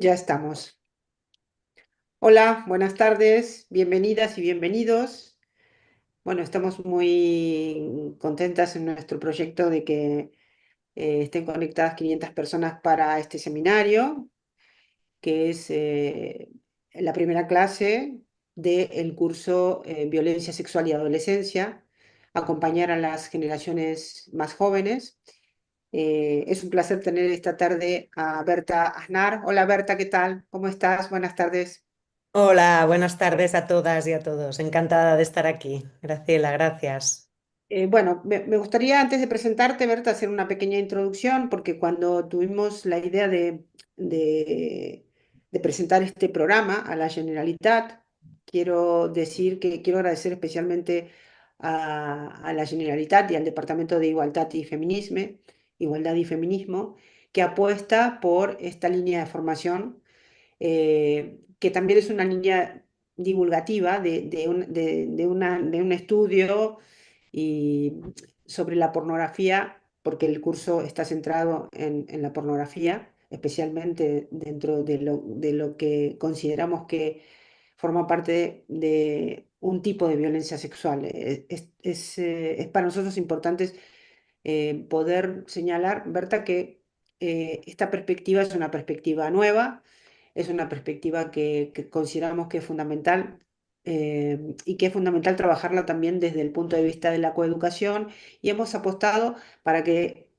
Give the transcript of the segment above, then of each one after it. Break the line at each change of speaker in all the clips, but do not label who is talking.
Ya estamos. Hola, buenas tardes, bienvenidas y bienvenidos. Bueno, estamos muy contentas en nuestro proyecto de que estén conectadas 500 personas para este seminario, que es la primera clase del curso Violencia Sexual y Adolescencia, acompañar a las generaciones más jóvenes. Es un placer tener esta tarde a Berta Aznar. Hola Berta, ¿qué tal? ¿Cómo estás? Buenas tardes.
Hola, buenas tardes a todas y a todos. Encantada de estar aquí. Graciela, gracias.
Bueno, me gustaría antes de presentarte, Berta, hacer una pequeña introducción, porque cuando tuvimos la idea de, de presentar este programa a la Generalitat, quiero decir que quiero agradecer especialmente a la Generalitat y al Departamento de Igualdad y Feminismo, que apuesta por esta línea de formación que también es una línea divulgativa de un estudio y sobre la pornografía, porque el curso está centrado en la pornografía, especialmente dentro de lo que consideramos que forma parte de un tipo de violencia sexual. Es para nosotros importante poder señalar, Berta, que esta perspectiva es una perspectiva nueva, es una perspectiva que consideramos que es fundamental y que es fundamental trabajarla también desde el punto de vista de la coeducación y hemos apostado para que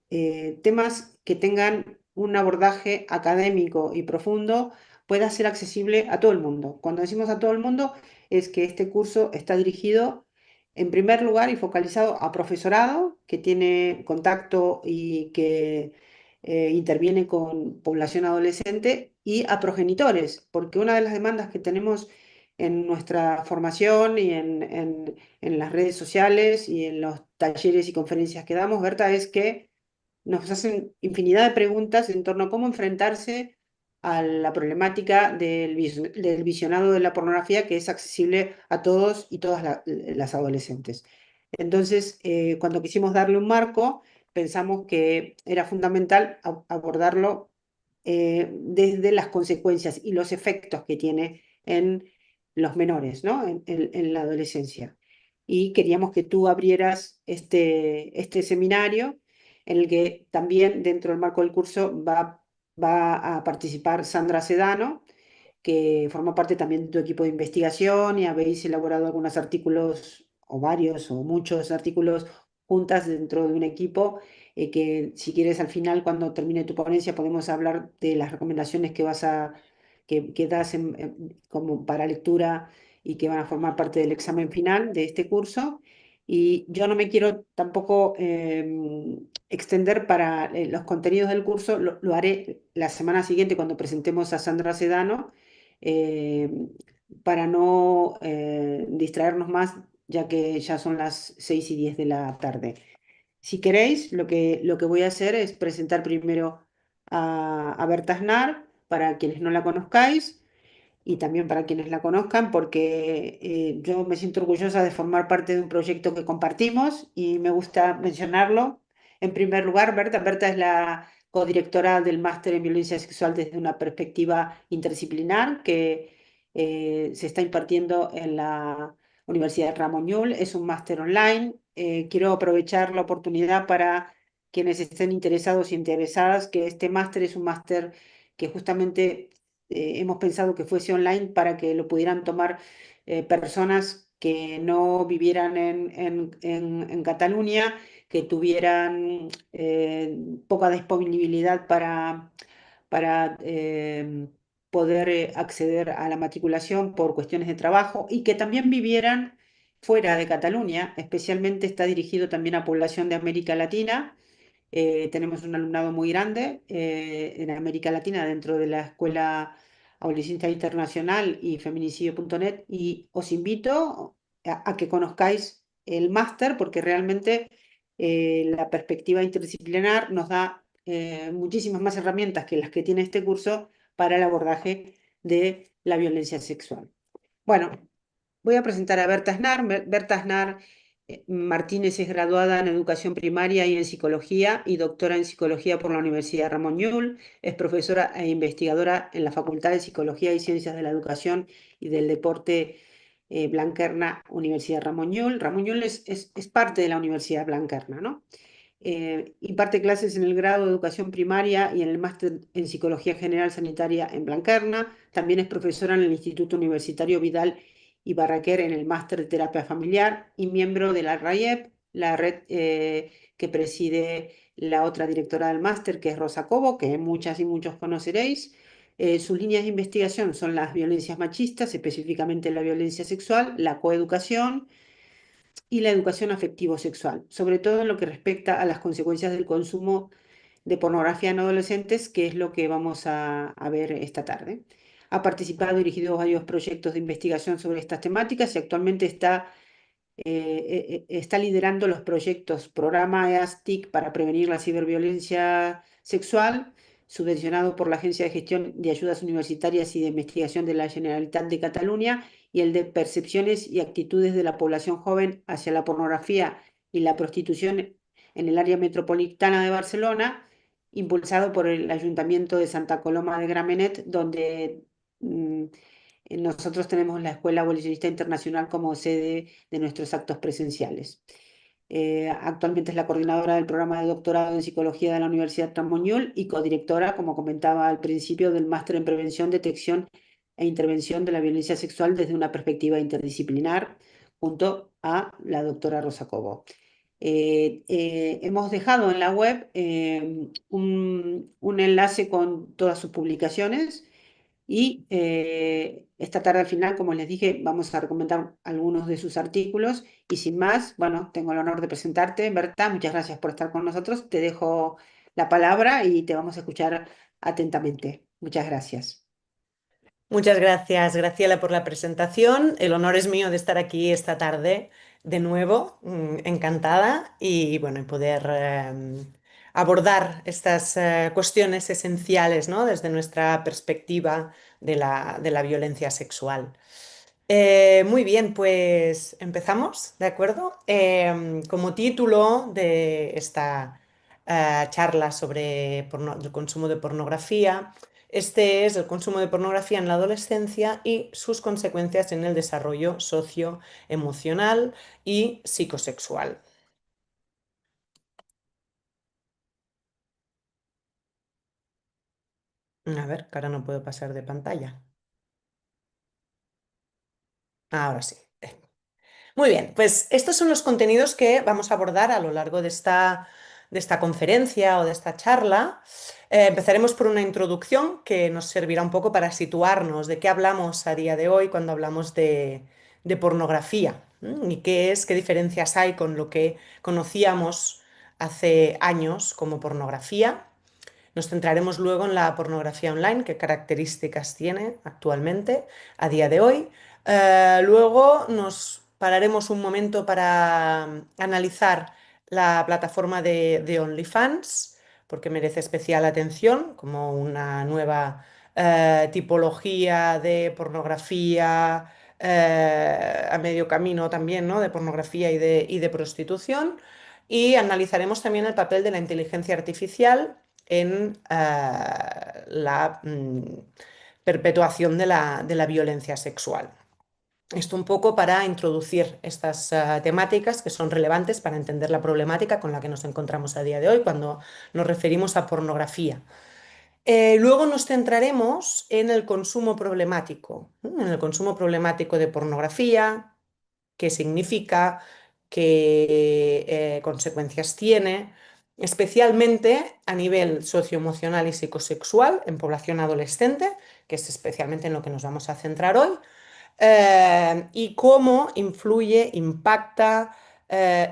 temas que tengan un abordaje académico y profundo pueda ser accesible a todo el mundo. Cuando decimos a todo el mundo es que este curso está dirigido en primer lugar y focalizado a profesorado que tiene contacto y que interviene con población adolescente y a progenitores, porque una de las demandas que tenemos en nuestra formación y en las redes sociales y en los talleres y conferencias que damos, Berta, es que nos hacen infinidad de preguntas en torno a cómo enfrentarse a la problemática del visionado de la pornografía que es accesible a todos y todas las adolescentes. Entonces, cuando quisimos darle un marco, pensamos que era fundamental abordarlo desde las consecuencias y los efectos que tiene en los menores, ¿no? En la adolescencia. Y queríamos que tú abrieras este seminario en el que también dentro del marco del curso va a participar Sandra Sedano, que forma parte también de tu equipo de investigación y habéis elaborado algunos artículos, o varios, o muchos artículos juntas dentro de un equipo, que si quieres al final, cuando termine tu ponencia, podemos hablar de las recomendaciones que das como para lectura y que van a formar parte del examen final de este curso. Y yo no me quiero tampoco extender para los contenidos del curso, lo haré la semana siguiente cuando presentemos a Sandra Sedano, eh, para no distraernos más, ya que ya son las 6:10 de la tarde. Si queréis, lo que voy a hacer es presentar primero a Berta Aznar, para quienes no la conozcáis, y también para quienes la conozcan, porque yo me siento orgullosa de formar parte de un proyecto que compartimos y me gusta mencionarlo. En primer lugar, Berta es la codirectora del máster en violencia sexual desde una perspectiva interdisciplinar que se está impartiendo en la Universidad Ramon Llull. Es un máster online. Quiero aprovechar la oportunidad para quienes estén interesados y interesadas, que este máster es un máster que justamente hemos pensado que fuese online para que lo pudieran tomar personas que no vivieran en Cataluña, que tuvieran poca disponibilidad para poder acceder a la matriculación por cuestiones de trabajo y que también vivieran fuera de Cataluña. Especialmente está dirigido también a población de América Latina. Tenemos un alumnado muy grande en América Latina dentro de la Escuela Aulicista Internacional y feminicidio.net, y os invito a que conozcáis el máster porque realmente la perspectiva interdisciplinar nos da muchísimas más herramientas que las que tiene este curso para el abordaje de la violencia sexual. Bueno, voy a presentar a Berta Aznar. Berta Aznar Martínez es graduada en educación primaria y en psicología y doctora en psicología por la Universidad Ramón Llull. Es profesora e investigadora en la Facultad de Psicología y Ciencias de la Educación y del Deporte Blanquerna, Universidad Ramón Llull. Ramón Llull es parte de la Universidad Blanquerna, ¿no? Imparte clases en el grado de educación primaria y en el máster en psicología general sanitaria en Blanquerna. También es profesora en el Instituto Universitario Vidal y Barraquer en el máster de terapia familiar y miembro de la RAIEP, la red que preside la otra directora del máster, que es Rosa Cobo, que muchas y muchos conoceréis. Sus líneas de investigación son las violencias machistas, específicamente la violencia sexual, la coeducación y la educación afectivo-sexual, sobre todo en lo que respecta a las consecuencias del consumo de pornografía en adolescentes, que es lo que vamos a ver esta tarde. Ha participado y dirigido varios proyectos de investigación sobre estas temáticas y actualmente está liderando los proyectos Programa EASTIC para prevenir la ciberviolencia sexual, subvencionado por la Agencia de Gestión de Ayudas Universitarias y de Investigación de la Generalitat de Cataluña, y el de Percepciones y Actitudes de la Población Joven hacia la Pornografía y la Prostitución en el área metropolitana de Barcelona, impulsado por el Ayuntamiento de Santa Coloma de Gramenet, donde mm, nosotros tenemos la Escuela Abolicionista Internacional como sede de nuestros actos presenciales. Actualmente es la coordinadora del programa de doctorado en psicología de la Universidad Ramón Llull y codirectora, como comentaba al principio, del máster en prevención, detección e intervención de la violencia sexual desde una perspectiva interdisciplinar, junto a la doctora Rosa Cobo. Hemos dejado en la web un enlace con todas sus publicaciones y esta tarde al final, como les dije, vamos a recomendar algunos de sus artículos. Y sin más, bueno, tengo el honor de presentarte, Berta. Muchas gracias por estar con nosotros. Te dejo la palabra y te vamos a escuchar atentamente. Muchas gracias.
Muchas gracias, Graciela, por la presentación. El honor es mío de estar aquí esta tarde de nuevo, encantada y bueno, y poder abordar estas cuestiones esenciales, ¿no? Desde nuestra perspectiva de la violencia sexual. Muy bien, pues empezamos, ¿de acuerdo? Como título de esta charla sobre el consumo de pornografía, este es el consumo de pornografía en la adolescencia y sus consecuencias en el desarrollo socioemocional y psicosexual. A ver, que ahora no puedo pasar de pantalla. Ahora sí. Muy bien, pues estos son los contenidos que vamos a abordar a lo largo de esta conferencia o de esta charla. Empezaremos por una introducción que nos servirá un poco para situarnos de qué hablamos a día de hoy cuando hablamos de pornografía, ¿m? Y qué es, qué diferencias hay con lo que conocíamos hace años como pornografía. Nos centraremos luego en la pornografía online, qué características tiene actualmente, a día de hoy. Luego nos pararemos un momento para analizar la plataforma de OnlyFans, porque merece especial atención como una nueva tipología de pornografía a medio camino también, ¿no? De pornografía y de prostitución. Y analizaremos también el papel de la inteligencia artificial en la perpetuación de la violencia sexual. Esto un poco para introducir estas temáticas que son relevantes para entender la problemática con la que nos encontramos a día de hoy cuando nos referimos a pornografía. Luego nos centraremos en el consumo problemático, ¿no? En el consumo problemático de pornografía, qué significa, qué consecuencias tiene, especialmente a nivel socioemocional y psicosexual en población adolescente, que es especialmente en lo que nos vamos a centrar hoy, y cómo influye, impacta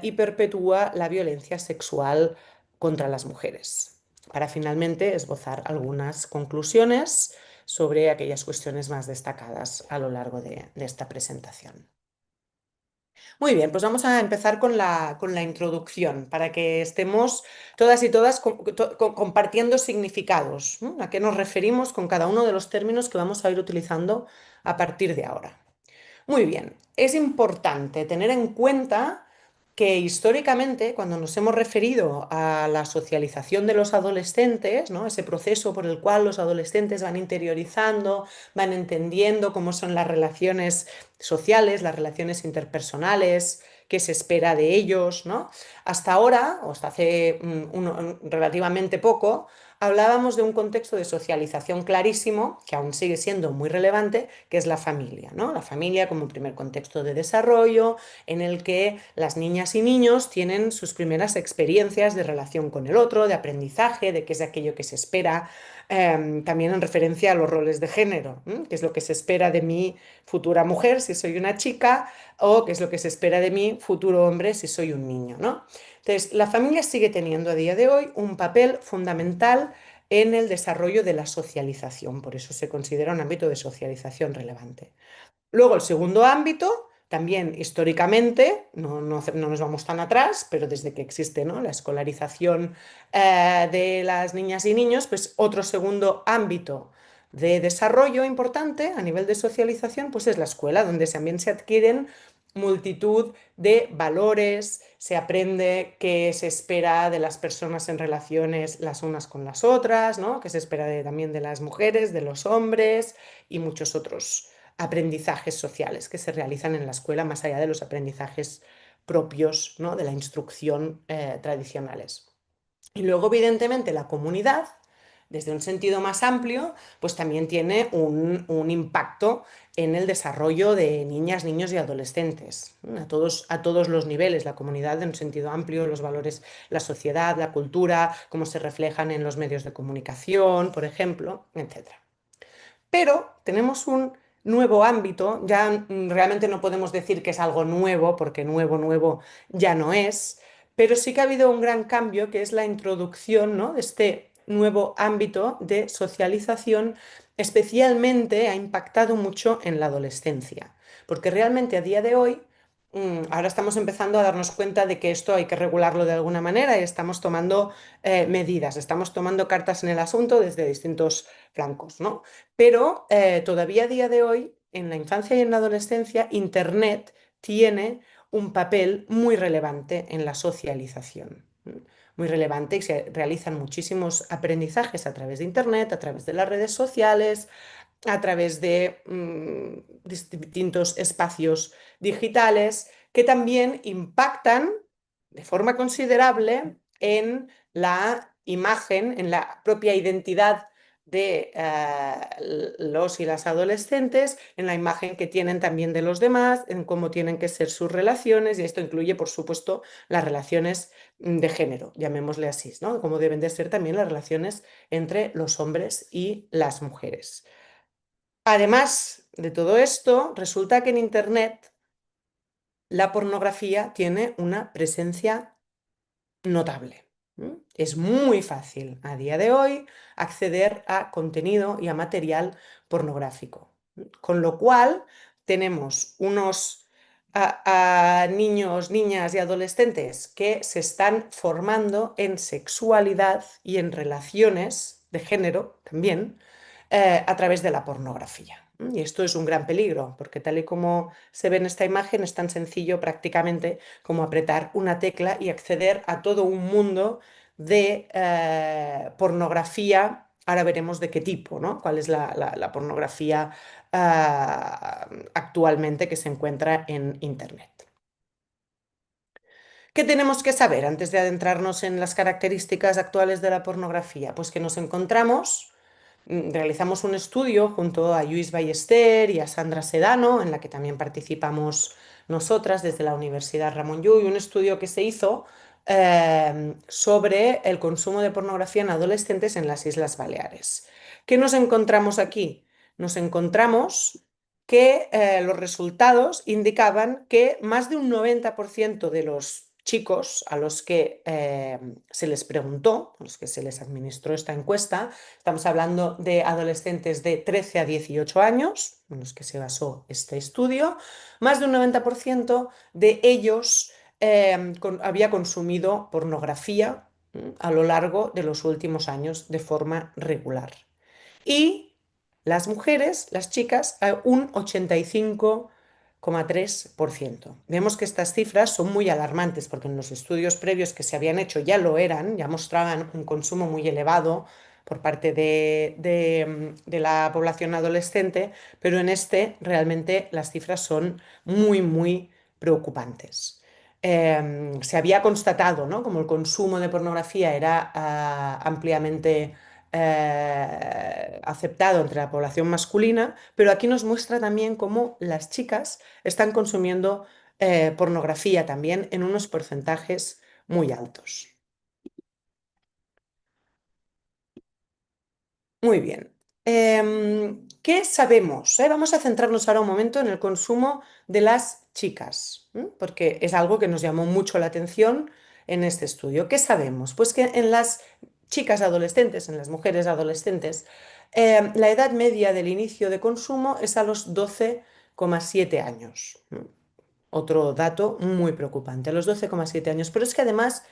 y perpetúa la violencia sexual contra las mujeres, para finalmente esbozar algunas conclusiones sobre aquellas cuestiones más destacadas a lo largo de esta presentación. Muy bien, pues vamos a empezar con la introducción para que estemos todas y todas compartiendo significados, ¿no? ¿A qué nos referimos con cada uno de los términos que vamos a ir utilizando a partir de ahora? Muy bien, es importante tener en cuenta que históricamente, cuando nos hemos referido a la socialización de los adolescentes, ¿no? Ese proceso por el cual los adolescentes van interiorizando, van entendiendo cómo son las relaciones sociales, las relaciones interpersonales, qué se espera de ellos, ¿no? Hasta ahora, o hasta hace relativamente poco, hablábamos de un contexto de socialización clarísimo, que aún sigue siendo muy relevante, que es la familia, ¿no? La familia como primer contexto de desarrollo, en el que las niñas y niños tienen sus primeras experiencias de relación con el otro, de aprendizaje, de qué es aquello que se espera, también en referencia a los roles de género, qué es lo que se espera de mi futura mujer si soy una chica o qué es lo que se espera de mi futuro hombre si soy un niño, ¿no? Entonces, la familia sigue teniendo a día de hoy un papel fundamental en el desarrollo de la socialización, por eso se considera un ámbito de socialización relevante. Luego, el segundo ámbito, también históricamente, no nos vamos tan atrás, pero desde que existe, ¿no? La escolarización de las niñas y niños, pues otro segundo ámbito de desarrollo importante a nivel de socialización, pues es la escuela, donde también se adquieren multitud de valores, se aprende qué se espera de las personas en relaciones las unas con las otras, ¿no? Qué se espera también de las mujeres, de los hombres y muchos otros aprendizajes sociales que se realizan en la escuela, más allá de los aprendizajes propios, ¿no? De la instrucción tradicionales. Y luego, evidentemente, la comunidad, desde un sentido más amplio, pues también tiene un impacto en el desarrollo de niñas, niños y adolescentes, ¿no? A todos los niveles, la comunidad en un sentido amplio, los valores, la sociedad, la cultura, cómo se reflejan en los medios de comunicación, por ejemplo, etcétera. Pero tenemos un nuevo ámbito, ya realmente no podemos decir que es algo nuevo, porque nuevo, nuevo ya no es, pero sí que ha habido un gran cambio, que es la introducción, ¿no? De este nuevo ámbito de socialización, especialmente ha impactado mucho en la adolescencia, porque realmente a día de hoy, ahora estamos empezando a darnos cuenta de que esto hay que regularlo de alguna manera y estamos tomando medidas, estamos tomando cartas en el asunto desde distintos flancos, ¿no? Pero todavía a día de hoy, en la infancia y en la adolescencia, Internet tiene un papel muy relevante en la socialización. Muy relevante y se realizan muchísimos aprendizajes a través de Internet, a través de las redes sociales, a través de distintos espacios digitales que también impactan de forma considerable en la imagen, en la propia identidad de los y las adolescentes, en la imagen que tienen también de los demás, en cómo tienen que ser sus relaciones, y esto incluye, por supuesto, las relaciones de género, llamémosle así, ¿no? Cómo deben de ser también las relaciones entre los hombres y las mujeres. Además de todo esto, resulta que en Internet la pornografía tiene una presencia notable. Es muy fácil a día de hoy acceder a contenido y a material pornográfico. Con lo cual tenemos unos niños, niñas y adolescentes que se están formando en sexualidad y en relaciones de género también a través de la pornografía. Y esto es un gran peligro, porque tal y como se ve en esta imagen, es tan sencillo prácticamente como apretar una tecla y acceder a todo un mundo de pornografía. Ahora veremos de qué tipo, ¿no? Cuál es la pornografía actualmente que se encuentra en Internet. ¿Qué tenemos que saber antes de adentrarnos en las características actuales de la pornografía? Pues que nos encontramos realizamos un estudio junto a Lluís Ballester y a Sandra Sedano, en la que también participamos nosotras desde la Universidad Ramon Llull, un estudio que se hizo sobre el consumo de pornografía en adolescentes en las Islas Baleares. ¿Qué nos encontramos aquí? Nos encontramos que los resultados indicaban que más de un 90% de los chicos a los que se les preguntó, a los que se les administró esta encuesta, estamos hablando de adolescentes de 13 a 18 años, en los que se basó este estudio, más de un 90% de ellos había consumido pornografía a lo largo de los últimos años de forma regular. Y las mujeres, las chicas, un 85%. 4,3%. Vemos que estas cifras son muy alarmantes porque en los estudios previos que se habían hecho ya lo eran, ya mostraban un consumo muy elevado por parte de la población adolescente, pero en este realmente las cifras son muy, muy preocupantes. Se había constatado, ¿no?, como el consumo de pornografía era ampliamente aceptado entre la población masculina, pero aquí nos muestra también cómo las chicas están consumiendo pornografía también en unos porcentajes muy altos. Muy bien. ¿Qué sabemos? Vamos a centrarnos ahora un momento en el consumo de las chicas, ¿m? Porque es algo que nos llamó mucho la atención en este estudio. ¿Qué sabemos? Pues que en las chicas adolescentes, en las mujeres adolescentes, la edad media del inicio de consumo es a los 12,7 años. Otro dato muy preocupante, a los 12,7 años. Pero es que además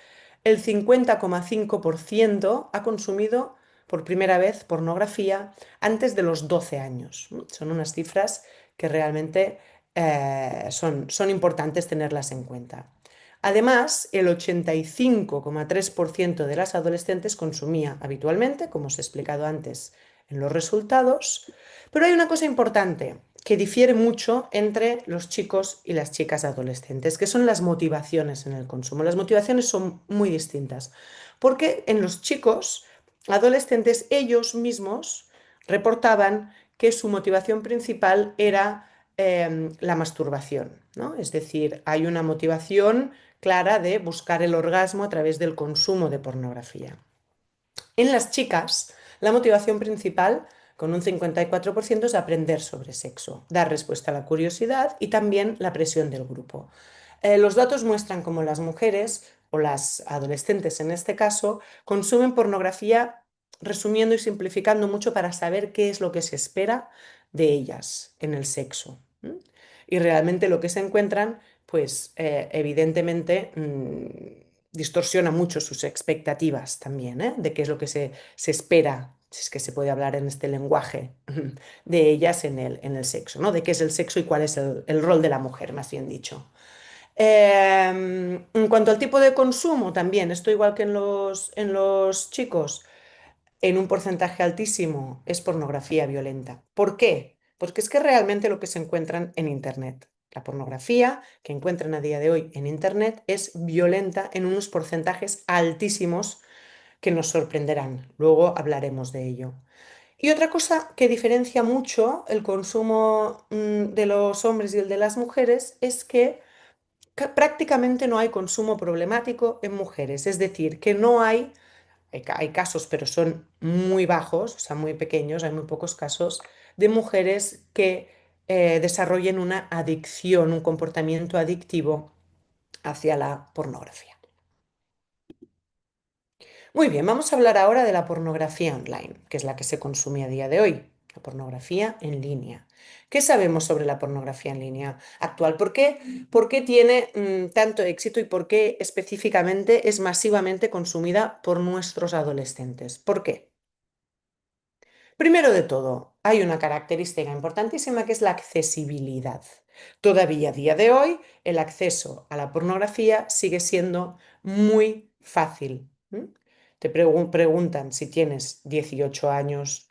el 50,5% ha consumido por primera vez pornografía antes de los 12 años. Son unas cifras que realmente son importantes tenerlas en cuenta. Además, el 85,3% de las adolescentes consumía habitualmente, como os he explicado antes en los resultados, pero hay una cosa importante que difiere mucho entre los chicos y las chicas adolescentes, que son las motivaciones en el consumo. Las motivaciones son muy distintas, porque en los chicos adolescentes ellos mismos reportaban que su motivación principal era la masturbación, ¿no? Es decir, hay una motivación clara de buscar el orgasmo a través del consumo de pornografía. En las chicas, la motivación principal, con un 54%, es aprender sobre sexo, dar respuesta a la curiosidad y también la presión del grupo. Los datos muestran cómo las mujeres, o las adolescentes en este caso, consumen pornografía resumiendo y simplificando mucho para saber qué es lo que se espera de ellas en el sexo. Y realmente lo que se encuentran, pues evidentemente distorsiona mucho sus expectativas también, de qué es lo que se espera, si es que se puede hablar en este lenguaje, de ellas en el sexo, ¿no? De qué es el sexo y cuál es el rol de la mujer, más bien dicho. En cuanto al tipo de consumo, también, esto igual que en los chicos, en un porcentaje altísimo es pornografía violenta. ¿Por qué? Porque es que realmente lo que se encuentran en Internet. La pornografía que encuentran a día de hoy en Internet es violenta en unos porcentajes altísimos que nos sorprenderán. Luego hablaremos de ello. Y otra cosa que diferencia mucho el consumo de los hombres y el de las mujeres es que prácticamente no hay consumo problemático en mujeres. Es decir, que no hay casos, pero son muy bajos, o sea, muy pequeños, hay muy pocos casos de mujeres que desarrollen una adicción, un comportamiento adictivo hacia la pornografía. Muy bien, vamos a hablar ahora de la pornografía online, que es la que se consume a día de hoy, la pornografía en línea. ¿Qué sabemos sobre la pornografía en línea actual? ¿Por qué tiene tanto éxito y por qué específicamente es masivamente consumida por nuestros adolescentes? ¿Por qué? Primero de todo, hay una característica importantísima que es la accesibilidad. Todavía a día de hoy, el acceso a la pornografía sigue siendo muy fácil. Te preguntan si tienes 18 años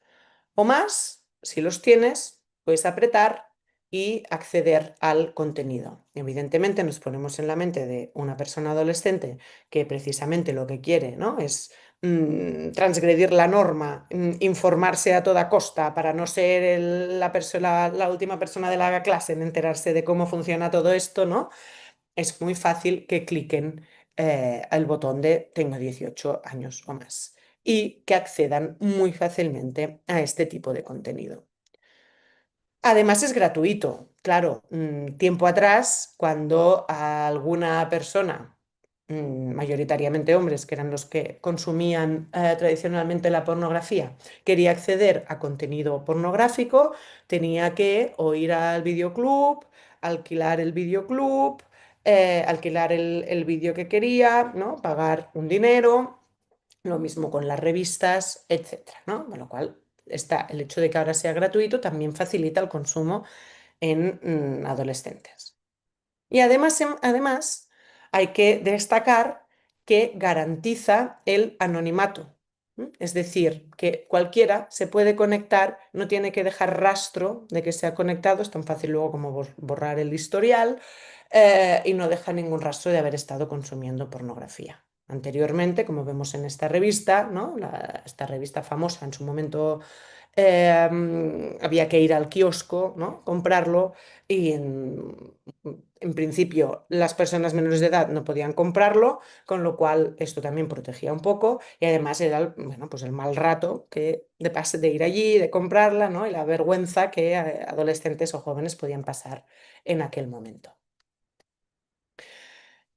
o más. Si los tienes, puedes apretar y acceder al contenido. Evidentemente nos ponemos en la mente de una persona adolescente que precisamente lo que quiere, ¿no?, es transgredir la norma, informarse a toda costa para no ser la última persona de la clase en enterarse de cómo funciona todo esto, ¿no? Es muy fácil que cliquen el botón de tengo 18 años o más y que accedan muy fácilmente a este tipo de contenido. Además es gratuito. Claro, tiempo atrás, cuando a alguna persona, mayoritariamente hombres, que eran los que consumían tradicionalmente la pornografía, quería acceder a contenido pornográfico, tenía que o ir al videoclub, alquilar el videoclub, alquilar el vídeo que quería, ¿no?, pagar un dinero. Lo mismo con las revistas, etcétera, ¿no? Con lo cual, el hecho de que ahora sea gratuito también facilita el consumo en adolescentes. Y además, además hay que destacar que garantiza el anonimato. Es decir, que cualquiera se puede conectar, no tiene que dejar rastro de que se ha conectado, es tan fácil luego como borrar el historial, y no deja ningún rastro de haber estado consumiendo pornografía. Anteriormente, como vemos en esta revista, ¿no? Esta revista famosa en su momento, había que ir al kiosco, ¿no? Comprarlo y en principio las personas menores de edad no podían comprarlo, con lo cual esto también protegía un poco y además era bueno, pues el mal rato que de pase de ir allí, de comprarla, ¿no? Y la vergüenza que adolescentes o jóvenes podían pasar en aquel momento.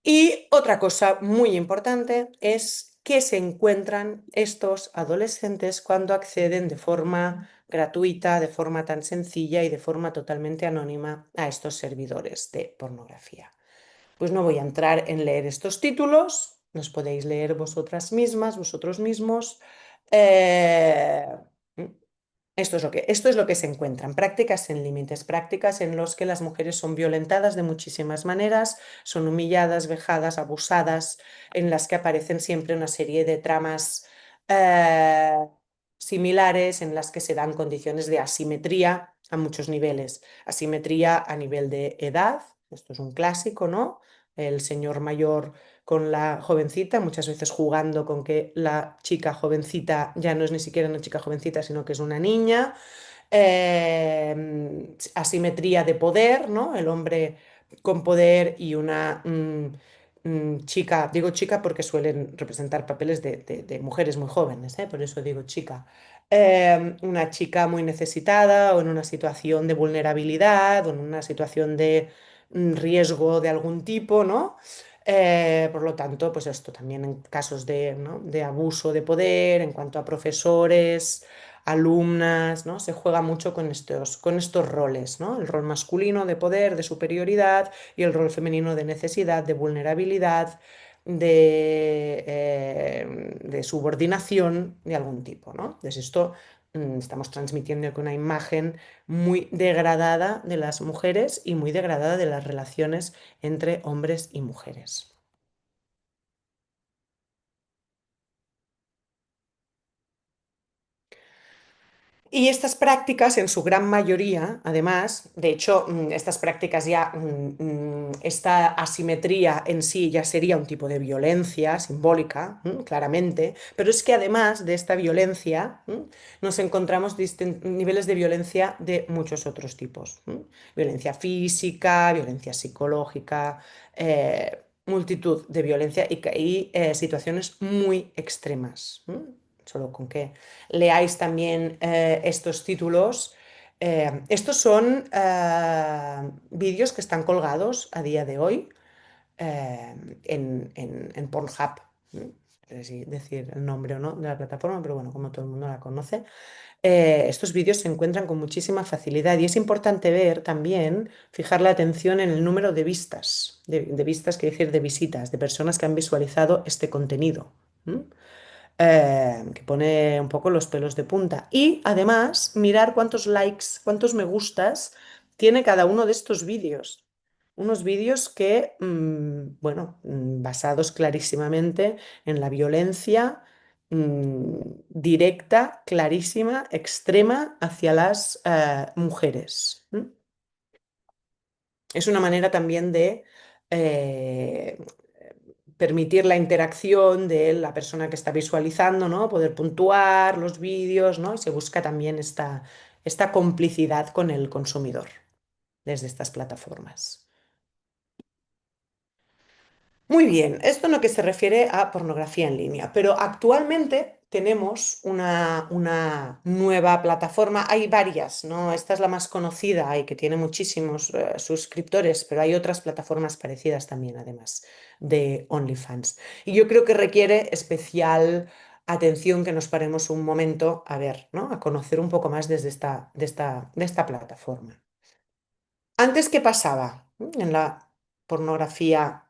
Y otra cosa muy importante es que se encuentran estos adolescentes cuando acceden de forma gratuita, de forma tan sencilla y de forma totalmente anónima a estos servidores de pornografía. Pues no voy a entrar en leer estos títulos, los podéis leer vosotras mismas, vosotros mismos. Eh, esto es lo que se encuentran, prácticas sin límites, prácticas en las que las mujeres son violentadas de muchísimas maneras, son humilladas, vejadas, abusadas, en las que aparecen siempre una serie de tramas eh, similares, en las que se dan condiciones de asimetría a muchos niveles. Asimetría a nivel de edad, esto es un clásico, ¿no? El señor mayor con la jovencita, muchas veces jugando con que la chica jovencita ya no es ni siquiera una chica jovencita, sino que es una niña. Asimetría de poder, ¿no? El hombre con poder y una chica, digo chica porque suelen representar papeles de mujeres muy jóvenes, ¿eh? Por eso digo chica. Una chica muy necesitada o en una situación de vulnerabilidad o en una situación de riesgo de algún tipo, ¿no? Por lo tanto, pues esto también en casos de, ¿no? de abuso de poder, en cuanto a profesores, alumnas, ¿no? Se juega mucho con estos roles, ¿no? El rol masculino de poder, de superioridad y el rol femenino de necesidad, de vulnerabilidad, de subordinación de algún tipo, ¿no? Entonces esto estamos transmitiendo una imagen muy degradada de las mujeres y muy degradada de las relaciones entre hombres y mujeres. Y estas prácticas, en su gran mayoría, además, de hecho, estas prácticas ya, esta asimetría en sí ya sería un tipo de violencia simbólica, claramente, pero es que además de esta violencia, nos encontramos niveles de violencia de muchos otros tipos. Violencia física, violencia psicológica, multitud de violencia y situaciones muy extremas. Solo con que leáis también estos títulos. Estos son vídeos que están colgados a día de hoy en Pornhub. ¿No? No sé si decir el nombre o no de la plataforma, pero bueno, como todo el mundo la conoce. Estos vídeos se encuentran con muchísima facilidad y es importante ver también, fijar la atención en el número de vistas, de vistas, quiere decir de visitas, de personas que han visualizado este contenido. Que pone un poco los pelos de punta. Y además, mirar cuántos likes, cuántos me gustas tiene cada uno de estos vídeos. Unos vídeos que, bueno, basados clarísimamente en la violencia directa, clarísima, extrema hacia las mujeres. Es una manera también de eh, permitir la interacción de la persona que está visualizando, ¿no? Poder puntuar los vídeos, ¿no? Y se busca también esta complicidad con el consumidor desde estas plataformas. Muy bien, esto en lo que se refiere a pornografía en línea, pero actualmente tenemos una nueva plataforma, hay varias, ¿no? Esta es la más conocida y que tiene muchísimos suscriptores, pero hay otras plataformas parecidas también, además de OnlyFans. Y yo creo que requiere especial atención que nos paremos un momento a ver, ¿no? A conocer un poco más desde de esta plataforma. Antes, ¿qué pasaba en la pornografía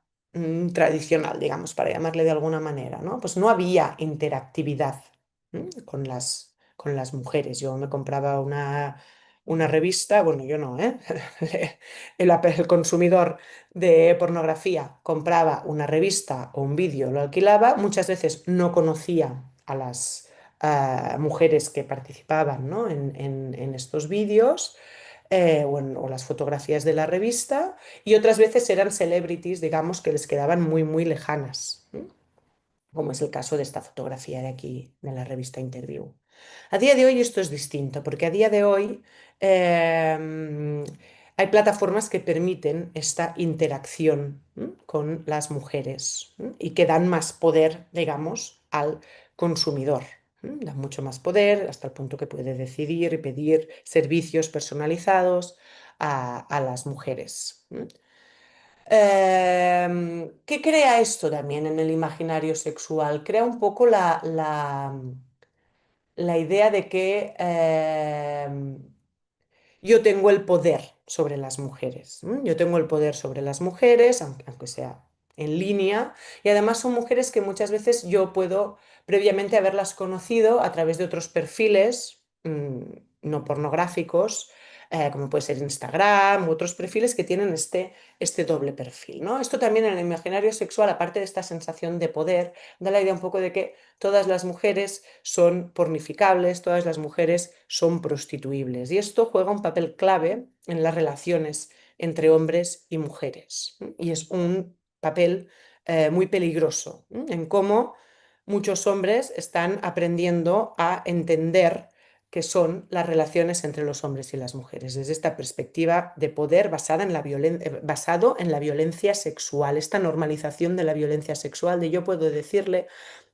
tradicional, digamos, para llamarle de alguna manera, ¿no? Pues no había interactividad con las mujeres. Yo me compraba una revista, bueno, yo no, ¿eh? El consumidor de pornografía compraba una revista o un vídeo, lo alquilaba, muchas veces no conocía a las mujeres que participaban, ¿no? en estos vídeos. O las fotografías de la revista, y otras veces eran celebrities, digamos, que les quedaban muy, muy lejanas, ¿no? Como es el caso de esta fotografía de aquí, de la revista Interview. A día de hoy esto es distinto, porque a día de hoy eh, hay plataformas que permiten esta interacción, con las mujeres, y que dan más poder, digamos, al consumidor. Dan mucho más poder hasta el punto que puede decidir y pedir servicios personalizados a las mujeres. ¿Qué crea esto también en el imaginario sexual? Crea un poco la idea de que yo tengo el poder sobre las mujeres. Yo tengo el poder sobre las mujeres, aunque sea en línea, y además son mujeres que muchas veces yo puedo previamente haberlas conocido a través de otros perfiles no pornográficos, como puede ser Instagram u otros perfiles que tienen este doble perfil, ¿no? Esto también en el imaginario sexual, aparte de esta sensación de poder, da la idea un poco de que todas las mujeres son pornificables, todas las mujeres son prostituibles. Y esto juega un papel clave en las relaciones entre hombres y mujeres. Y es un papel muy peligroso, en cómo muchos hombres están aprendiendo a entender qué son las relaciones entre los hombres y las mujeres, desde esta perspectiva de poder basada en basado en la violencia sexual, esta normalización de la violencia sexual, de yo puedo decirle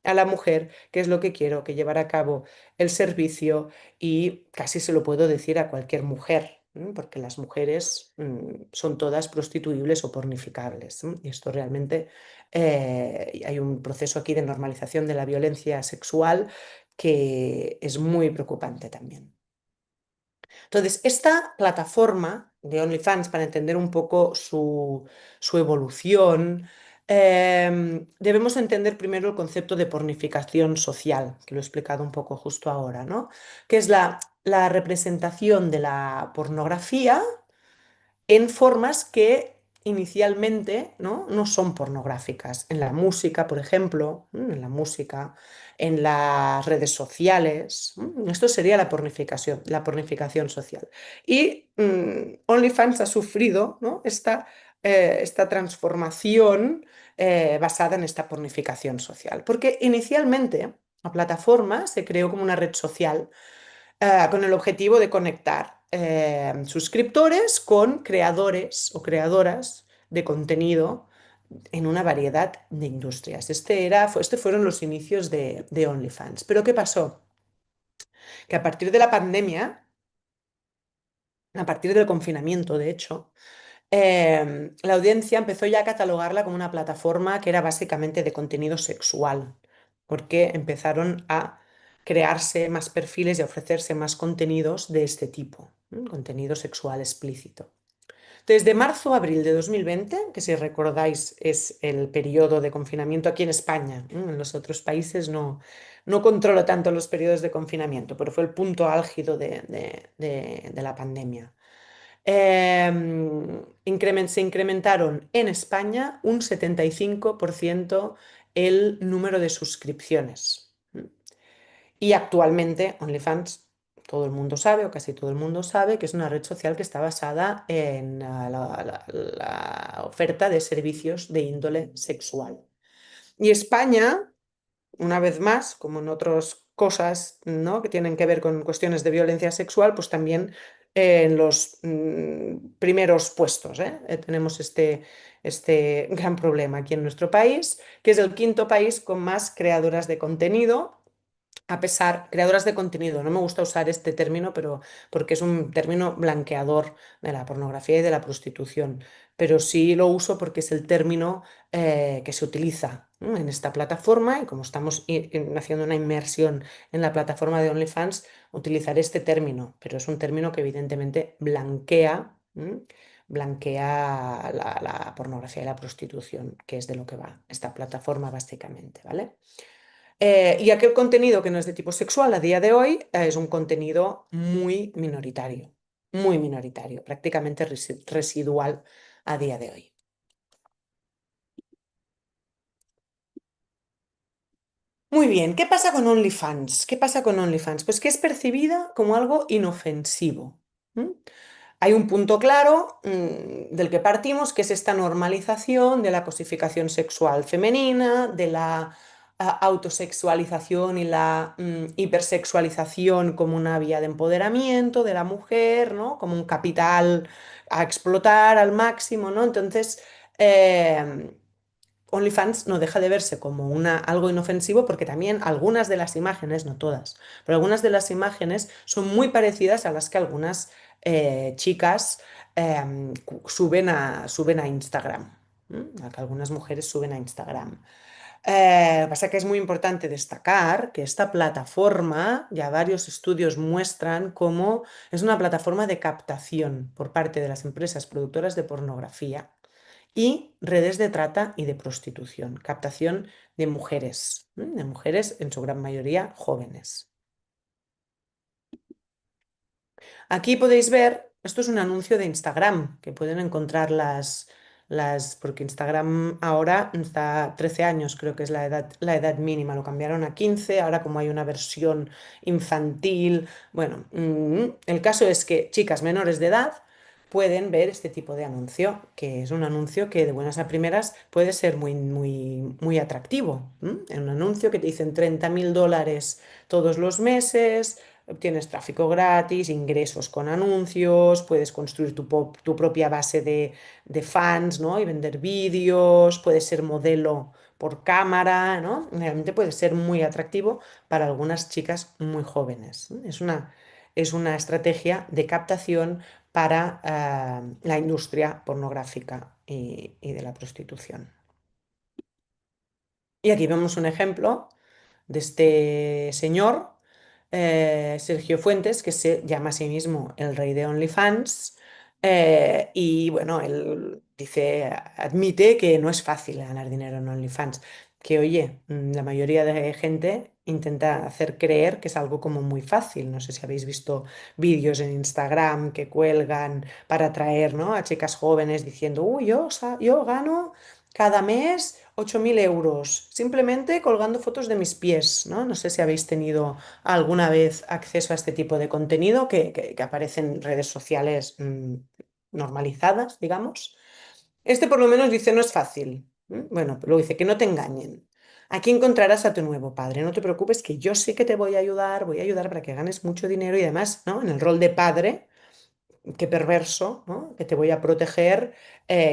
a la mujer qué es lo que quiero, que llevar a cabo el servicio, y casi se lo puedo decir a cualquier mujer, porque las mujeres son todas prostituibles o pornificables. Y esto realmente hay un proceso aquí de normalización de la violencia sexual que es muy preocupante también. Entonces, esta plataforma de OnlyFans, para entender un poco su evolución, debemos entender primero el concepto de pornificación social, que lo he explicado un poco justo ahora, ¿no? Que es la representación de la pornografía en formas que inicialmente, ¿no? son pornográficas. En la música, por ejemplo, en la música, en las redes sociales. Esto sería la pornificación social. Y OnlyFans ha sufrido, ¿no? esta transformación basada en esta pornificación social. Porque inicialmente la plataforma se creó como una red social con el objetivo de conectar suscriptores con creadores o creadoras de contenido en una variedad de industrias. Este fueron los inicios de OnlyFans. Pero ¿qué pasó? Que a partir de la pandemia, a partir del confinamiento, de hecho, la audiencia empezó ya a catalogarla como una plataforma que era básicamente de contenido sexual, porque empezaron a crearse más perfiles y a ofrecerse más contenidos de este tipo, contenido sexual explícito. Desde marzo a abril de 2020, que si recordáis es el periodo de confinamiento aquí en España, en los otros países no controlo tanto los periodos de confinamiento, pero fue el punto álgido de la pandemia. Se incrementaron en España un 75% el número de suscripciones. Y actualmente OnlyFans, todo el mundo sabe, o casi todo el mundo sabe, que es una red social que está basada en la oferta de servicios de índole sexual. Y España, una vez más, como en otras cosas, ¿no? que tienen que ver con cuestiones de violencia sexual, pues también en los primeros puestos. Tenemos este gran problema aquí en nuestro país, que es el quinto país con más creadoras de contenido. Creadoras de contenido, no me gusta usar este término, pero porque es un término blanqueador de la pornografía y de la prostitución, pero sí lo uso porque es el término que se utiliza, ¿no? en esta plataforma, y como estamos haciendo una inmersión en la plataforma de OnlyFans, utilizar este término, pero es un término que evidentemente blanquea la pornografía y la prostitución, que es de lo que va esta plataforma básicamente, ¿vale? Y aquel contenido que no es de tipo sexual a día de hoy es un contenido muy minoritario. muy minoritario, prácticamente residual a día de hoy. Muy bien, ¿qué pasa con OnlyFans? ¿Qué pasa con OnlyFans? Pues que es percibida como algo inofensivo. ¿M? Hay un punto claro del que partimos, que es esta normalización de la cosificación sexual femenina, de la autosexualización y la hipersexualización como una vía de empoderamiento de la mujer, ¿no? Como un capital a explotar al máximo, ¿no? Entonces, eh, OnlyFans no deja de verse como algo inofensivo porque también algunas de las imágenes, no todas, pero algunas de las imágenes son muy parecidas a las que algunas chicas suben a Instagram, a que algunas mujeres suben a Instagram. Pasa que es muy importante destacar que esta plataforma, ya varios estudios muestran cómo es una plataforma de captación por parte de las empresas productoras de pornografía y redes de trata y de prostitución, captación de mujeres en su gran mayoría jóvenes. Aquí podéis ver, esto es un anuncio de Instagram, que pueden encontrar porque Instagram ahora está 13 años, creo que es la edad mínima, lo cambiaron a 15, ahora como hay una versión infantil, bueno, el caso es que chicas menores de edad pueden ver este tipo de anuncio, que es un anuncio que de buenas a primeras puede ser muy, muy, muy atractivo. Es un anuncio que te dicen $30.000 todos los meses. Obtienes tráfico gratis, ingresos con anuncios, puedes construir tu propia base de fans, ¿no? Y vender vídeos, puedes ser modelo por cámara, ¿no? Realmente puede ser muy atractivo para algunas chicas muy jóvenes. Es una estrategia de captación para la industria pornográfica y de la prostitución. Y aquí vemos un ejemplo de este señor, Sergio Fuentes, que se llama a sí mismo el rey de OnlyFans. Y bueno, él admite que no es fácil ganar dinero en OnlyFans, que oye, la mayoría de gente intenta hacer creer que es algo como muy fácil. No sé si habéis visto vídeos en Instagram que cuelgan para atraer, ¿no? A chicas jóvenes diciendo, uy, yo gano cada mes 8.000 euros, simplemente colgando fotos de mis pies, ¿no? No sé si habéis tenido alguna vez acceso a este tipo de contenido que aparece en redes sociales normalizadas, digamos. Este por lo menos dice, no es fácil. Bueno, luego dice que no te engañen. Aquí encontrarás a tu nuevo padre. No te preocupes, que yo sí que te voy a ayudar para que ganes mucho dinero y además, ¿no? En el rol de padre qué perverso, ¿no? Que te voy a proteger.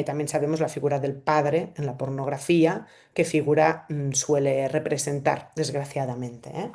También sabemos la figura del padre en la pornografía, qué figura suele representar, desgraciadamente, ¿eh?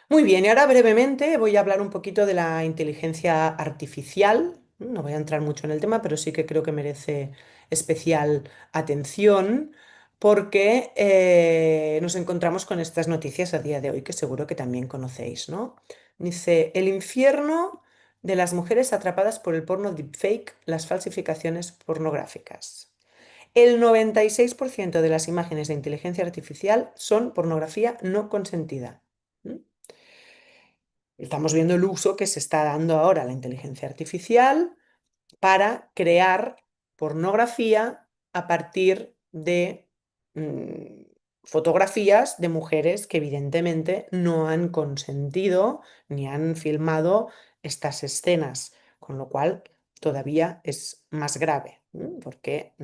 Muy bien, y ahora brevemente voy a hablar un poquito de la inteligencia artificial. No voy a entrar mucho en el tema, pero sí que creo que merece especial atención porque nos encontramos con estas noticias a día de hoy que seguro que también conocéis, ¿no? Dice, el infierno de las mujeres atrapadas por el porno deepfake, las falsificaciones pornográficas. El 96% de las imágenes de inteligencia artificial son pornografía no consentida. ¿Mm? Estamos viendo el uso que se está dando ahora a la inteligencia artificial para crear pornografía a partir de mm, fotografías de mujeres que evidentemente no han consentido ni han filmado estas escenas, con lo cual todavía es más grave, porque,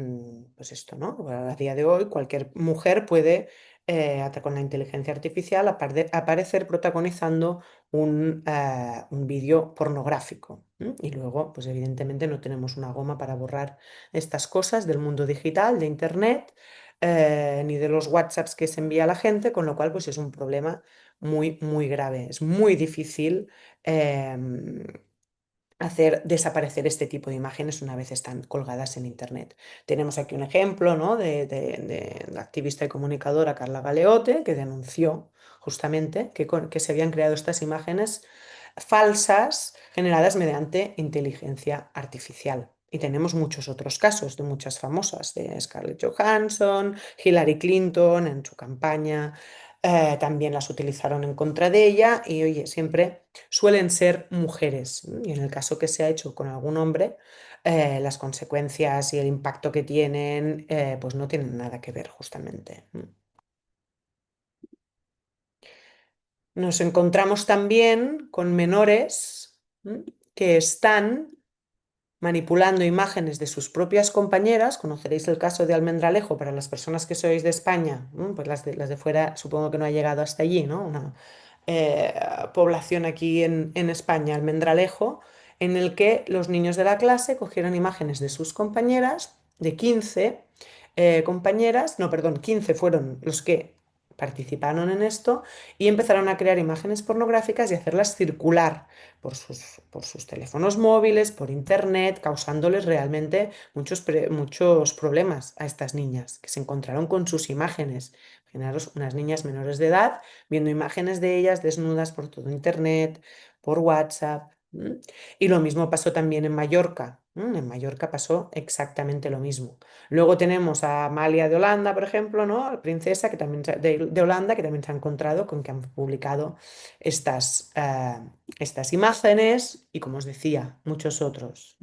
pues esto, ¿no? A día de hoy cualquier mujer puede, con la inteligencia artificial, aparecer protagonizando un vídeo pornográfico. Y luego, pues evidentemente no tenemos una goma para borrar estas cosas del mundo digital, de Internet, ni de los WhatsApps que se envía a la gente, con lo cual pues es un problema muy, muy grave. Es muy difícil em, hacer desaparecer este tipo de imágenes una vez están colgadas en Internet. Tenemos aquí un ejemplo, ¿no? de la activista y comunicadora Carla Galeote, que denunció justamente que se habían creado estas imágenes falsas generadas mediante inteligencia artificial. Y tenemos muchos otros casos de muchas famosas, de Scarlett Johansson, Hillary Clinton en su campaña, también las utilizaron en contra de ella y, oye, siempre suelen ser mujeres. Y en el caso que se ha hecho con algún hombre, las consecuencias y el impacto que tienen, pues no tienen nada que ver justamente. Nos encontramos también con menores que están manipulando imágenes de sus propias compañeras. Conoceréis el caso de Almendralejo para las personas que sois de España, pues las de fuera supongo que no ha llegado hasta allí, ¿no? Una eh, población aquí en España, Almendralejo, en el que los niños de la clase cogieron imágenes de sus compañeras, de 15 compañeras, no, perdón, 15 fueron los que participaron en esto y empezaron a crear imágenes pornográficas y hacerlas circular por sus teléfonos móviles, por internet, causándoles realmente muchos problemas a estas niñas que se encontraron con sus imágenes. Imaginaros unas niñas menores de edad viendo imágenes de ellas desnudas por todo internet, por WhatsApp. Y lo mismo pasó también en Mallorca. En Mallorca pasó exactamente lo mismo. Luego tenemos a Amalia de Holanda, por ejemplo, ¿no? La princesa que también de Holanda, que también se ha encontrado con que han publicado estas, estas imágenes y, como os decía, muchos otros.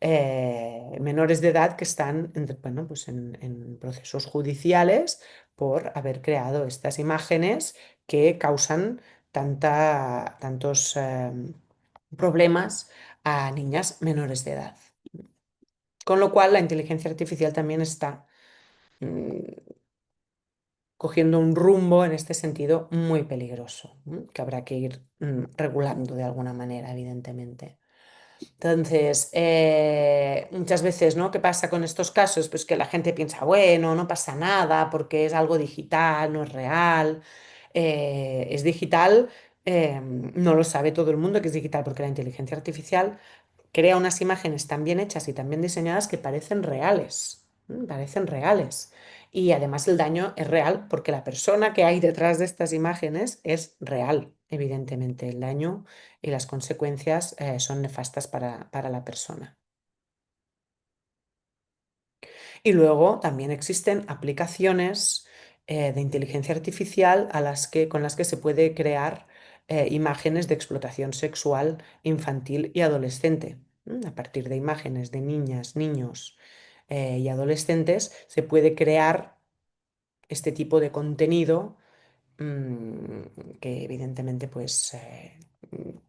Menores de edad que están bueno, pues en procesos judiciales por haber creado estas imágenes que causan tantos problemas a niñas menores de edad. Con lo cual, la inteligencia artificial también está mm, cogiendo un rumbo en este sentido muy peligroso, que habrá que ir regulando de alguna manera, evidentemente. Entonces, muchas veces, ¿no? ¿Qué pasa con estos casos? Pues que la gente piensa, bueno, no pasa nada porque es algo digital, no es real. Es digital, no lo sabe todo el mundo que es digital porque la inteligencia artificial crea unas imágenes tan bien hechas y tan bien diseñadas que parecen reales, parecen reales. Y además el daño es real porque la persona que hay detrás de estas imágenes es real, evidentemente. El daño y las consecuencias son nefastas para la persona. Y luego también existen aplicaciones de inteligencia artificial con las que se puede crear imágenes de explotación sexual infantil y adolescente. A partir de imágenes de niñas, niños y adolescentes se puede crear este tipo de contenido que evidentemente pues,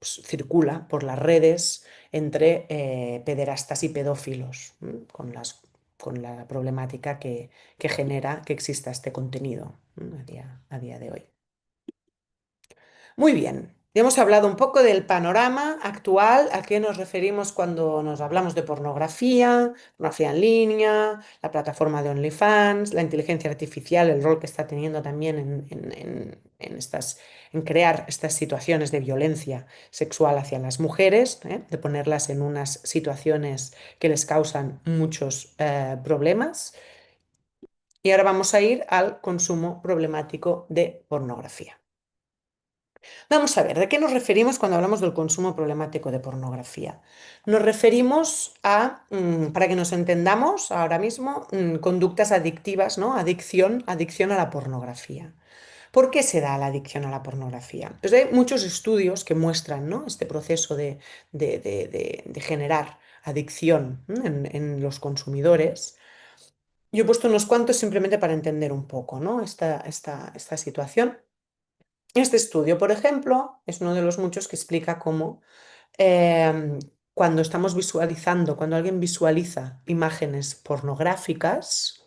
circula por las redes entre pederastas y pedófilos, con la problemática que genera que exista este contenido a día de hoy. Muy bien, ya hemos hablado un poco del panorama actual, a qué nos referimos cuando nos hablamos de pornografía, pornografía en línea, la plataforma de OnlyFans, la inteligencia artificial, el rol que está teniendo también en crear estas situaciones de violencia sexual hacia las mujeres, de ponerlas en unas situaciones que les causan muchos problemas. Y ahora vamos a ir al consumo problemático de pornografía. Vamos a ver, ¿de qué nos referimos cuando hablamos del consumo problemático de pornografía? Nos referimos a, para que nos entendamos ahora mismo, conductas adictivas, ¿no? Adicción a la pornografía. ¿Por qué se da la adicción a la pornografía? Pues hay muchos estudios que muestran, ¿no? Este proceso de generar adicción, ¿no? en los consumidores. Yo he puesto unos cuantos simplemente para entender un poco, ¿no? esta situación. Este estudio, por ejemplo, es uno de los muchos que explica cómo em, cuando estamos visualizando, cuando alguien visualiza imágenes pornográficas,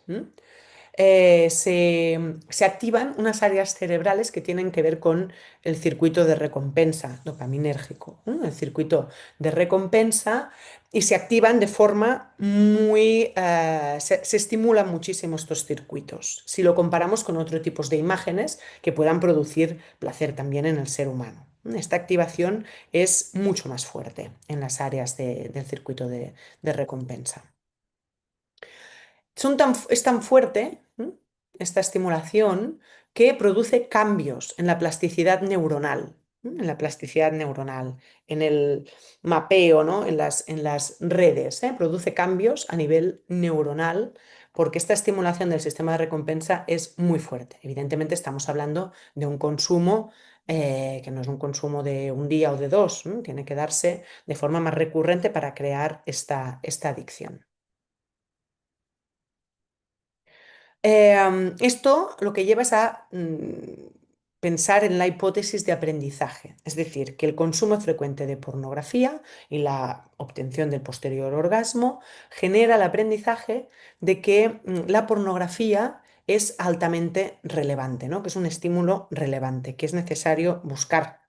se activan unas áreas cerebrales que tienen que ver con el circuito de recompensa dopaminérgico, el circuito de recompensa, y se activan de forma se estimulan muchísimo estos circuitos, si lo comparamos con otros tipos de imágenes que puedan producir placer también en el ser humano. Esta activación es mucho más fuerte en las áreas del circuito de recompensa. Es tan fuerte, esta estimulación, que produce cambios en la plasticidad neuronal, en el mapeo, ¿no? En las redes, produce cambios a nivel neuronal porque esta estimulación del sistema de recompensa es muy fuerte. Evidentemente estamos hablando de un consumo que no es un consumo de un día o de dos, ¿no? Tiene que darse de forma más recurrente para crear esta adicción. Esto lo que lleva es a pensar en la hipótesis de aprendizaje, es decir, que el consumo frecuente de pornografía y la obtención del posterior orgasmo genera el aprendizaje de que la pornografía es altamente relevante, ¿no? Que es un estímulo relevante, que es necesario buscar.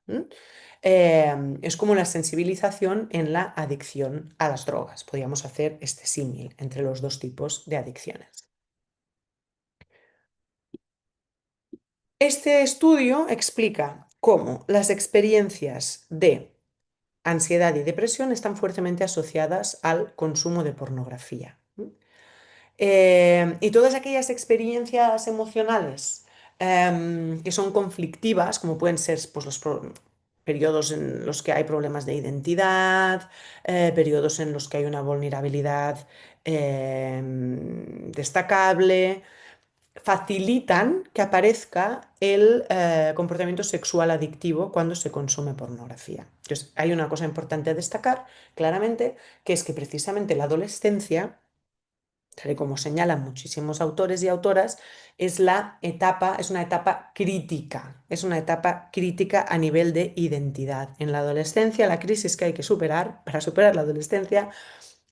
Es como la sensibilización en la adicción a las drogas. Podríamos hacer este símil entre los dos tipos de adicciones. Este estudio explica cómo las experiencias de ansiedad y depresión están fuertemente asociadas al consumo de pornografía. Y todas aquellas experiencias emocionales que son conflictivas, como pueden ser pues, periodos en los que hay problemas de identidad, periodos en los que hay una vulnerabilidad destacable, facilitan que aparezca el comportamiento sexual adictivo cuando se consume pornografía. Entonces, hay una cosa importante a destacar, claramente, que es que precisamente la adolescencia, tal y como señalan muchísimos autores y autoras, es una etapa crítica, es una etapa crítica a nivel de identidad. En la adolescencia, la crisis que hay que superar, para superar la adolescencia,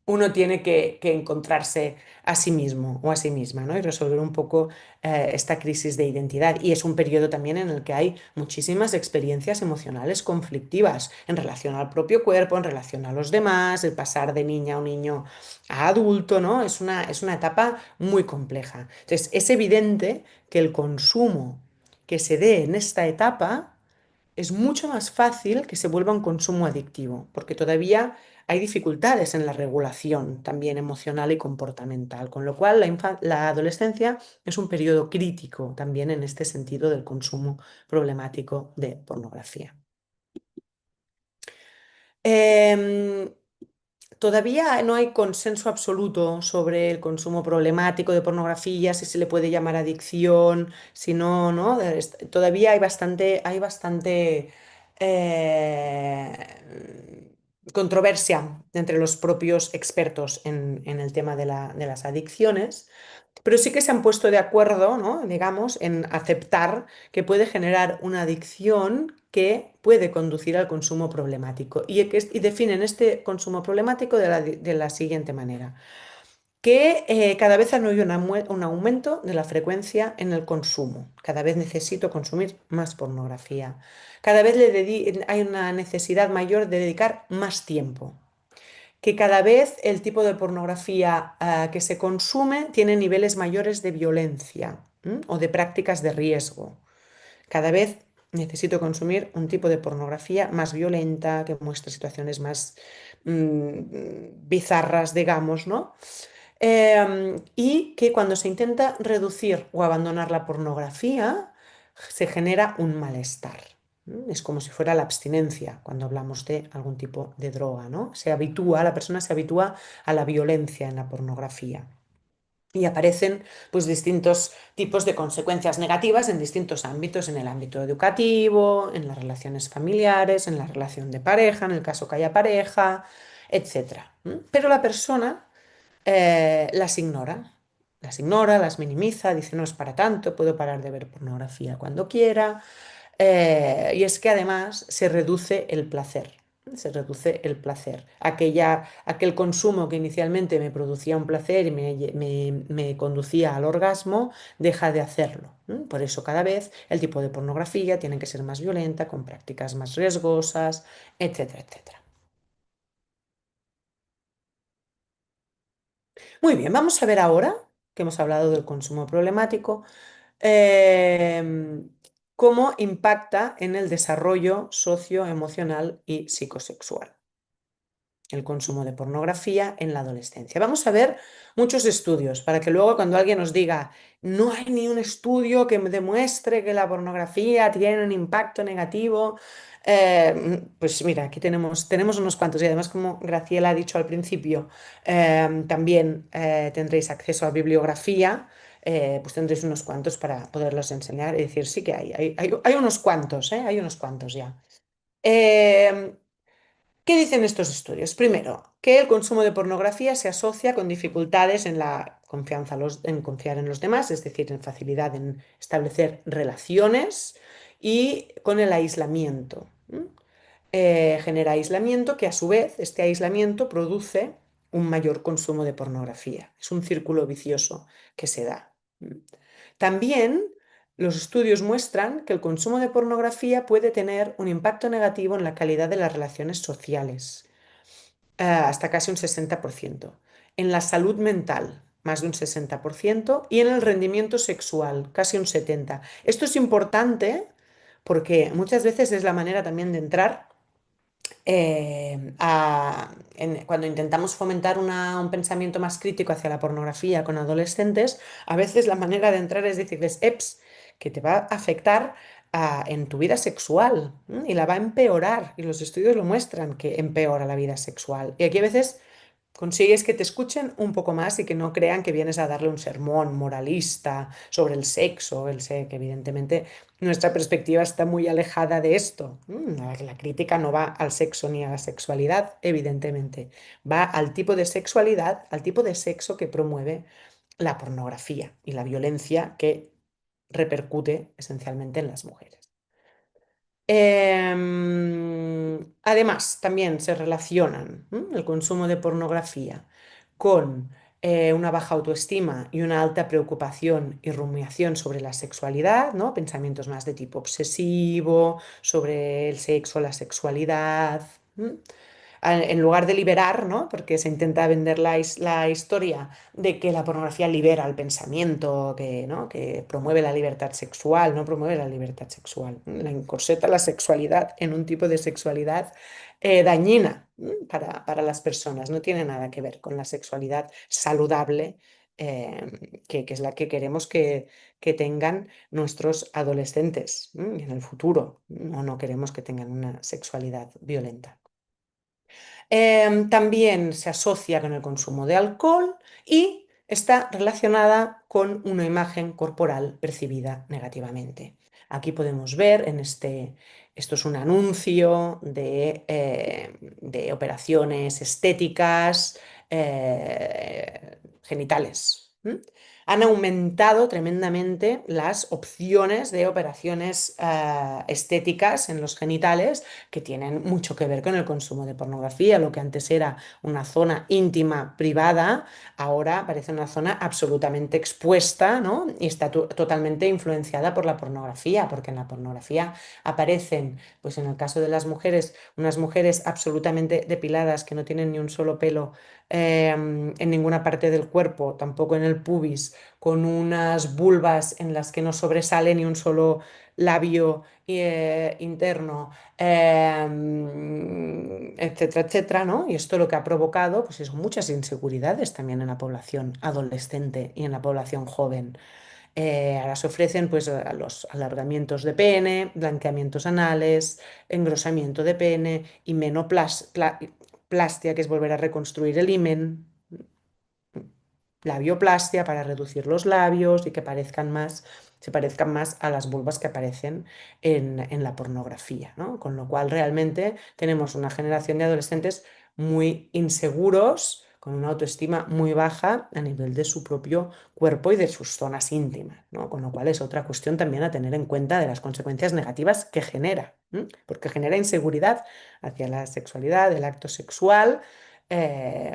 uno tiene que encontrarse a sí mismo o a sí misma, ¿no? Y resolver un poco esta crisis de identidad. Y es un periodo también en el que hay muchísimas experiencias emocionales conflictivas en relación al propio cuerpo, en relación a los demás, el pasar de niña o niño a adulto, ¿no? Es una etapa muy compleja. Entonces, es evidente que el consumo que se dé en esta etapa es mucho más fácil que se vuelva un consumo adictivo, porque todavía hay dificultades en la regulación también emocional y comportamental, con lo cual la adolescencia es un periodo crítico también en este sentido del consumo problemático de pornografía. Em, Todavía no hay consenso absoluto sobre el consumo problemático de pornografía, si se le puede llamar adicción, si no, ¿no? Todavía hay bastante controversia entre los propios expertos en el tema de las adicciones. Pero sí que se han puesto de acuerdo, ¿no? Digamos, en aceptar que puede generar una adicción que puede conducir al consumo problemático. Y definen este consumo problemático de la siguiente manera, que cada vez hay un aumento de la frecuencia en el consumo. Cada vez necesito consumir más pornografía. Cada vez hay una necesidad mayor de dedicar más tiempo, que cada vez el tipo de pornografía que se consume tiene niveles mayores de violencia, o de prácticas de riesgo. Cada vez necesito consumir un tipo de pornografía más violenta, que muestre situaciones más bizarras, digamos, ¿no? Y que cuando se intenta reducir o abandonar la pornografía, se genera un malestar. Es como si fuera la abstinencia cuando hablamos de algún tipo de droga, ¿no? La persona se habitúa a la violencia en la pornografía. Y aparecen pues distintos tipos de consecuencias negativas en distintos ámbitos, en el ámbito educativo, en las relaciones familiares, en la relación de pareja, en el caso que haya pareja, etcétera. Pero la persona las ignora, las minimiza, dice no es para tanto, puedo parar de ver pornografía cuando quiera. Y es que además se reduce el placer. Se reduce el placer. Aquel consumo que inicialmente me producía un placer y me conducía al orgasmo, deja de hacerlo. Por eso cada vez el tipo de pornografía tiene que ser más violenta, con prácticas más riesgosas, etcétera, etcétera. Muy bien, vamos a ver ahora que hemos hablado del consumo problemático, em, cómo impacta en el desarrollo socioemocional y psicosexual. el consumo de pornografía en la adolescencia. Vamos a ver muchos estudios para que luego cuando alguien nos diga no hay ni un estudio que me demuestre que la pornografía tiene un impacto negativo, pues mira, aquí tenemos unos cuantos y además como Graciela ha dicho al principio, también tendréis acceso a bibliografía. Pues tendréis unos cuantos para poderlos enseñar y decir, sí que hay unos cuantos, ¿eh? Hay unos cuantos ya. Eh, ¿Qué dicen estos estudios? Primero, que el consumo de pornografía se asocia con dificultades en la confianza, en confiar en los demás, es decir, en facilidad en establecer relaciones y con el aislamiento. Genera aislamiento que a su vez este aislamiento produce un mayor consumo de pornografía. Es un círculo vicioso que se da. También los estudios muestran que el consumo de pornografía puede tener un impacto negativo en la calidad de las relaciones sociales, hasta casi un 60%, en la salud mental, más de un 60%, y en el rendimiento sexual, casi un 70%. Esto es importante porque muchas veces es la manera también de entrar cuando intentamos fomentar un pensamiento más crítico hacia la pornografía con adolescentes, a veces la manera de entrar es decirles, EPS, que te va a afectar en tu vida sexual, y la va a empeorar. Y los estudios lo muestran que empeora la vida sexual. Y aquí a veces consigues que te escuchen un poco más y que no crean que vienes a darle un sermón moralista sobre el sexo, que evidentemente nuestra perspectiva está muy alejada de esto. La crítica no va al sexo ni a la sexualidad, evidentemente. Va al tipo de sexualidad, al tipo de sexo que promueve la pornografía y la violencia que repercute esencialmente en las mujeres. Además, también se relacionan el consumo de pornografía con una baja autoestima y una alta preocupación y rumiación sobre la sexualidad, ¿no? Pensamientos más de tipo obsesivo, sobre el sexo, la sexualidad. En lugar de liberar, ¿no? Porque se intenta vender la historia de que la pornografía libera el pensamiento, que, ¿no? Que promueve la libertad sexual, no promueve la libertad sexual. La encorseta la sexualidad en un tipo de sexualidad dañina, para las personas. No tiene nada que ver con la sexualidad saludable, que es la que queremos que tengan nuestros adolescentes, en el futuro. No queremos que tengan una sexualidad violenta. También se asocia con el consumo de alcohol y está relacionada con una imagen corporal percibida negativamente. Aquí podemos ver esto es un anuncio de operaciones estéticas genitales. Han aumentado tremendamente las opciones de operaciones estéticas en los genitales que tienen mucho que ver con el consumo de pornografía. Lo que antes era una zona íntima, privada, ahora parece una zona absolutamente expuesta, ¿no? Y está totalmente influenciada por la pornografía, porque en la pornografía aparecen, pues en el caso de las mujeres, unas mujeres absolutamente depiladas que no tienen ni un solo pelo en ninguna parte del cuerpo, tampoco en el pubis, con unas vulvas en las que no sobresale ni un solo labio interno, etcétera, etcétera, ¿no? Y esto lo que ha provocado, pues es muchas inseguridades también en la población adolescente y en la población joven. Ahora se ofrecen pues los alargamientos de pene, blanqueamientos anales, engrosamiento de pene y menoplastia, que es volver a reconstruir el himen, labioplastia para reducir los labios y que se parezcan más a las vulvas que aparecen en la pornografía, ¿no? Con lo cual realmente tenemos una generación de adolescentes muy inseguros, con una autoestima muy baja a nivel de su propio cuerpo y de sus zonas íntimas, ¿no? Con lo cual es otra cuestión también a tener en cuenta de las consecuencias negativas que genera, porque genera inseguridad hacia la sexualidad, el acto sexual,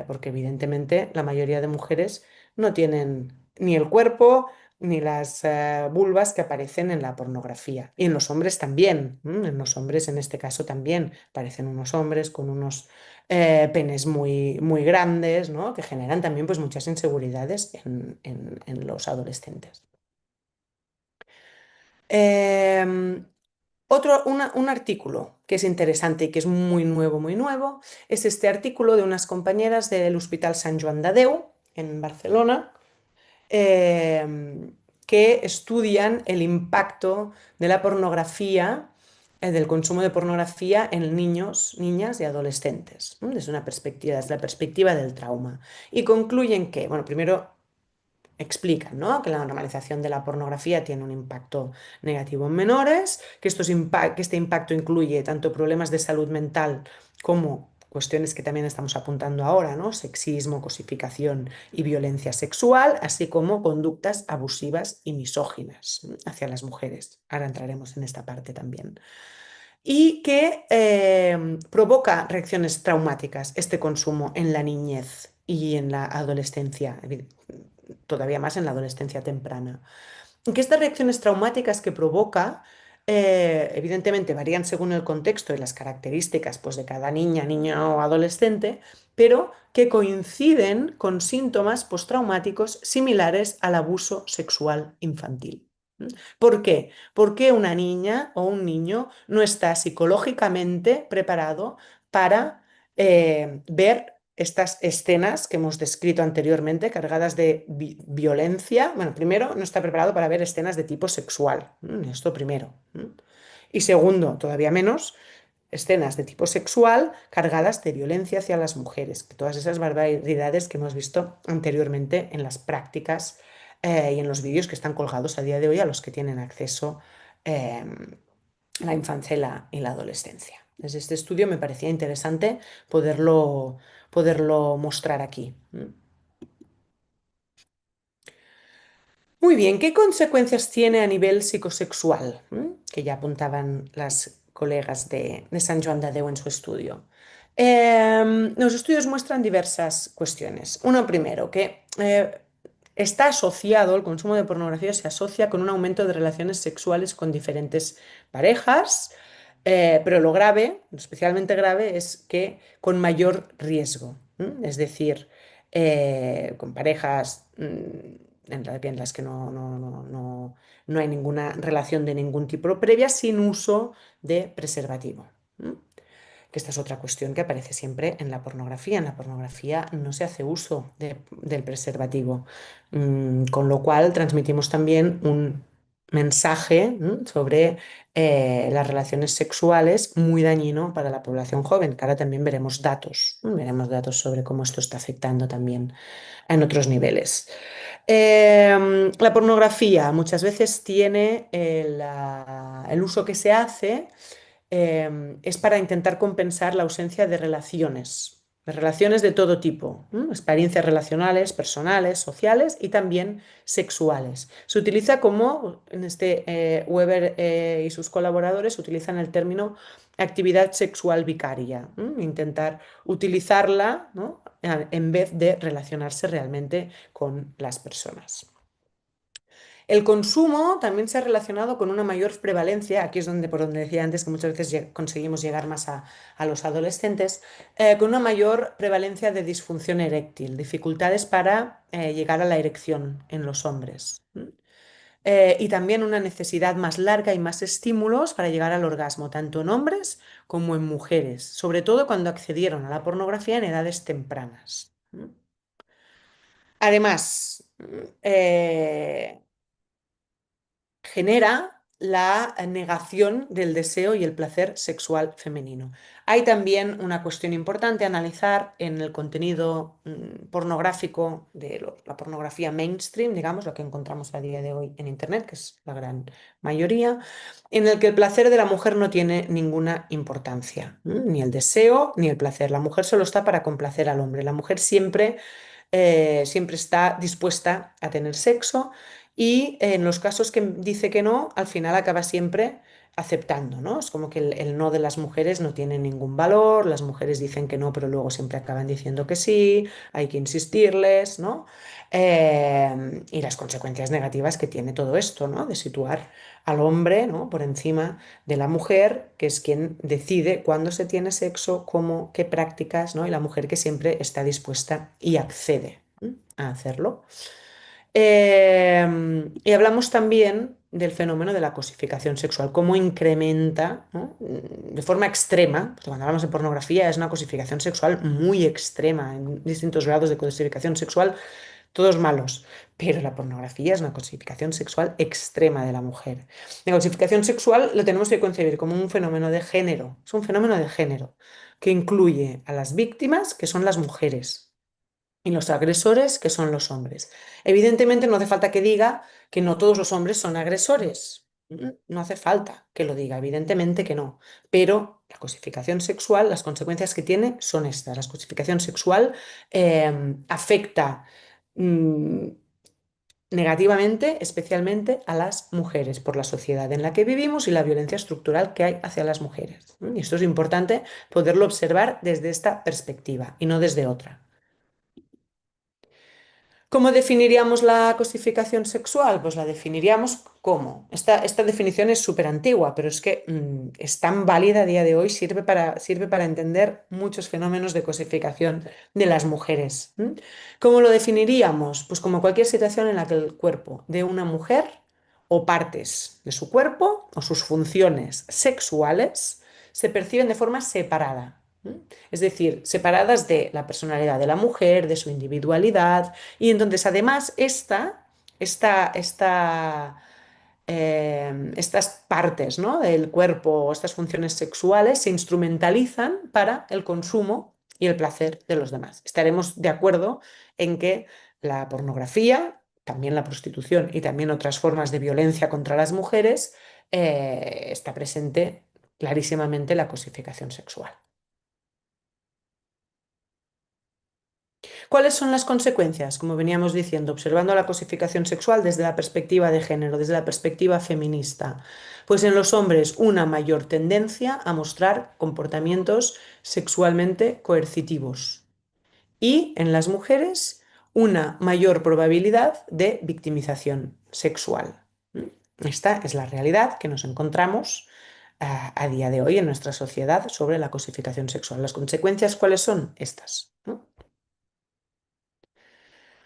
porque evidentemente la mayoría de mujeres no tienen ni el cuerpo ni las vulvas que aparecen en la pornografía. Y en los hombres también. En los hombres en este caso también aparecen unos hombres con unos penes muy, muy grandes, ¿no? Que generan también pues, muchas inseguridades en los adolescentes. Em, Un artículo que es interesante y que es muy nuevo, es este artículo de unas compañeras del Hospital Sant Joan de Déu en Barcelona, eh, que estudian el impacto de la pornografía, del consumo de pornografía en niños, niñas y adolescentes, ¿no? Desde una perspectiva, desde la perspectiva del trauma. Y concluyen que, bueno, primero explican, ¿no? Que la normalización de la pornografía tiene un impacto negativo en menores, que, que este impacto incluye tanto problemas de salud mental como cuestiones que también estamos apuntando ahora, ¿no? Sexismo, cosificación y violencia sexual, así como conductas abusivas y misóginas, ¿no? Hacia las mujeres. Ahora entraremos en esta parte también. Y que provoca reacciones traumáticas este consumo en la niñez y en la adolescencia, todavía más en la adolescencia temprana. Que estas reacciones traumáticas que provoca, evidentemente varían según el contexto y las características pues, de cada niña, niño o adolescente, pero que coinciden con síntomas postraumáticos similares al abuso sexual infantil. ¿Mm? ¿Por qué? Porque una niña o un niño no está psicológicamente preparado para ver estas escenas que hemos descrito anteriormente, cargadas de violencia. Bueno, primero, no está preparado para ver escenas de tipo sexual. Esto primero. Y segundo, todavía menos, escenas de tipo sexual cargadas de violencia hacia las mujeres. Que todas esas barbaridades que hemos visto anteriormente en las prácticas y en los vídeos que están colgados a día de hoy a los que tienen acceso eh, la infancia y la adolescencia. Desde este estudio me parecía interesante poderlo mostrar aquí. Muy bien, ¿qué consecuencias tiene a nivel psicosexual? Que ya apuntaban las colegas de Sant Joan de Déu en su estudio. Los estudios muestran diversas cuestiones. Uno primero, que está asociado, el consumo de pornografía se asocia con un aumento de relaciones sexuales con diferentes parejas, pero lo grave, lo especialmente grave, es que con mayor riesgo. Es decir, con parejas en las que no hay ninguna relación de ningún tipo previa, sin uso de preservativo. ¿M? Que esta es otra cuestión que aparece siempre en la pornografía. En la pornografía no se hace uso del preservativo, con lo cual transmitimos también un mensaje sobre las relaciones sexuales muy dañino para la población joven, que ahora también veremos datos sobre cómo esto está afectando también en otros niveles. La pornografía muchas veces tiene el uso que se hace es para intentar compensar la ausencia de relaciones de todo tipo, experiencias relacionales, personales, sociales y también sexuales. Se utiliza como, en este Weber y sus colaboradores utilizan el término actividad sexual vicaria, intentar utilizarla, ¿no? En vez de relacionarse realmente con las personas. El consumo también se ha relacionado con una mayor prevalencia, aquí es donde, por donde decía antes que muchas veces conseguimos llegar más a los adolescentes, con una mayor prevalencia de disfunción eréctil, dificultades para llegar a la erección en los hombres. Y también una necesidad más larga y más estímulos para llegar al orgasmo, tanto en hombres como en mujeres, sobre todo cuando accedieron a la pornografía en edades tempranas. Además, genera la negación del deseo y el placer sexual femenino. Hay también una cuestión importante a analizar en el contenido pornográfico de la pornografía mainstream, digamos, lo que encontramos a día de hoy en Internet, que es la gran mayoría, en el que el placer de la mujer no tiene ninguna importancia, ni el deseo ni el placer. La mujer solo está para complacer al hombre. La mujer siempre está dispuesta a tener sexo y en los casos que dice que no, al final acaba siempre aceptando, ¿no? Es como que el no de las mujeres no tiene ningún valor, las mujeres dicen que no, pero luego siempre acaban diciendo que sí, hay que insistirles, ¿no? Y las consecuencias negativas que tiene todo esto, ¿no? De situar al hombre, ¿no? Por encima de la mujer, que es quien decide cuándo se tiene sexo, cómo, qué prácticas, ¿no? Y la mujer que siempre está dispuesta y accede a hacerlo. Y hablamos también del fenómeno de la cosificación sexual, cómo incrementa, ¿no? De forma extrema, porque cuando hablamos de pornografía es una cosificación sexual muy extrema, en distintos grados de cosificación sexual, todos malos, pero la pornografía es una cosificación sexual extrema de la mujer. La cosificación sexual lo tenemos que concebir como un fenómeno de género, es un fenómeno de género que incluye a las víctimas, que son las mujeres, y los agresores, que son los hombres. Evidentemente no hace falta que diga que no todos los hombres son agresores. No hace falta que lo diga, evidentemente que no. Pero la cosificación sexual, las consecuencias que tiene son estas. La cosificación sexual afecta mm, negativamente, especialmente a las mujeres, por la sociedad en la que vivimos y la violencia estructural que hay hacia las mujeres. Y esto es importante poderlo observar desde esta perspectiva y no desde otra. ¿Cómo definiríamos la cosificación sexual? Pues la definiríamos como. Esta definición es súper antigua, pero es que es tan válida a día de hoy, sirve para entender muchos fenómenos de cosificación de las mujeres. ¿Cómo lo definiríamos? Pues como cualquier situación en la que el cuerpo de una mujer o partes de su cuerpo o sus funciones sexuales se perciben de forma separada. Es decir, separadas de la personalidad de la mujer, de su individualidad, y entonces, además, estas partes, ¿no? del cuerpo, estas funciones sexuales, se instrumentalizan para el consumo y el placer de los demás. Estaremos de acuerdo en que la pornografía, también la prostitución y también otras formas de violencia contra las mujeres, está presente clarísimamente la cosificación sexual. ¿Cuáles son las consecuencias? Como veníamos diciendo, observando la cosificación sexual desde la perspectiva de género, desde la perspectiva feminista. Pues en los hombres una mayor tendencia a mostrar comportamientos sexualmente coercitivos y en las mujeres una mayor probabilidad de victimización sexual. Esta es la realidad que nos encontramos a día de hoy en nuestra sociedad sobre la cosificación sexual. ¿Las consecuencias cuáles son? Estas, ¿no?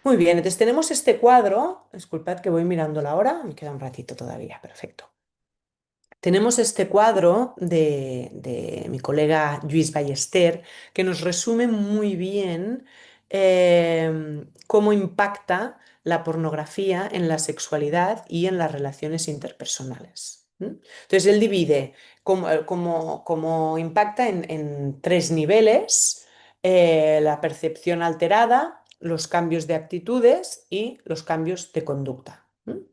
Muy bien, entonces tenemos este cuadro. Disculpad que voy mirando la hora, me queda un ratito todavía, perfecto. Tenemos este cuadro de mi colega Lluís Ballester que nos resume muy bien cómo impacta la pornografía en la sexualidad y en las relaciones interpersonales. Entonces él divide cómo impacta en tres niveles: la percepción alterada, los cambios de actitudes y los cambios de conducta.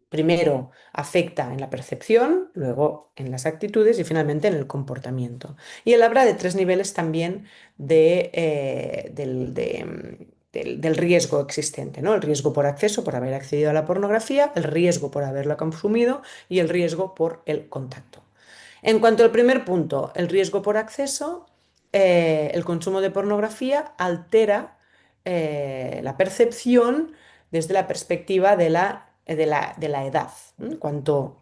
Primero afecta en la percepción, luego en las actitudes y finalmente en el comportamiento. Y él habla de tres niveles también del riesgo existente, ¿no? El riesgo por acceso, por haber accedido a la pornografía, el riesgo por haberla consumido y el riesgo por el contacto. En cuanto al primer punto, el riesgo por acceso, el consumo de pornografía altera la percepción desde la perspectiva de la edad. Cuanto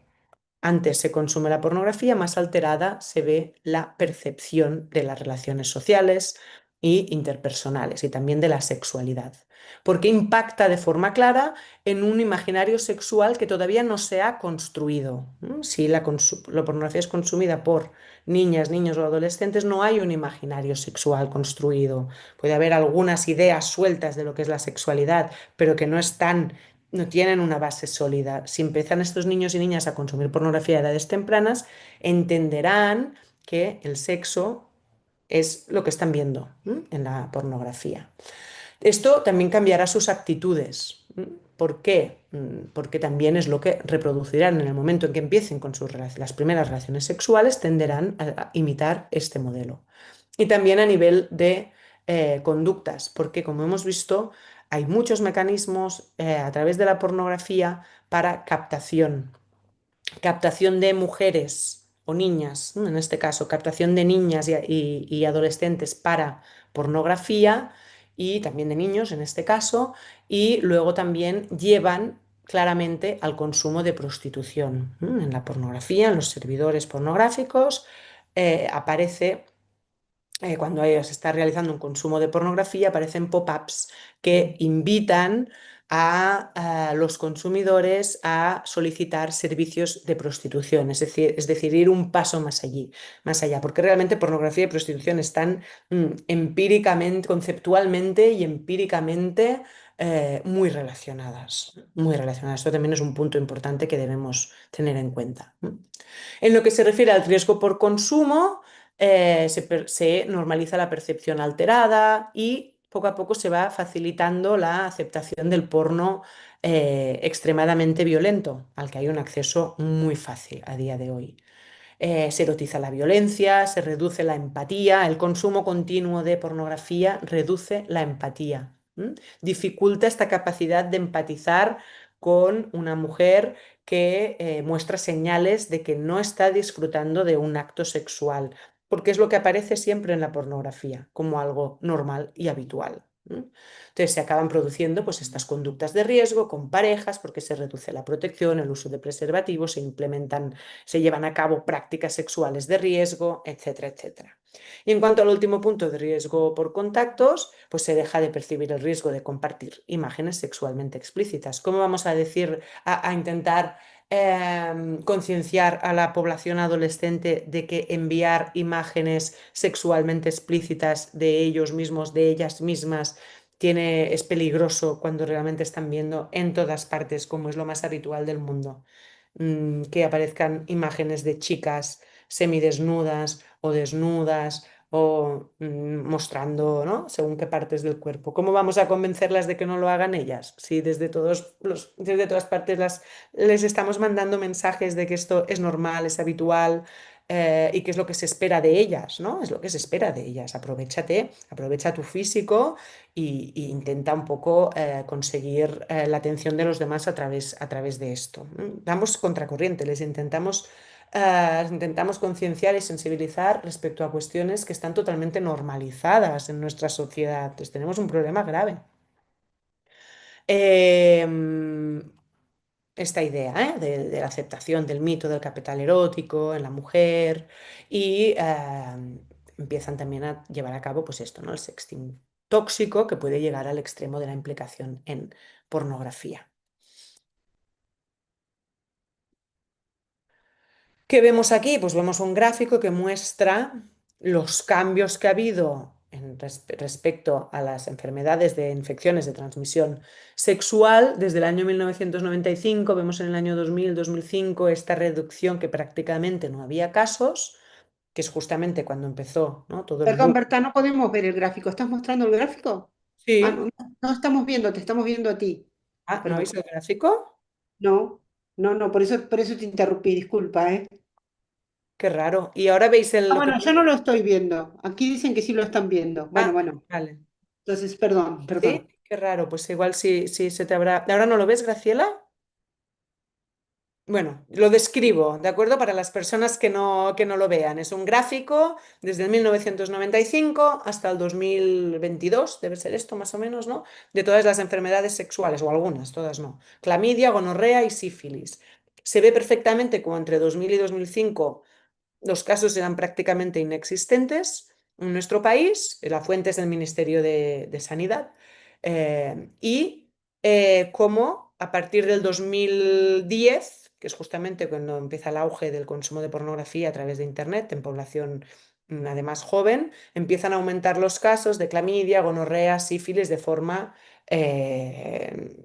antes se consume la pornografía, más alterada se ve la percepción de las relaciones sociales y interpersonales y también de la sexualidad, porque impacta de forma clara en un imaginario sexual que todavía no se ha construido. Si la pornografía es consumida por niñas, niños o adolescentes, no hay un imaginario sexual construido. Puede haber algunas ideas sueltas de lo que es la sexualidad, pero que no tienen una base sólida. Si empiezan estos niños y niñas a consumir pornografía a edades tempranas, entenderán que el sexo es lo que están viendo en la pornografía. Esto también cambiará sus actitudes. ¿Por qué? Porque también es lo que reproducirán en el momento en que empiecen con las primeras relaciones sexuales, tenderán a imitar este modelo. Y también a nivel de conductas, porque como hemos visto, hay muchos mecanismos a través de la pornografía para captación de mujeres o niñas, ¿no? En este caso, captación de niñas y adolescentes para pornografía y también de niños en este caso, y luego también llevan claramente al consumo de prostitución. En la pornografía, en los servidores pornográficos, aparece cuando se está realizando un consumo de pornografía, aparecen pop-ups que invitan a los consumidores a solicitar servicios de prostitución, es decir, ir un paso más allá, porque realmente pornografía y prostitución están empíricamente, conceptualmente y empíricamente muy relacionadas, muy relacionadas. Esto también es un punto importante que debemos tener en cuenta. En lo que se refiere al riesgo por consumo, se normaliza la percepción alterada y poco a poco se va facilitando la aceptación del porno extremadamente violento, al que hay un acceso muy fácil a día de hoy. Se erotiza la violencia, se reduce la empatía, el consumo continuo de pornografía reduce la empatía, ¿m? Dificulta esta capacidad de empatizar con una mujer que muestra señales de que no está disfrutando de un acto sexual, porque es lo que aparece siempre en la pornografía, como algo normal y habitual. Entonces se acaban produciendo pues, estas conductas de riesgo con parejas porque se reduce la protección, el uso de preservativos, se llevan a cabo prácticas sexuales de riesgo, etcétera, etcétera. Y en cuanto al último punto de riesgo por contactos, pues se deja de percibir el riesgo de compartir imágenes sexualmente explícitas. ¿Cómo vamos a decir, a intentar concienciar a la población adolescente de que enviar imágenes sexualmente explícitas de ellos mismos, de ellas mismas, es peligroso cuando realmente están viendo en todas partes, como es lo más habitual del mundo, que aparezcan imágenes de chicas semidesnudas o desnudas o mostrando, ¿no? Según qué partes del cuerpo. ¿Cómo vamos a convencerlas de que no lo hagan ellas? Si desde todas partes les estamos mandando mensajes de que esto es normal, es habitual. Y qué es lo que se espera de ellas, ¿no? Es lo que se espera de ellas. Aprovéchate, aprovecha tu físico y intenta un poco conseguir la atención de los demás a través de esto. Vamos contracorriente, les intentamos concienciar y sensibilizar respecto a cuestiones que están totalmente normalizadas en nuestra sociedad. Entonces tenemos un problema grave. Em, Esta idea, de la aceptación del mito del capital erótico en la mujer y empiezan también a llevar a cabo pues esto, ¿no? El sexting tóxico que puede llegar al extremo de la implicación en pornografía. ¿Qué vemos aquí? Pues vemos un gráfico que muestra los cambios que ha habido respecto a las enfermedades de infecciones de transmisión sexual desde el año 1995. Vemos en el año 2000, 2005 esta reducción que prácticamente no había casos, que es justamente cuando empezó, ¿no? Todo el
Perdón,
boom.
Berta, no podemos ver el gráfico. ¿Estás mostrando el gráfico? Ah,
Sí.
no, no estamos viendo, te estamos viendo a ti.
Ah, ¿no
Perdón.
veis el gráfico?
No, no, por eso te interrumpí, disculpa, ¿eh?
Qué raro. Y ahora veis
Ah,
lo que
bueno, yo
pone.
no lo estoy viendo. Aquí dicen que sí lo están viendo. Bueno,
Ah,
bueno.
vale.
Entonces, perdón,
Sí,
perdón.
qué raro. Pues igual sí se te habrá. ¿Ahora no lo ves, Graciela? Bueno, lo describo, ¿de acuerdo? Para las personas que no lo vean. Es un gráfico desde el 1995 hasta el 2022, debe ser esto más o menos, ¿no? De todas las enfermedades sexuales, o algunas, todas no. Clamidia, gonorrea y sífilis. Se ve perfectamente como entre 2000 y 2005 los casos eran prácticamente inexistentes en nuestro país. La fuente es el Ministerio de Sanidad. Y cómo a partir del 2010, que es justamente cuando empieza el auge del consumo de pornografía a través de Internet en población además joven, empiezan a aumentar los casos de clamidia, gonorrea, sífilis de forma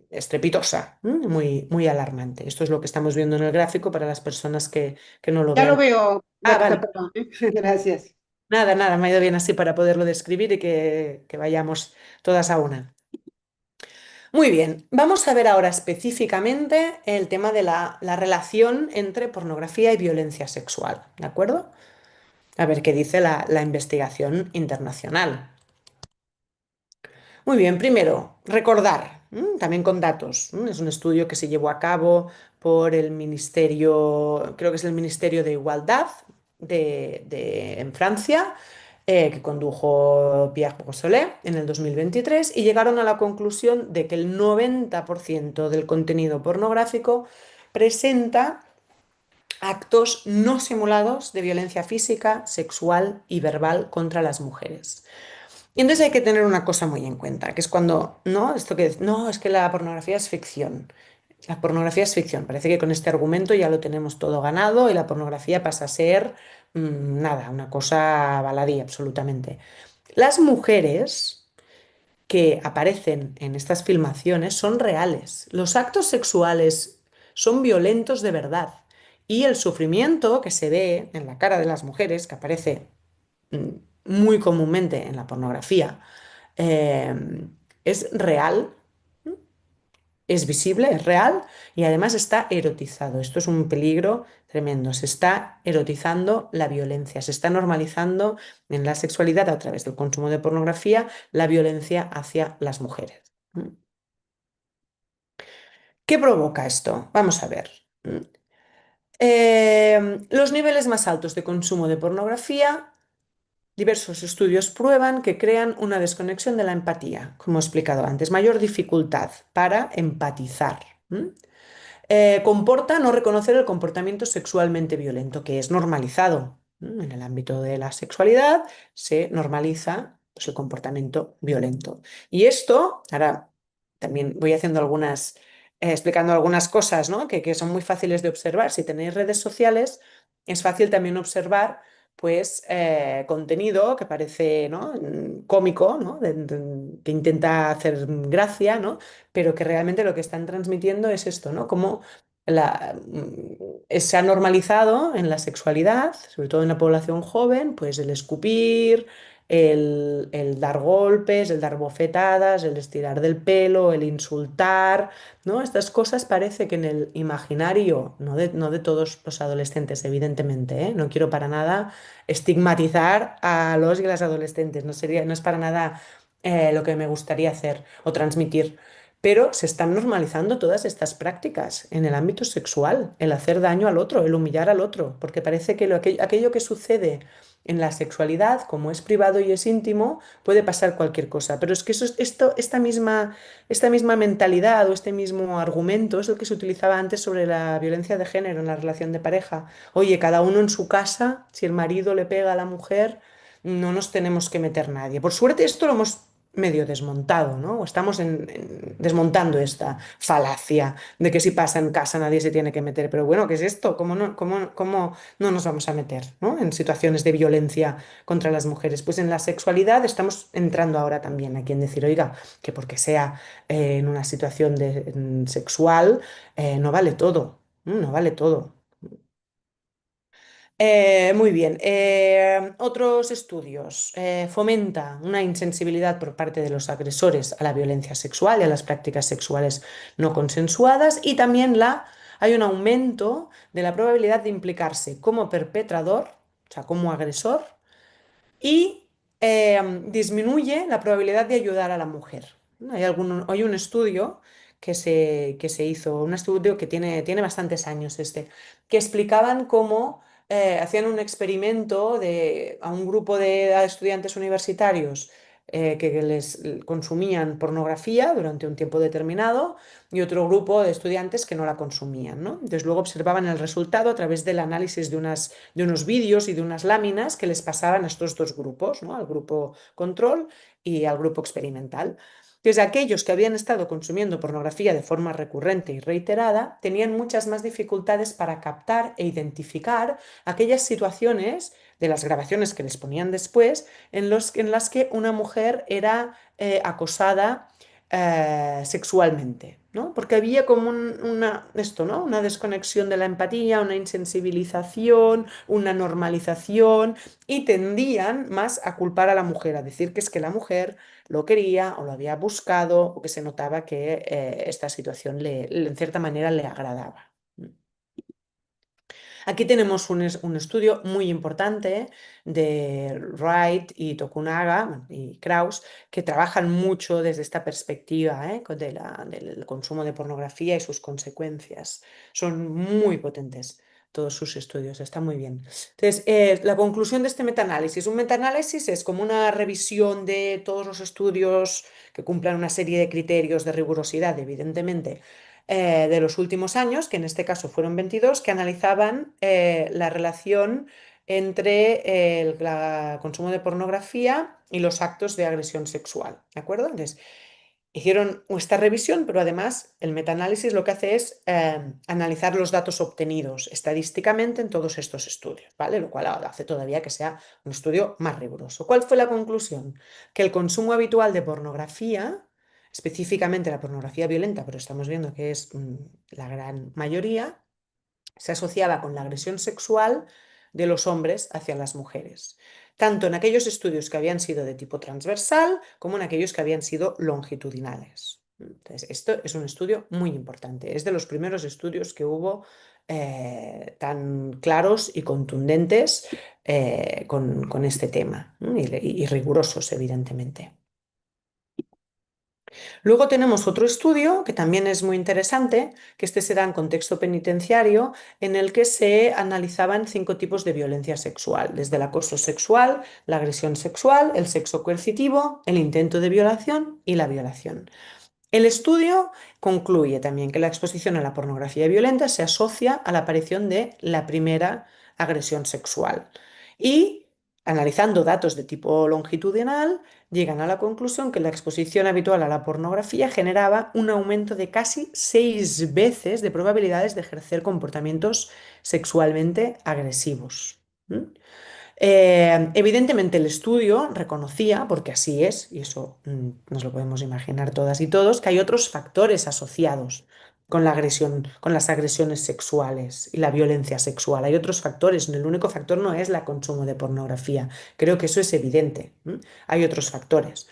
estrepitosa, muy, muy alarmante. Esto es lo que estamos viendo en el gráfico para las personas que no lo
Ya lo
vean.
veo,
Ah,
Berta,
vale.
perdón, ¿eh? Gracias.
Nada, nada, me ha ido bien así para poderlo describir y que vayamos todas a una. Muy bien, vamos a ver ahora específicamente el tema de la relación entre pornografía y violencia sexual, ¿de acuerdo? A ver qué dice la investigación internacional. Muy bien, primero, recordar, también con datos. Es un estudio que se llevó a cabo por el Ministerio, creo que es el Ministerio de Igualdad en Francia, que condujo Pierre Brossolet en el 2023 y llegaron a la conclusión de que el 90% del contenido pornográfico presenta actos no simulados de violencia física, sexual y verbal contra las mujeres. Y entonces hay que tener una cosa muy en cuenta, que es cuando, ¿no? Esto que, no, es que la pornografía es ficción. La pornografía es ficción. Parece que con este argumento ya lo tenemos todo ganado y la pornografía pasa a ser, nada, una cosa baladí absolutamente. Las mujeres que aparecen en estas filmaciones son reales. Los actos sexuales son violentos de verdad. Y el sufrimiento que se ve en la cara de las mujeres, que aparece mm, muy comúnmente en la pornografía, eh, es real, es visible, es real y además está erotizado. Esto es un peligro tremendo. Se está erotizando la violencia, se está normalizando en la sexualidad a través del consumo de pornografía la violencia hacia las mujeres. ¿Qué provoca esto? Vamos a ver. Los niveles más altos de consumo de pornografía. Diversos estudios prueban que crean una desconexión de la empatía, como he explicado antes, mayor dificultad para empatizar. Comporta no reconocer el comportamiento sexualmente violento, que es normalizado. En el ámbito de la sexualidad se normaliza, pues, el comportamiento violento. Y esto, ahora también voy haciendo explicando algunas cosas, ¿no? que son muy fáciles de observar. Si tenéis redes sociales, es fácil también observar pues contenido que parece, ¿no? Cómico, ¿no? Que intenta hacer gracia, ¿no? Pero que realmente lo que están transmitiendo es esto, ¿no? Como se ha normalizado en la sexualidad, sobre todo en la población joven, pues el escupir, el dar golpes, el dar bofetadas, el estirar del pelo, el insultar, ¿no? Estas cosas parece que en el imaginario, no de todos los adolescentes, evidentemente, ¿eh? No quiero para nada estigmatizar a los y las adolescentes, no es para nada lo que me gustaría hacer o transmitir. Pero se están normalizando todas estas prácticas en el ámbito sexual, el hacer daño al otro, el humillar al otro, porque parece que aquello que sucede en la sexualidad, como es privado y es íntimo, puede pasar cualquier cosa. Pero es que esta misma mentalidad o este mismo argumento es el que se utilizaba antes sobre la violencia de género en la relación de pareja. Oye, cada uno en su casa, si el marido le pega a la mujer, no nos tenemos que meter nadie. Por suerte esto lo hemos medio desmontado, ¿no? O estamos desmontando esta falacia de que si pasa en casa nadie se tiene que meter. Pero bueno, ¿qué es esto? ¿Cómo no nos vamos a meter, ¿no? En situaciones de violencia contra las mujeres? Pues en la sexualidad estamos entrando ahora también aquí en decir, oiga, que porque sea en una situación sexual, no vale todo, no vale todo. Muy bien. Otros estudios. Fomenta una insensibilidad por parte de los agresores a la violencia sexual y a las prácticas sexuales no consensuadas y también hay un aumento de la probabilidad de implicarse como perpetrador, o sea, como agresor, y disminuye la probabilidad de ayudar a la mujer. Hay un estudio que se hizo, un estudio que tiene bastantes años que explicaban cómo hacían un experimento a un grupo de estudiantes universitarios que les consumían pornografía durante un tiempo determinado y otro grupo de estudiantes que no la consumían, ¿no? Entonces luego observaban el resultado a través del análisis de unos vídeos y de unas láminas que les pasaban a estos dos grupos, ¿no? Al grupo control y al grupo experimental. Entonces, aquellos que habían estado consumiendo pornografía de forma recurrente y reiterada tenían muchas más dificultades para captar e identificar aquellas situaciones de las grabaciones que les ponían después en las que una mujer era acosada sexualmente, ¿no? Porque había como esto, ¿no? Una desconexión de la empatía, una insensibilización, una normalización y tendían más a culpar a la mujer, a decir que es que la mujer lo quería o lo había buscado o que se notaba que esta situación en cierta manera le agradaba. Aquí tenemos un estudio muy importante de Wright y Tokunaga bueno, y Krauss que trabajan mucho desde esta perspectiva del consumo de pornografía y sus consecuencias. Son muy potentes todos sus estudios, está muy bien. Entonces, la conclusión de este metaanálisis. Un metaanálisis es como una revisión de todos los estudios que cumplan una serie de criterios de rigurosidad, evidentemente de los últimos años, que en este caso fueron 22, que analizaban la relación entre el consumo de pornografía y los actos de agresión sexual, ¿de acuerdo? Entonces, hicieron esta revisión, pero además el metaanálisis lo que hace es analizar los datos obtenidos estadísticamente en todos estos estudios, ¿vale? Lo cual hace todavía que sea un estudio más riguroso. ¿Cuál fue la conclusión? Que el consumo habitual de pornografía, específicamente la pornografía violenta, pero estamos viendo que es la gran mayoría, se asociaba con la agresión sexual de los hombres hacia las mujeres, tanto en aquellos estudios que habían sido de tipo transversal como en aquellos que habían sido longitudinales. Entonces, esto es un estudio muy importante. Es de los primeros estudios que hubo tan claros y contundentes con este tema, ¿no? Y rigurosos, evidentemente. Luego tenemos otro estudio que también es muy interesante, que este se da en contexto penitenciario, en el que se analizaban 5 tipos de violencia sexual, desde el acoso sexual, la agresión sexual, el sexo coercitivo, el intento de violación y la violación. El estudio concluye también que la exposición a la pornografía violenta se asocia a la aparición de la primera agresión sexual y, analizando datos de tipo longitudinal, llegan a la conclusión que la exposición habitual a la pornografía generaba un aumento de casi 6 veces de probabilidades de ejercer comportamientos sexualmente agresivos. ¿Mm? Evidentemente el estudio reconocía, porque así es, y eso nos lo podemos imaginar todas y todos, que hay otros factores asociados con la agresión, con las agresiones sexuales y la violencia sexual. Hay otros factores, el único factor no es el consumo de pornografía. Creo que eso es evidente. Hay otros factores.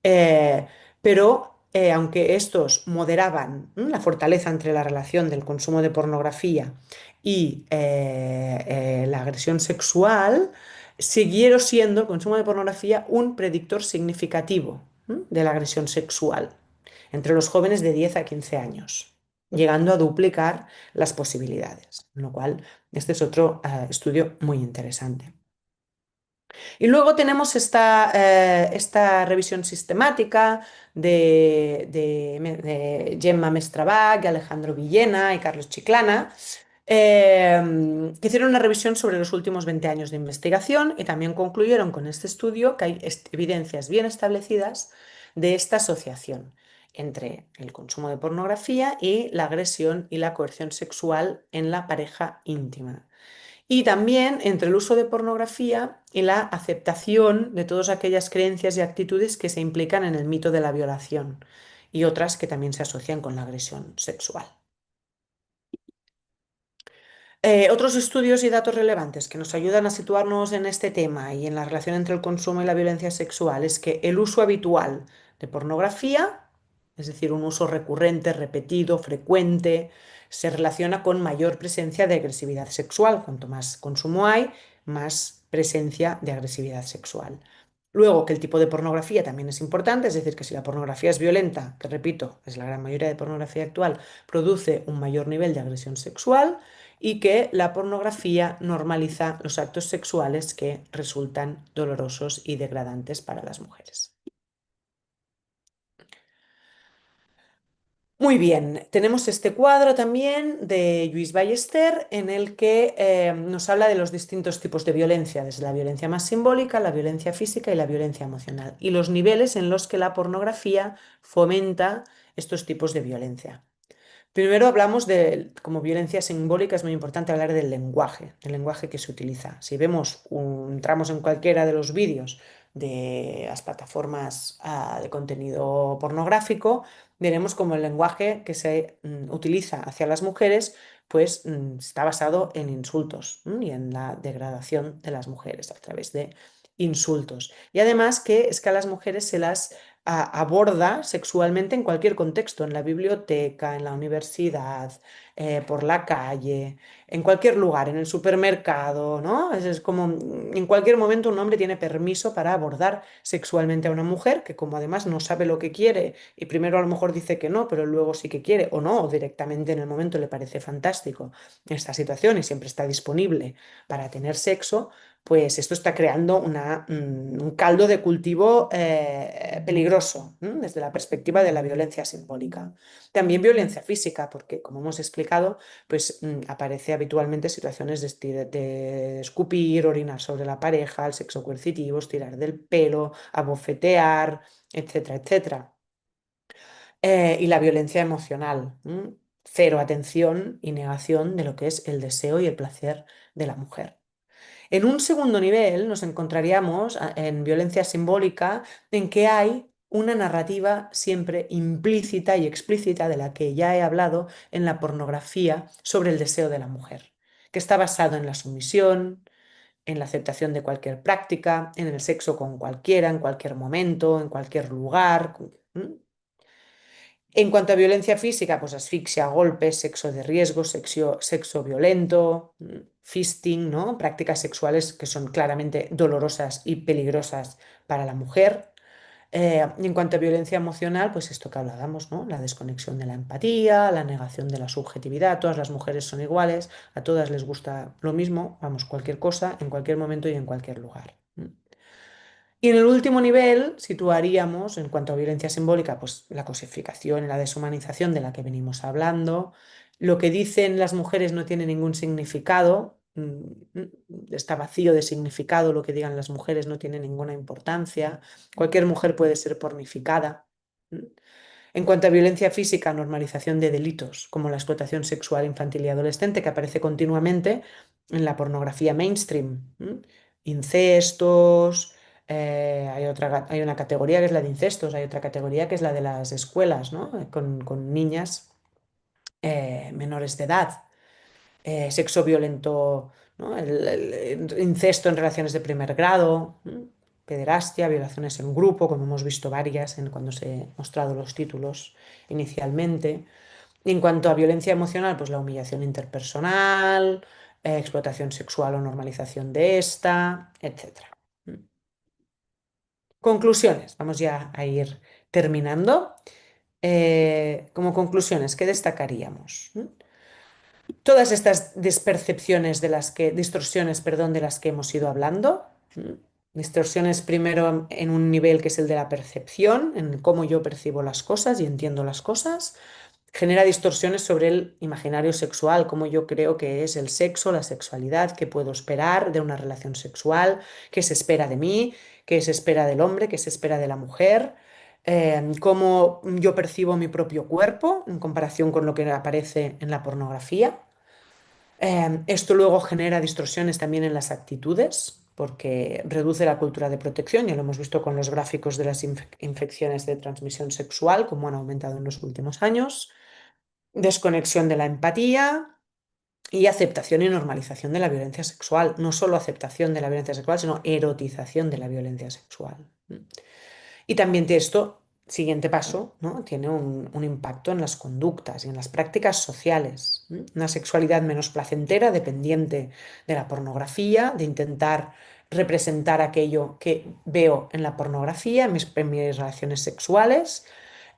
Eh, pero aunque estos moderaban la fortaleza entre la relación del consumo de pornografía y la agresión sexual, siguieron siendo el consumo de pornografía un predictor significativo de la agresión sexual entre los jóvenes de 10 a 15 años, llegando a duplicar las posibilidades, con lo cual este es otro estudio muy interesante. Y luego tenemos esta revisión sistemática de Gemma Mestrabach, Alejandro Villena y Carlos Chiclana, que hicieron una revisión sobre los últimos 20 años de investigación y también concluyeron con este estudio que hay evidencias bien establecidas de esta asociación entre el consumo de pornografía y la agresión y la coerción sexual en la pareja íntima. Y también entre el uso de pornografía y la aceptación de todas aquellas creencias y actitudes que se implican en el mito de la violación y otras que también se asocian con la agresión sexual. Otros estudios y datos relevantes que nos ayudan a situarnos en este tema y en la relación entre el consumo y la violencia sexual es que el uso habitual de pornografía, es decir, un uso recurrente, repetido, frecuente, se relaciona con mayor presencia de agresividad sexual. Cuanto más consumo hay, más presencia de agresividad sexual. Luego, que el tipo de pornografía también es importante, es decir, que si la pornografía es violenta, que repito, es la gran mayoría de pornografía actual, produce un mayor nivel de agresión sexual y que la pornografía normaliza los actos sexuales que resultan dolorosos y degradantes para las mujeres. Muy bien, tenemos este cuadro también de Lluís Ballester en el que nos habla de los distintos tipos de violencia, desde la violencia más simbólica, la violencia física y la violencia emocional, y los niveles en los que la pornografía fomenta estos tipos de violencia. Primero hablamos de, como violencia simbólica, es muy importante hablar del lenguaje que se utiliza. Si entramos en cualquiera de los vídeos de las plataformas de contenido pornográfico, veremos como el lenguaje que se utiliza hacia las mujeres, pues está basado en insultos y en la degradación de las mujeres a través de insultos. Y además que es que a las mujeres se las aborda sexualmente en cualquier contexto, en la biblioteca, en la universidad, por la calle, en cualquier lugar, en el supermercado, ¿no? Es como en cualquier momento un hombre tiene permiso para abordar sexualmente a una mujer que como además no sabe lo que quiere y primero a lo mejor dice que no, pero luego sí que quiere o no, o directamente en el momento le parece fantástico esta situación y siempre está disponible para tener sexo, pues esto está creando un caldo de cultivo peligroso, desde la perspectiva de la violencia simbólica. También violencia física, porque como hemos explicado, pues aparece habitualmente situaciones de escupir, orinar sobre la pareja, el sexo coercitivo, estirar del pelo, abofetear, etcétera, etcétera. Y la violencia emocional, cero atención y negación de lo que es el deseo y el placer de la mujer. En un segundo nivel nos encontraríamos en violencia simbólica en que hay una narrativa siempre implícita y explícita de la que ya he hablado en la pornografía sobre el deseo de la mujer, que está basado en la sumisión, en la aceptación de cualquier práctica, en el sexo con cualquiera, en cualquier momento, en cualquier lugar. En cuanto a violencia física, pues asfixia, golpes, sexo de riesgo, sexo violento, fisting, ¿no? Prácticas sexuales que son claramente dolorosas y peligrosas para la mujer. Y en cuanto a violencia emocional, pues esto que hablábamos, ¿no? La desconexión de la empatía, la negación de la subjetividad. Todas las mujeres son iguales, a todas les gusta lo mismo, vamos, cualquier cosa, en cualquier momento y en cualquier lugar. Y en el último nivel situaríamos, en cuanto a violencia simbólica, pues la cosificación y la deshumanización de la que venimos hablando. Lo que dicen las mujeres no tiene ningún significado, está vacío de significado, lo que digan las mujeres no tiene ninguna importancia. Cualquier mujer puede ser pornificada. En cuanto a violencia física, normalización de delitos como la explotación sexual infantil y adolescente que aparece continuamente en la pornografía mainstream. Incestos, hay una categoría que es la de incestos, hay otra categoría que es la de las escuelas, ¿no? Con niñas menores de edad, sexo violento, ¿no? El incesto en relaciones de primer grado, pederastia, violaciones en grupo, como hemos visto varias cuando se han mostrado los títulos inicialmente. Y en cuanto a violencia emocional, pues la humillación interpersonal, explotación sexual o normalización de esta, etcétera. Conclusiones, vamos ya a ir terminando. Como conclusiones, ¿qué destacaríamos? Todas estas dispercepciones distorsiones, perdón, de las que hemos ido hablando. Distorsiones primero en un nivel que es el de la percepción, en cómo yo percibo las cosas y entiendo las cosas. Genera distorsiones sobre el imaginario sexual, cómo yo creo que es el sexo, la sexualidad, qué puedo esperar de una relación sexual, qué se espera de mí, qué se espera del hombre, qué se espera de la mujer, cómo yo percibo mi propio cuerpo en comparación con lo que aparece en la pornografía. Esto luego genera distorsiones también en las actitudes, porque reduce la cultura de protección, ya lo hemos visto con los gráficos de las infecciones de transmisión sexual, cómo han aumentado en los últimos años, desconexión de la empatía y aceptación y normalización de la violencia sexual. No solo aceptación de la violencia sexual, sino erotización de la violencia sexual. Y también esto, siguiente paso, ¿no? Tiene un impacto en las conductas y en las prácticas sociales. Una sexualidad menos placentera, dependiente de la pornografía, de intentar representar aquello que veo en la pornografía, en mis relaciones sexuales,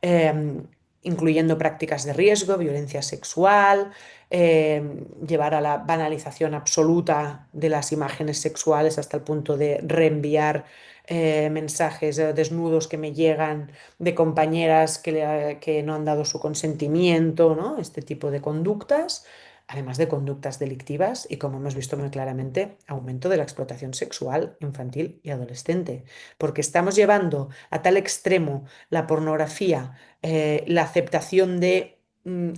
eh, incluyendo prácticas de riesgo, violencia sexual, llevar a la banalización absoluta de las imágenes sexuales hasta el punto de reenviar mensajes desnudos que me llegan de compañeras que no han dado su consentimiento, ¿no? Este tipo de conductas, además de conductas delictivas y, como hemos visto muy claramente, aumento de la explotación sexual infantil y adolescente, porque estamos llevando a tal extremo la pornografía, la aceptación de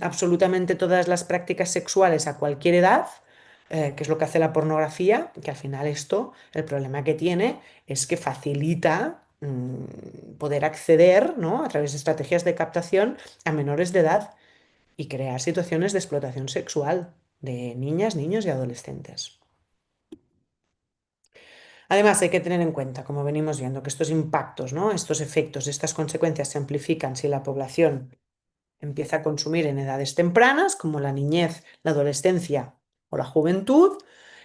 absolutamente todas las prácticas sexuales a cualquier edad, que es lo que hace la pornografía, que al final esto, el problema que tiene es que facilita poder acceder, ¿no? A través de estrategias de captación a menores de edad y crear situaciones de explotación sexual de niñas, niños y adolescentes. Además, hay que tener en cuenta, como venimos viendo, que estos impactos, ¿no? Estos efectos, estas consecuencias se amplifican si la población empieza a consumir en edades tempranas, como la niñez, la adolescencia o la juventud,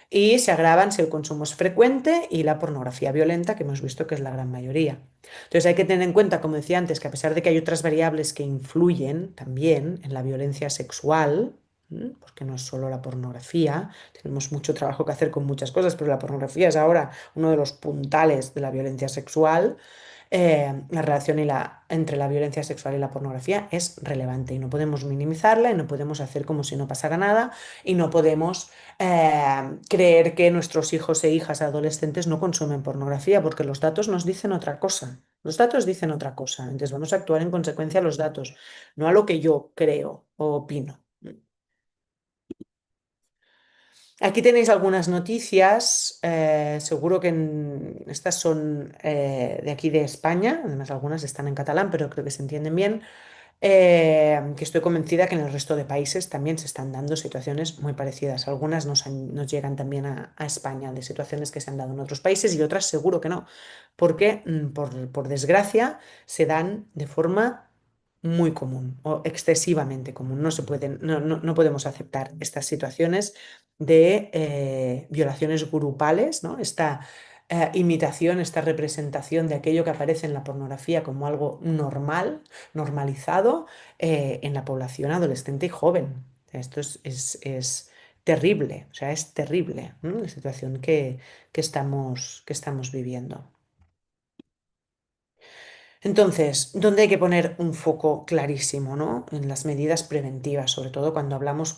y se agravan si el consumo es frecuente y la pornografía violenta, que hemos visto que es la gran mayoría. Entonces hay que tener en cuenta, como decía antes, que a pesar de que hay otras variables que influyen también en la violencia sexual, porque no es solo la pornografía, tenemos mucho trabajo que hacer con muchas cosas, pero la pornografía es ahora uno de los puntales de la violencia sexual. La relación entre la violencia sexual y la pornografía es relevante y no podemos minimizarla y no podemos hacer como si no pasara nada y no podemos creer que nuestros hijos e hijas adolescentes no consumen pornografía porque los datos nos dicen otra cosa. Los datos dicen otra cosa, entonces vamos a actuar en consecuencia a los datos, no a lo que yo creo o opino. Aquí tenéis algunas noticias, seguro que estas son de aquí de España, además algunas están en catalán, pero creo que se entienden bien, que estoy convencida que en el resto de países también se están dando situaciones muy parecidas. Algunas nos llegan también a España de situaciones que se han dado en otros países y otras seguro que no, porque por desgracia se dan de forma muy común o excesivamente común. No se pueden, no podemos aceptar estas situaciones de violaciones grupales, ¿no? Esta imitación, esta representación de aquello que aparece en la pornografía como algo normal, normalizado en la población adolescente y joven. Esto es terrible, o sea, es terrible, ¿no? La situación que estamos viviendo. Entonces, ¿dónde hay que poner un foco clarísimo, ¿no? En las medidas preventivas, sobre todo cuando hablamos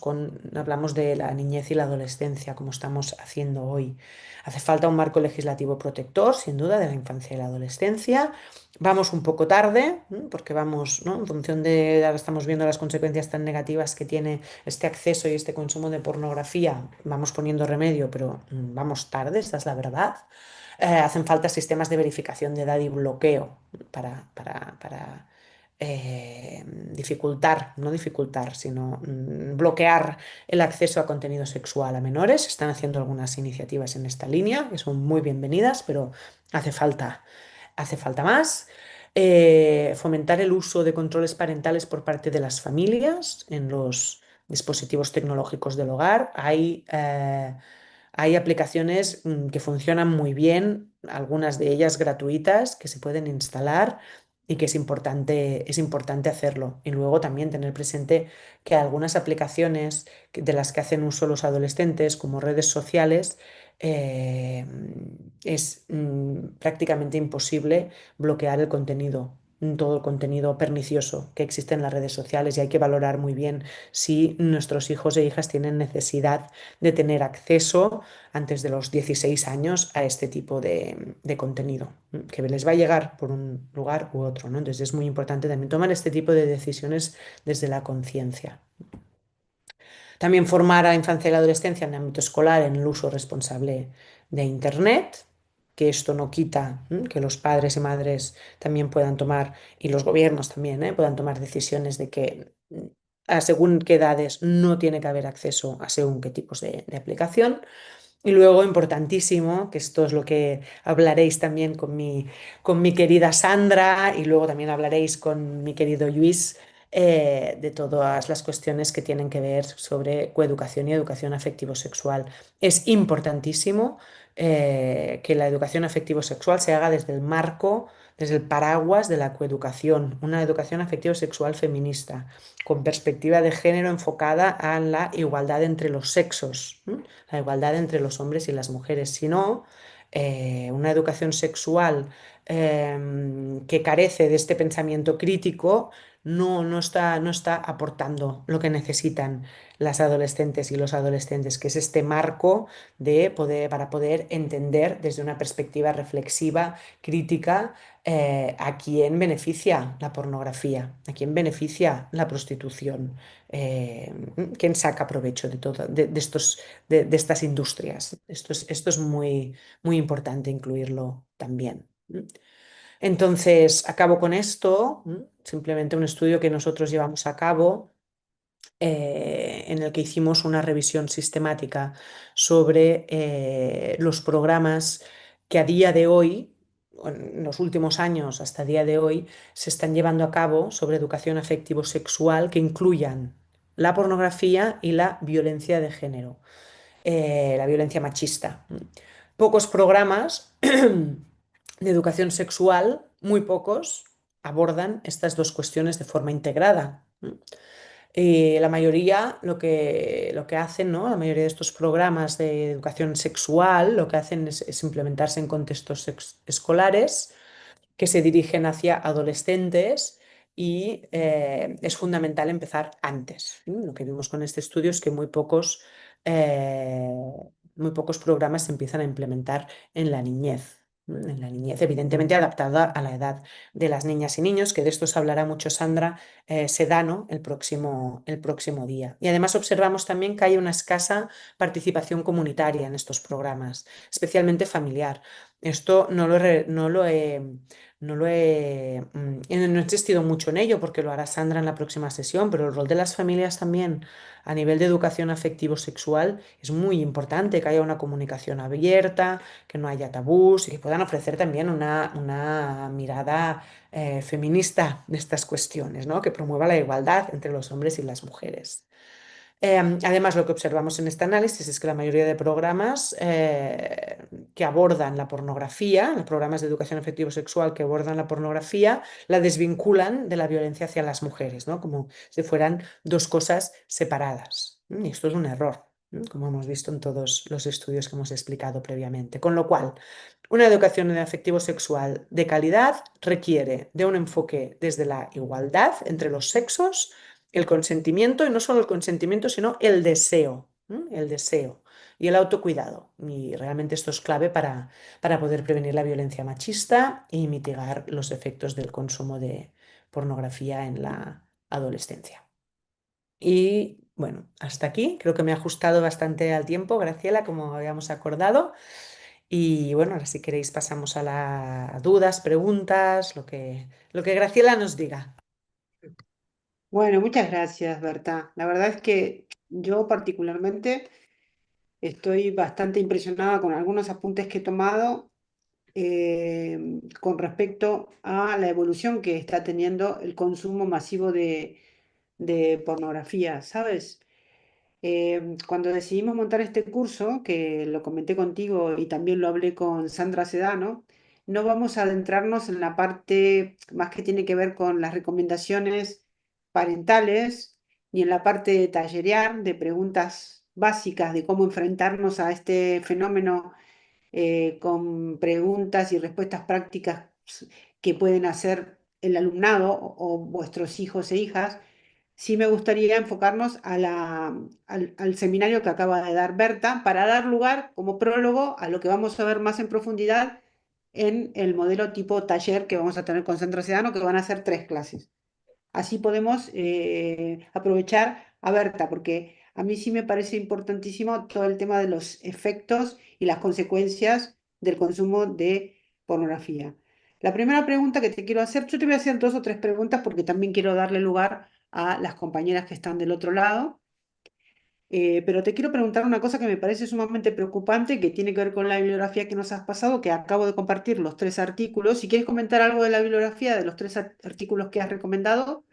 de la niñez y la adolescencia, como estamos haciendo hoy. Hace falta un marco legislativo protector, sin duda, de la infancia y la adolescencia. Vamos un poco tarde, porque vamos, ¿no? En función de, ahora estamos viendo las consecuencias tan negativas que tiene este acceso y este consumo de pornografía, vamos poniendo remedio, pero vamos tarde, esta es la verdad. Hacen falta sistemas de verificación de edad y bloqueo para dificultar, no dificultar, sino bloquear el acceso a contenido sexual a menores. Se están haciendo algunas iniciativas en esta línea que son muy bienvenidas, pero hace falta, hace falta más. Fomentar el uso de controles parentales por parte de las familias en los dispositivos tecnológicos del hogar. Hay aplicaciones que funcionan muy bien, algunas de ellas gratuitas, que se pueden instalar y que es importante hacerlo. Y luego también tener presente que algunas aplicaciones de las que hacen uso los adolescentes, como redes sociales, eh, es prácticamente imposible bloquear el contenido, todo el contenido pernicioso que existe en las redes sociales y hay que valorar muy bien si nuestros hijos e hijas tienen necesidad de tener acceso antes de los 16 años a este tipo de contenido, que les va a llegar por un lugar u otro, ¿no? Entonces es muy importante también tomar este tipo de decisiones desde la conciencia. También formar a la infancia y la adolescencia en el ámbito escolar en el uso responsable de Internet, que esto no quita que los padres y madres también puedan tomar, y los gobiernos también, puedan tomar decisiones de que a según qué edades no tiene que haber acceso a según qué tipos de aplicación. Y luego, importantísimo, que esto es lo que hablaréis también con mi querida Sandra y luego también hablaréis con mi querido Luis, de todas las cuestiones que tienen que ver sobre coeducación y educación afectivo-sexual. Es importantísimo que la educación afectivo-sexual se haga desde el marco, desde el paraguas de la coeducación, una educación afectivo-sexual feminista, con perspectiva de género enfocada a la igualdad entre los sexos, la igualdad entre los hombres y las mujeres, sino una educación sexual que carece de este pensamiento crítico no está aportando lo que necesitan las adolescentes y los adolescentes, que es este marco para poder entender desde una perspectiva reflexiva, crítica, a quién beneficia la pornografía, a quién beneficia la prostitución, eh, quién saca provecho de estas industrias. Esto es muy, muy importante incluirlo también. Entonces, acabo con esto, simplemente un estudio que nosotros llevamos a cabo, en el que hicimos una revisión sistemática sobre los programas que a día de hoy, o en los últimos años hasta el día de hoy, se están llevando a cabo sobre educación afectivo-sexual que incluyan la pornografía y la violencia de género, la violencia machista. Pocos programas de educación sexual, muy pocos, abordan estas dos cuestiones de forma integrada. La mayoría lo que hacen, ¿no? La mayoría de estos programas de educación sexual lo que hacen es implementarse en contextos escolares que se dirigen hacia adolescentes y es fundamental empezar antes. ¿No? Lo que vimos con este estudio es que eh, muy pocos programas se empiezan a implementar en la niñez. ¿No? En la niñez, evidentemente adaptada a la edad de las niñas y niños, que de esto os hablará mucho Sandra Sedano el próximo día. Y además observamos también que hay una escasa participación comunitaria en estos programas, especialmente familiar. Esto no he insistido mucho en ello porque lo hará Sandra en la próxima sesión, pero el rol de las familias también a nivel de educación afectivo-sexual es muy importante, que haya una comunicación abierta, que no haya tabús y que puedan ofrecer también una mirada feminista de estas cuestiones, ¿no? Que promueva la igualdad entre los hombres y las mujeres. Además, lo que observamos en este análisis es que la mayoría de programas que abordan la pornografía, los programas de educación afectivo-sexual que abordan la pornografía, la desvinculan de la violencia hacia las mujeres, ¿no? Como si fueran dos cosas separadas. Y esto es un error, ¿no? Como hemos visto en todos los estudios que hemos explicado previamente. Con lo cual, una educación afectivo-sexual de calidad requiere de un enfoque desde la igualdad entre los sexos, el consentimiento, y no solo el consentimiento, sino el deseo, ¿m? El deseo y el autocuidado. Y realmente esto es clave para poder prevenir la violencia machista y mitigar los efectos del consumo de pornografía en la adolescencia. Y bueno, hasta aquí. Creo que me he ajustado bastante al tiempo, Graciela, como habíamos acordado. Y bueno, ahora si queréis pasamos a las dudas, preguntas, lo que Graciela nos diga.
Bueno, muchas gracias, Berta. La verdad es que yo particularmente estoy bastante impresionada con algunos apuntes que he tomado con respecto a la evolución que está teniendo el consumo masivo de pornografía, ¿sabes? Cuando decidimos montar este curso, que lo comenté contigo y también lo hablé con Sandra Sedano, no vamos a adentrarnos en la parte más que tiene que ver con las recomendaciones parentales, ni en la parte de tallerear, de preguntas básicas de cómo enfrentarnos a este fenómeno con preguntas y respuestas prácticas que pueden hacer el alumnado o vuestros hijos e hijas. Sí me gustaría enfocarnos a al seminario que acaba de dar Berta para dar lugar como prólogo a lo que vamos a ver más en profundidad en el modelo tipo taller que vamos a tener con Centro Ciudadano, que van a ser 3 clases. Así podemos aprovechar a Berta, porque a mí sí me parece importantísimo todo el tema de los efectos y las consecuencias del consumo de pornografía. La primera pregunta que te quiero hacer, yo te voy a hacer 2 o 3 preguntas porque también quiero darle lugar a las compañeras que están del otro lado. Pero te quiero preguntar una cosa que me parece sumamente preocupante, que tiene que ver con la bibliografía que nos has pasado, que acabo de compartir los 3 artículos. Si quieres comentar algo de la bibliografía de los 3 artículos que has recomendado.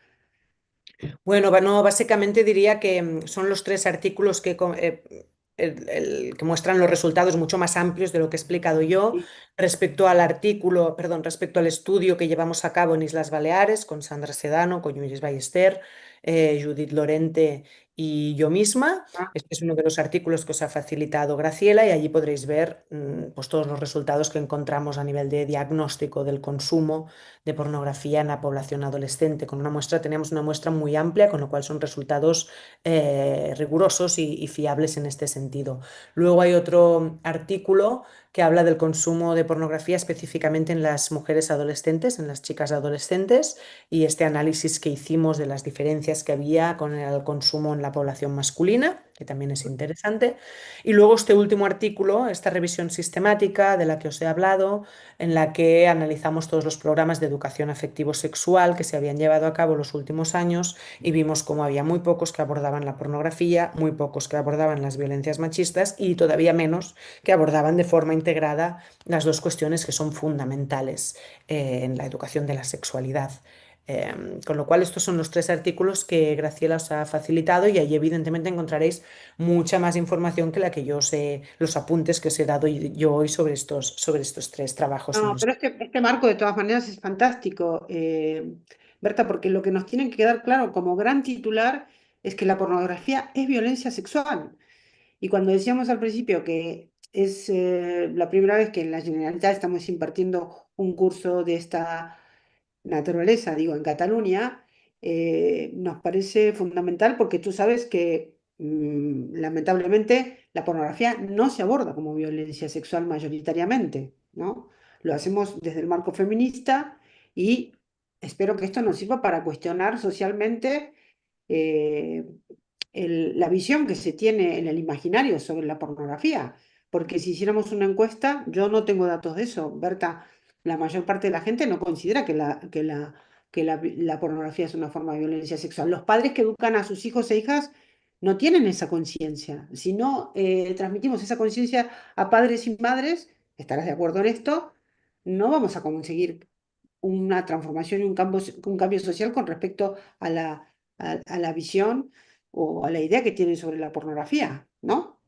Bueno, no, básicamente diría que son los tres artículos que muestran los resultados mucho más amplios de lo que he explicado yo
Sí.
respecto al artículo, perdón, respecto al estudio que llevamos a cabo en Islas Baleares con Sandra Sedano, con Lluís Ballester, Judith Lorente y yo misma.
Ah,
Este es uno de los artículos que os ha facilitado Graciela y allí podréis ver pues, todos los resultados que encontramos a nivel de diagnóstico del consumo de pornografía en la población adolescente. Con una muestra teníamos una muestra muy amplia, con lo cual son resultados rigurosos y fiables en este sentido. Luego hay otro artículo que habla del consumo de pornografía específicamente en las mujeres adolescentes, en las chicas adolescentes, y este análisis que hicimos de las diferencias que había con el consumo en la población masculina, que también es interesante. Y luego este último artículo, esta revisión sistemática de la que os he hablado, en la que analizamos todos los programas de educación afectivo-sexual que se habían llevado a cabo los últimos años y vimos cómo había muy pocos que abordaban la pornografía, muy pocos que abordaban las violencias machistas y todavía menos que abordaban de forma integrada las dos cuestiones que son fundamentales en la educación de la sexualidad. Con lo cual, estos son los 3 artículos que Graciela os ha facilitado y allí evidentemente encontraréis mucha más información que la que yo os he, los apuntes que os he dado yo hoy sobre estos 3 trabajos en
no,
los...
pero este marco de todas maneras es fantástico, Berta, porque lo que nos tiene que quedar claro como gran titular es que la pornografía es violencia sexual. Y cuando decíamos al principio que es la primera vez que en la Generalitat estamos impartiendo un curso de esta naturaleza, digo, en Cataluña, nos parece fundamental porque tú sabes que lamentablemente la pornografía no se aborda como violencia sexual mayoritariamente, ¿no? Lo hacemos desde el marco feminista y espero que esto nos sirva para cuestionar socialmente eh, la visión que se tiene en el imaginario sobre la pornografía. Porque si hiciéramos una encuesta, yo no tengo datos de eso, Berta, la mayor parte de la gente no considera que la pornografía es una forma de violencia sexual. Los padres que educan a sus hijos e hijas no tienen esa conciencia. Si no transmitimos esa conciencia a padres y madres, estarás de acuerdo en esto, no vamos a conseguir una transformación y un cambio social con respecto a la visión o a la idea que tienen sobre la pornografía, ¿no?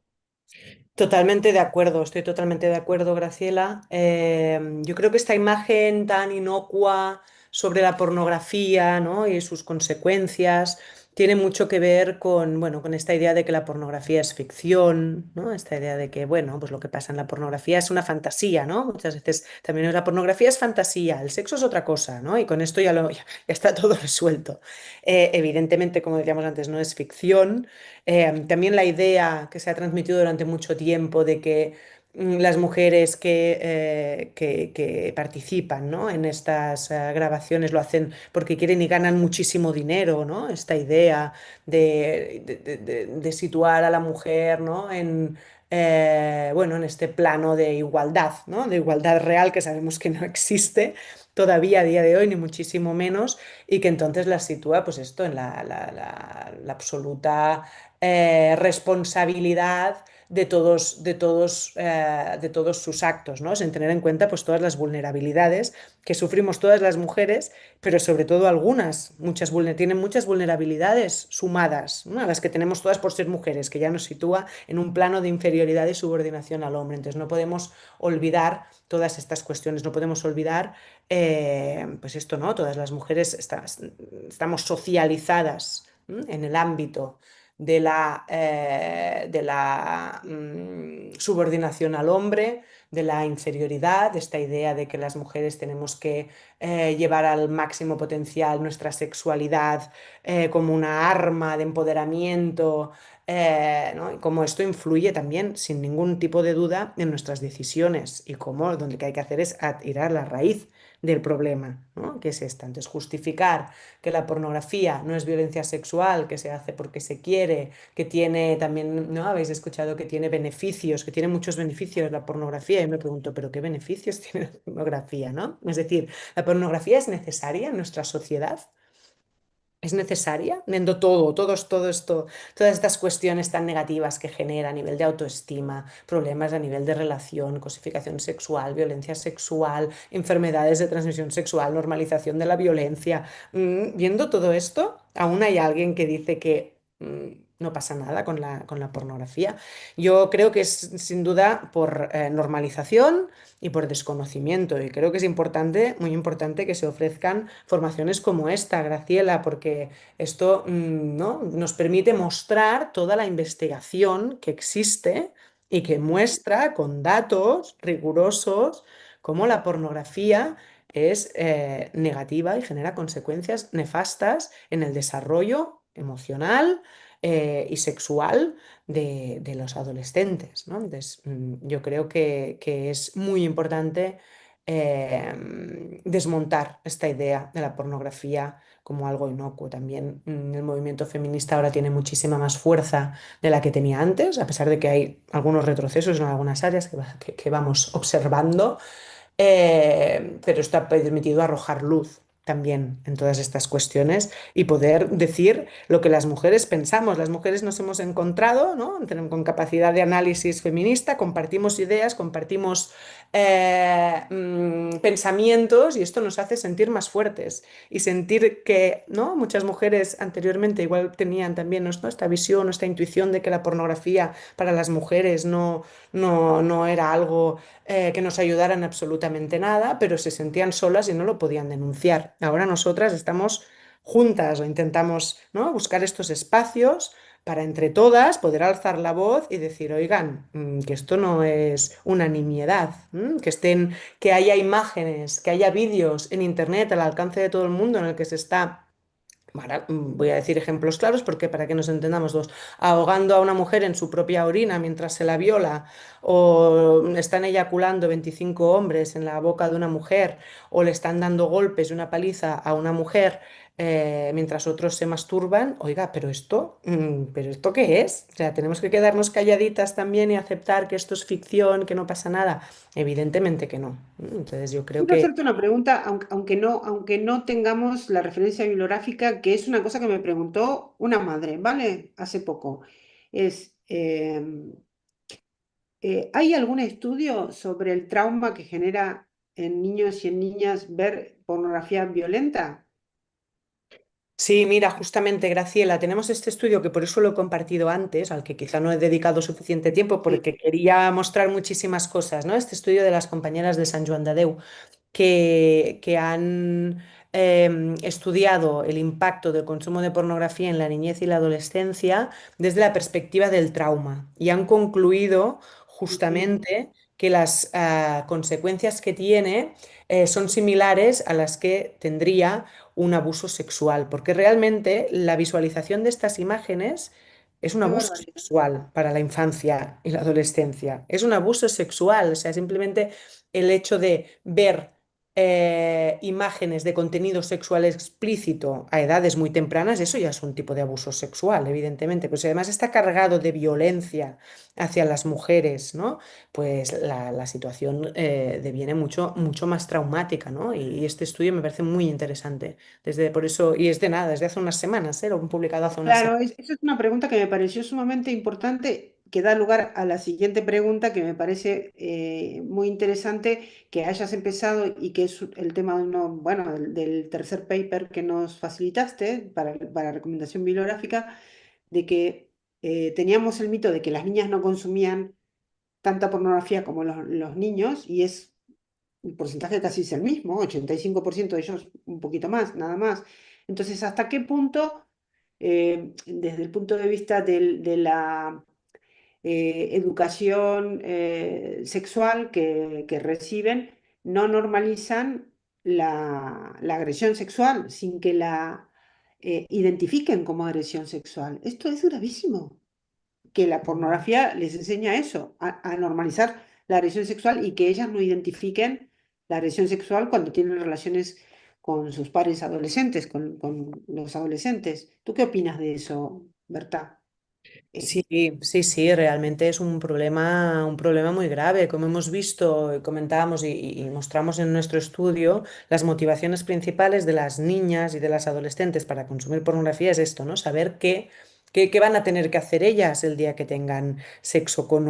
Totalmente de acuerdo, estoy totalmente de acuerdo, Graciela. Yo creo que esta imagen tan inocua sobre la pornografía, ¿no? Y sus consecuencias tiene mucho que ver con, bueno, con esta idea de que la pornografía es ficción, ¿no? Esta idea de que, bueno, pues lo que pasa en la pornografía es una fantasía, ¿no? Muchas veces también la pornografía es fantasía, el sexo es otra cosa, ¿no? Y con esto ya está todo resuelto. Evidentemente, como decíamos antes, no es ficción. También la idea que se ha transmitido durante mucho tiempo de que las mujeres que participan, ¿no? En estas grabaciones lo hacen porque quieren y ganan muchísimo dinero, ¿no? Esta idea de situar a la mujer, ¿no? Bueno, en este plano de igualdad, ¿no? De igualdad real que sabemos que no existe todavía a día de hoy, ni muchísimo menos, y que entonces las sitúa, pues esto, en la absoluta responsabilidad de todos sus actos, ¿no? Sin tener en cuenta pues, todas las vulnerabilidades que sufrimos todas las mujeres, pero sobre todo algunas, tienen muchas vulnerabilidades sumadas, ¿no? A las que tenemos todas por ser mujeres, que ya nos sitúa en un plano de inferioridad y subordinación al hombre. Entonces no podemos olvidar todas estas cuestiones, no podemos olvidar, pues esto, ¿no? Todas las mujeres estamos socializadas, en el ámbito de la subordinación al hombre, de la inferioridad, de esta idea de que las mujeres tenemos que llevar al máximo potencial nuestra sexualidad como una arma de empoderamiento, ¿no? Y cómo esto influye también, sin ningún tipo de duda, en nuestras decisiones y cómo lo que hay que hacer es ir a la raíz del problema, ¿no? Que es esta. Entonces, justificar que la pornografía no es violencia sexual, que se hace porque se quiere, que tiene también, ¿no? Habéis escuchado que tiene beneficios, que tiene muchos beneficios la pornografía. Y me pregunto, ¿pero qué beneficios tiene la pornografía, ¿no? Es decir, ¿la pornografía es necesaria en nuestra sociedad? ¿Es necesaria? Viendo todo esto, todas estas cuestiones tan negativas que genera a nivel de autoestima, problemas a nivel de relación, cosificación sexual, violencia sexual, enfermedades de transmisión sexual, normalización de la violencia. Viendo todo esto, aún hay alguien que dice que no pasa nada con la pornografía. Yo creo que es sin duda por normalización y por desconocimiento. Y creo que es importante, muy importante, que se ofrezcan formaciones como esta, Graciela, porque esto, ¿no? Nos permite mostrar toda la investigación que existe y que muestra con datos rigurosos cómo la pornografía es negativa y genera consecuencias nefastas en el desarrollo emocional y sexual de los adolescentes, ¿no? Entonces, yo creo que es muy importante desmontar esta idea de la pornografía como algo inocuo. También el movimiento feminista ahora tiene muchísima más fuerza de la que tenía antes, a pesar de que hay algunos retrocesos en algunas áreas que vamos observando, pero esto ha permitido arrojar luz también en todas estas cuestiones y poder decir lo que las mujeres pensamos. Las mujeres nos hemos encontrado, ¿no? Con capacidad de análisis feminista, compartimos ideas, compartimos pensamientos y esto nos hace sentir más fuertes y sentir que, ¿no? Muchas mujeres anteriormente igual tenían también, ¿no? Esta visión, esta intuición de que la pornografía para las mujeres no era algo que nos ayudara en absolutamente nada, pero se sentían solas y no lo podían denunciar. Ahora nosotras estamos juntas o intentamos, ¿no?, buscar estos espacios para entre todas poder alzar la voz y decir, oigan, que esto no es una nimiedad, que estén, que haya imágenes, que haya vídeos en internet al alcance de todo el mundo en el que se está, voy a decir ejemplos claros porque para que nos entendamos dos, ahogando a una mujer en su propia orina mientras se la viola, o están eyaculando 25 hombres en la boca de una mujer, o le están dando golpes y una paliza a una mujer mientras otros se masturban. Oiga, ¿pero esto qué es? O sea, tenemos que quedarnos calladitas también y aceptar que esto es ficción, que no pasa nada. Evidentemente que no. Entonces yo creo
Quiero
que
hacerte una pregunta, aunque no tengamos la referencia bibliográfica, que es una cosa que me preguntó una madre, ¿vale? Hace poco. Es, ¿hay algún estudio sobre el trauma que genera en niños y en niñas ver pornografía violenta?
sí, mira, justamente, Graciela, tenemos este estudio que por eso lo he compartido antes, al que quizá no he dedicado suficiente tiempo
Sí.
porque quería mostrar muchísimas cosas, ¿no? Este estudio de las compañeras de San Joan de Déu que han estudiado el impacto del consumo de pornografía en la niñez y la adolescencia desde la perspectiva del trauma y han concluido
Ujú.
justamente que las consecuencias que tiene son similares a las que tendría un abuso sexual, porque realmente la visualización de estas imágenes es un
Qué
abuso
barbaridad.
sexual para la infancia y la adolescencia. Es un abuso sexual, o sea, simplemente el hecho de ver imágenes de contenido sexual explícito a edades muy tempranas, eso ya es un tipo de abuso sexual, evidentemente. Pero si además está cargado de violencia hacia las mujeres, ¿no? Pues la situación deviene mucho más traumática, ¿no? Y este estudio me parece muy interesante. Desde por eso, y es de nada, desde hace unas semanas, ¿eh? Lo han publicado hace unas
Claro,
semanas.
esa es una pregunta que me pareció sumamente importante, que da lugar a la siguiente pregunta que me parece muy interesante que hayas empezado y que es el tema de uno, bueno, del tercer paper que nos facilitaste para recomendación bibliográfica, de que teníamos el mito de que las niñas no consumían tanta pornografía como los niños y es el porcentaje casi es el mismo, 85% de ellos un poquito más, nada más. Entonces, ¿hasta qué punto, desde el punto de vista de la educación sexual que reciben, no normalizan la agresión sexual sin que la identifiquen como agresión sexual? Esto es gravísimo, que la pornografía les enseña eso, a normalizar la agresión sexual y que ellas no identifiquen la agresión sexual cuando tienen relaciones con sus pares adolescentes, con los adolescentes. ¿Tú qué opinas de eso, Berta? Eh,
Sí, sí, sí, realmente es un problema muy grave. Como hemos visto, comentábamos y mostramos en nuestro estudio, las motivaciones principales de las niñas y de las adolescentes para consumir pornografía es esto, ¿no? Saber qué van a tener que hacer ellas el día que tengan sexo con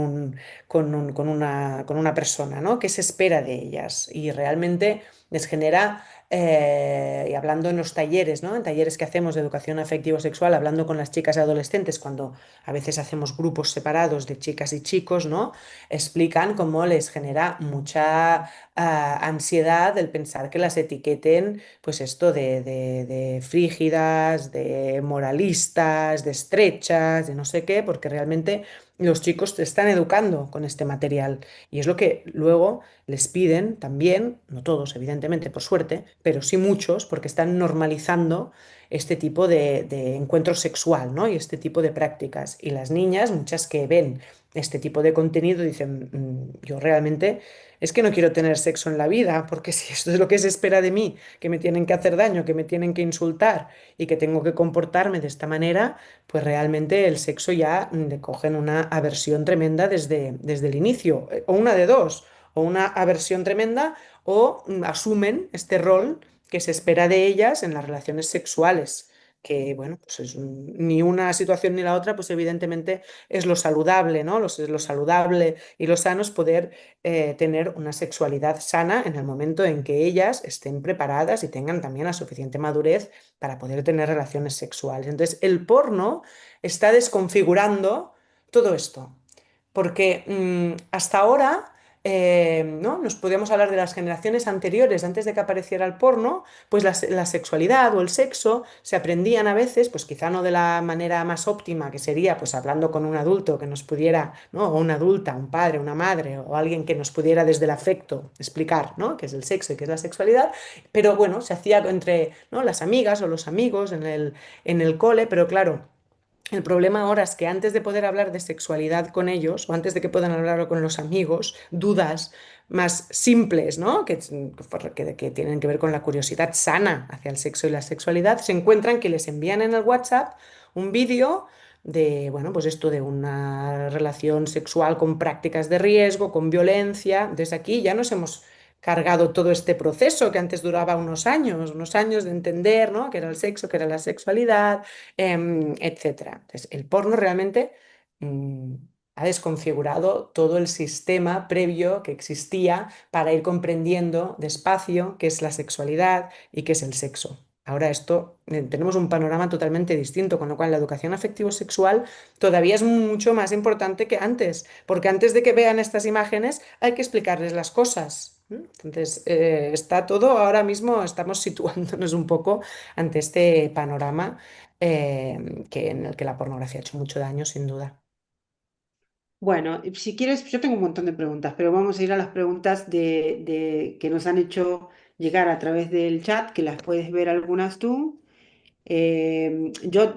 una persona, ¿no? ¿Qué se espera de ellas? Y realmente les genera y hablando en los talleres, ¿no? En talleres que hacemos de educación afectivo-sexual, hablando con las chicas y adolescentes, cuando a veces hacemos grupos separados de chicas y chicos, ¿no? Explican cómo les genera mucha ansiedad el pensar que las etiqueten, pues esto de frígidas, de moralistas, de estrechas, de no sé qué, porque realmente los chicos te están educando con este material y es lo que luego les piden también, no todos evidentemente por suerte, pero sí muchos porque están normalizando este tipo de encuentro sexual, ¿no? Y este tipo de prácticas. Y las niñas, muchas que ven este tipo de contenido, dicen, yo realmente es que no quiero tener sexo en la vida, porque si esto es lo que se espera de mí, que me tienen que hacer daño, que me tienen que insultar y que tengo que comportarme de esta manera, pues realmente el sexo ya le cogen una aversión tremenda desde el inicio, o una de dos, o una aversión tremenda, o asumen este rol que se espera de ellas en las relaciones sexuales, que bueno, pues ni una situación ni la otra, pues evidentemente es lo saludable, ¿no? Es lo saludable y lo sano es poder tener una sexualidad sana en el momento en que ellas estén preparadas y tengan también la suficiente madurez para poder tener relaciones sexuales. Entonces, el porno está desconfigurando todo esto, porque hasta ahora ¿no? Nos podíamos hablar de las generaciones anteriores, antes de que apareciera el porno, pues la sexualidad o el sexo se aprendían a veces, pues quizá no de la manera más óptima, que sería pues hablando con un adulto que nos pudiera, ¿no? O una adulta, un padre, una madre, o alguien que nos pudiera desde el afecto explicar, ¿no? Qué es el sexo y qué es la sexualidad, pero bueno, se hacía entre, ¿no? Las amigas o los amigos en el cole, pero claro. El problema ahora es que antes de poder hablar de sexualidad con ellos, o antes de que puedan hablarlo con los amigos, dudas más simples, ¿no? Que tienen que ver con la curiosidad sana hacia el sexo y la sexualidad, se encuentran que les envían en el WhatsApp un vídeo de, bueno, pues esto de una relación sexual con prácticas de riesgo, con violencia. Desde aquí ya nos hemos cargado todo este proceso que antes duraba unos años de entender, ¿no? Qué era el sexo, qué era la sexualidad, etcétera. Entonces, el porno realmente mm, ha desconfigurado todo el sistema previo que existía para ir comprendiendo despacio qué es la sexualidad y qué es el sexo. Ahora esto, tenemos un panorama totalmente distinto, con lo cual la educación afectivo-sexual todavía es mucho más importante que antes, porque antes de que vean estas imágenes hay que explicarles las cosas. Entonces, está todo, ahora mismo estamos situándonos un poco ante este panorama en el que la pornografía ha hecho mucho daño, sin duda.
Bueno, si quieres, yo tengo un montón de preguntas, pero vamos a ir a las preguntas que nos han hecho llegar a través del chat, que las puedes ver algunas tú. Yo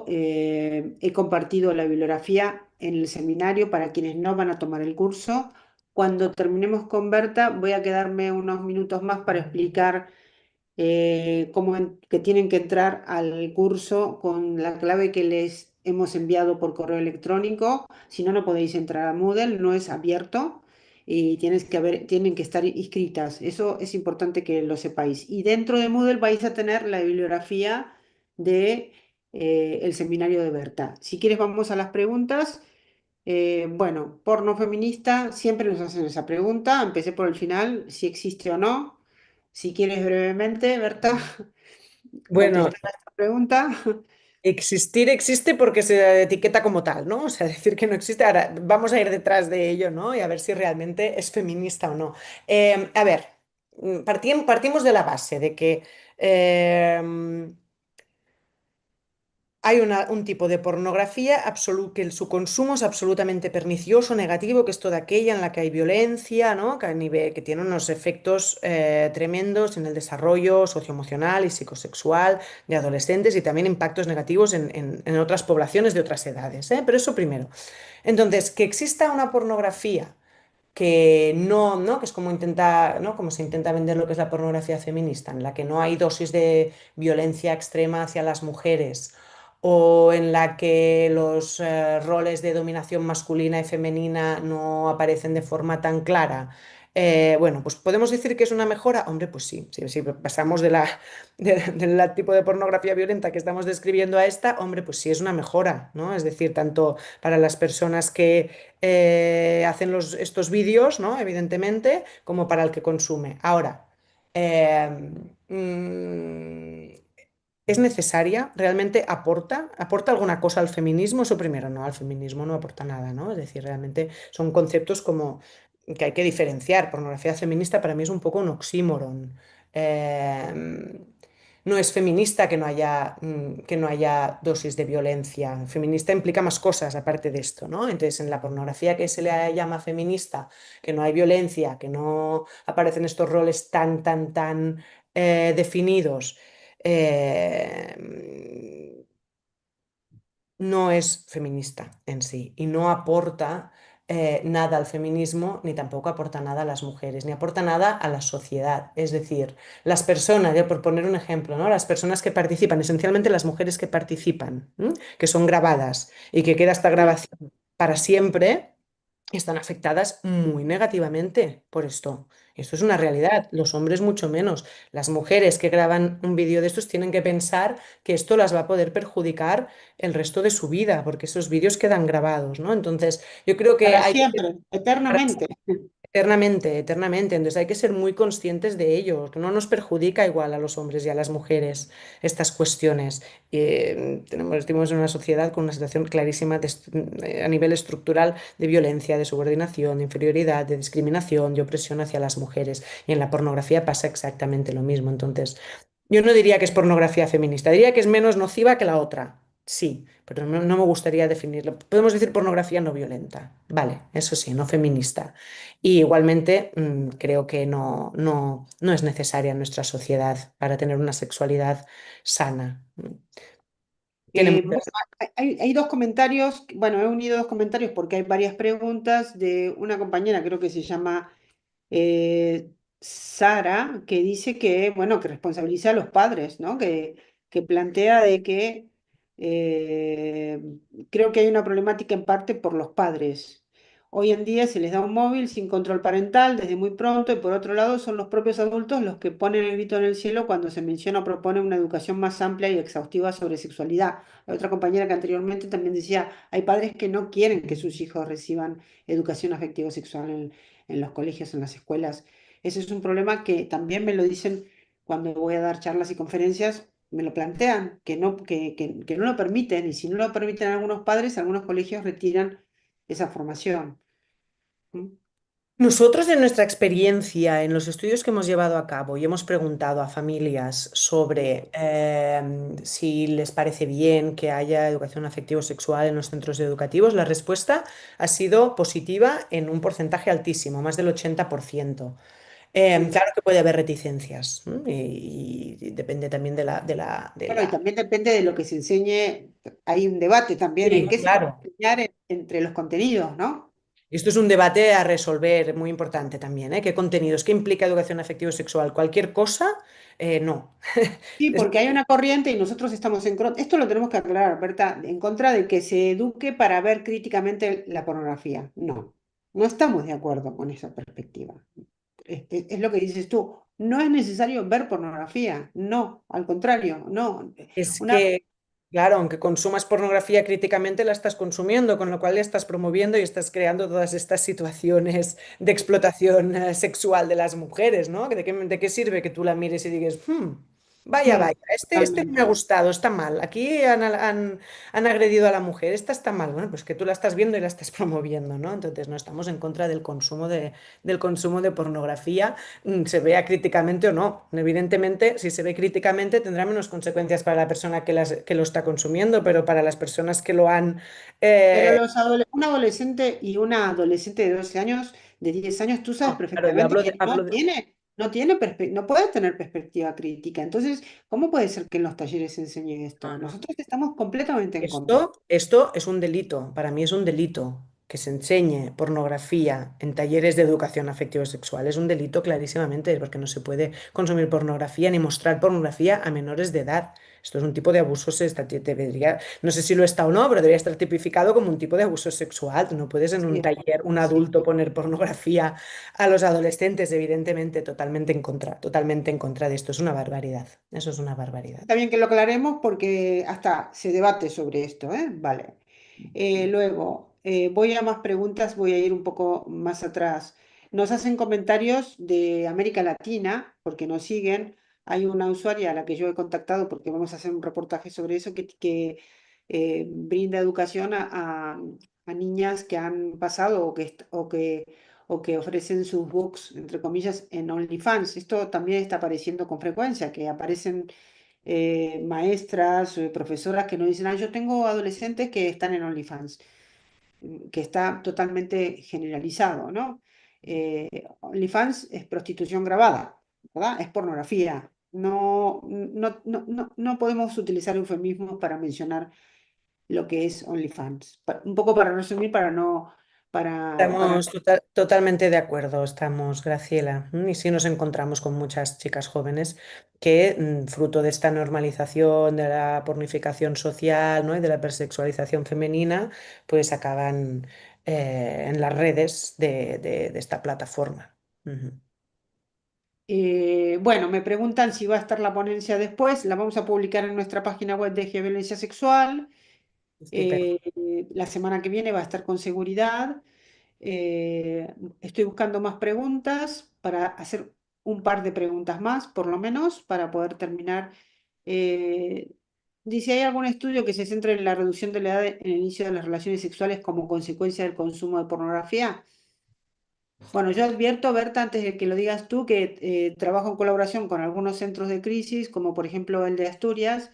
he compartido la bibliografía en el seminario para quienes no van a tomar el curso. Cuando terminemos con Berta, voy a quedarme unos minutos más para explicar que tienen que entrar al curso con la clave que les hemos enviado por correo electrónico. Si no, no podéis entrar a Moodle, no es abierto y tienen que estar inscritas. Eso es importante que lo sepáis. Y dentro de Moodle vais a tener la bibliografía de el seminario de Berta. Si quieres, vamos a las preguntas. Bueno, porno feminista, siempre nos hacen esa pregunta. Empecé por el final, si existe o no. Si quieres brevemente, Berta,
Bueno,
contestar a esta pregunta.
existir existe porque se etiqueta como tal, ¿no? O sea, decir que no existe, ahora vamos a ir detrás de ello, ¿no? Y a ver si realmente es feminista o no. A ver, partimos de la base de que hay un tipo de pornografía que su consumo es absolutamente pernicioso, negativo, que es toda aquella en la que hay violencia, ¿no? Que tiene unos efectos tremendos en el desarrollo socioemocional y psicosexual de adolescentes y también impactos negativos en otras poblaciones de otras edades, ¿eh? Pero eso primero. Entonces, que exista una pornografía que no, ¿no? Que es como intenta, ¿no? Como se intenta vender lo que es la pornografía feminista, en la que no hay dosis de violencia extrema hacia las mujeres, o en la que los roles de dominación masculina y femenina no aparecen de forma tan clara. Bueno, pues podemos decir que es una mejora. Hombre, pues sí, si pasamos del tipo de pornografía violenta que estamos describiendo a esta, hombre, pues sí es una mejora, ¿no? Es decir, tanto para las personas que hacen estos vídeos, ¿no? Evidentemente, como para el que consume. Ahora, eh, mm, ¿es necesaria? ¿Realmente aporta alguna cosa al feminismo? Eso primero, no, al feminismo no aporta nada, ¿no? Es decir, realmente son conceptos como que hay que diferenciar. Pornografía feminista para mí es un poco un oxímoron. Eh, no es feminista que no haya dosis de violencia. Feminista implica más cosas aparte de esto, ¿no? Entonces, en la pornografía que se le llama feminista, que no hay violencia, que no aparecen estos roles tan definidos, eh, no es feminista en sí y no aporta nada al feminismo, ni tampoco aporta nada a las mujeres, ni aporta nada a la sociedad. Es decir, las personas, por poner un ejemplo, ¿no? Las personas que participan, esencialmente las mujeres que participan, ¿m? Que son grabadas y que queda esta grabación para siempre, están afectadas muy negativamente por esto. Esto es una realidad, los hombres mucho menos. Las mujeres que graban un vídeo de estos tienen que pensar que esto las va a poder perjudicar el resto de su vida, porque esos vídeos quedan grabados, ¿no? Entonces, yo creo que
Para
hay que
siempre, eternamente.
Eternamente, eternamente. Entonces hay que ser muy conscientes de ello, que no nos perjudica igual a los hombres y a las mujeres estas cuestiones. Estamos en una sociedad con una situación clarísima a nivel estructural de violencia, de subordinación, de inferioridad, de discriminación, de opresión hacia las mujeres. Y en la pornografía pasa exactamente lo mismo. Entonces, yo no diría que es pornografía feminista, diría que es menos nociva que la otra. Sí, pero no me gustaría definirlo. Podemos decir pornografía no violenta. Vale, eso sí, no feminista. Y igualmente creo que no es necesaria en nuestra sociedad para tener una sexualidad sana. Tiene
Bueno,
muchas...
hay dos comentarios, bueno, he unido dos comentarios porque hay varias preguntas de una compañera, creo que se llama Sara, que dice que, bueno, que responsabiliza a los padres, ¿no? Que plantea de que eh, creo que hay una problemática en parte por los padres. Hoy en día se les da un móvil sin control parental desde muy pronto y por otro lado son los propios adultos los que ponen el grito en el cielo cuando se menciona o propone una educación más amplia y exhaustiva sobre sexualidad. Hay otra compañera que anteriormente también decía, hay padres que no quieren que sus hijos reciban educación afectivo-sexual en los colegios, en las escuelas. Ese es un problema que también me lo dicen cuando voy a dar charlas y conferencias, me lo plantean, que no lo permiten, y si no lo permiten algunos padres, algunos colegios retiran esa formación. ¿Mm?
Nosotros, en nuestra experiencia, en los estudios que hemos llevado a cabo y hemos preguntado a familias sobre si les parece bien que haya educación afectivo-sexual en los centros educativos, la respuesta ha sido positiva en un porcentaje altísimo, más del 80%.
Mm.
Claro que puede haber reticencias, ¿m? Y depende también de
Bueno, y
la...
también depende de lo que se enseñe, hay un debate también en
Sí,
qué se va a
claro.
enseñar entre los contenidos, ¿no?
Esto es un debate a resolver muy importante también, ¿eh? ¿Qué contenidos? ¿Qué implica educación afectivo-sexual? ¿Cualquier cosa? No.
Sí, porque hay una corriente y nosotros estamos en contra, esto lo tenemos que aclarar, Berta, en contra de que se eduque para ver críticamente la pornografía. No, no estamos de acuerdo con esa perspectiva. Es lo que dices tú, no es necesario ver pornografía, no, al contrario, no.
Es
Una,
que, claro, aunque consumas pornografía críticamente, la estás consumiendo, con lo cual la estás promoviendo y estás creando todas estas situaciones de explotación sexual de las mujeres, ¿no? ¿De qué sirve que tú la mires y digas, vaya, vaya, este no me ha
totalmente.
gustado, está mal, aquí han agredido a la mujer, esta está mal, bueno, pues que tú la estás viendo y la estás promoviendo, ¿no? Entonces no estamos en contra del consumo de pornografía, se vea críticamente o no. Evidentemente, si se ve críticamente, tendrá menos consecuencias para la persona que lo está consumiendo, pero para las personas que lo han...
Pero
eh,
un adolescente y una adolescente de 12 años, de 10 años, tú sabes
no, claro, yo
perfectamente que no puede tener perspectiva crítica. Entonces, ¿cómo puede ser que en los talleres se enseñe esto?
no, no.
Nosotros estamos completamente en contra.
Esto es un delito, para mí es un delito. Que se enseñe pornografía en talleres de educación afectivo-sexual es un delito clarísimamente, porque no se puede consumir pornografía ni mostrar pornografía a menores de edad. Esto es un tipo de abuso, debería, no sé si lo está o no, pero debería estar tipificado como un tipo de abuso sexual. Tú no puedes en un
Sí,
taller, un
sí.
adulto poner pornografía a los adolescentes, evidentemente, totalmente en contra de esto. Es una barbaridad. Eso es una barbaridad.
Está bien que lo aclaremos porque hasta se debate sobre esto, ¿eh? Vale. Luego, voy a más preguntas, voy a ir un poco más atrás. Nos hacen comentarios de América Latina, porque nos siguen. Hay una usuaria a la que yo he contactado porque vamos a hacer un reportaje sobre eso, que brinda educación a niñas que han pasado o que ofrecen sus books, entre comillas, en OnlyFans. Esto también está apareciendo con frecuencia, que aparecen maestras, profesoras que nos dicen, yo tengo adolescentes que están en OnlyFans, que está totalmente generalizado, ¿no? OnlyFans es prostitución grabada, ¿verdad? Es pornografía. No podemos utilizar eufemismos para mencionar lo que es OnlyFans. Un poco para resumir, para
Estamos totalmente de acuerdo, estamos, Graciela. Y sí nos encontramos con muchas chicas jóvenes que, fruto de esta normalización de la pornificación social, ¿no? Y de la hipersexualización femenina, pues acaban en las redes de esta plataforma. Ujú.
Bueno, me preguntan si va a estar la ponencia después. La vamos a publicar en nuestra página web de Violencia Sexual.
Estupendo.
La semana que viene va a estar con seguridad. Estoy buscando más preguntas para hacer un par de preguntas más, por lo menos, para poder terminar. Eh, Dice, ¿hay algún estudio que se centre en la reducción de la edad en el inicio de las relaciones sexuales como consecuencia del consumo de pornografía? Bueno, yo advierto, Berta, antes de que lo digas tú, que trabajo en colaboración con algunos centros de crisis, como por ejemplo el de Asturias,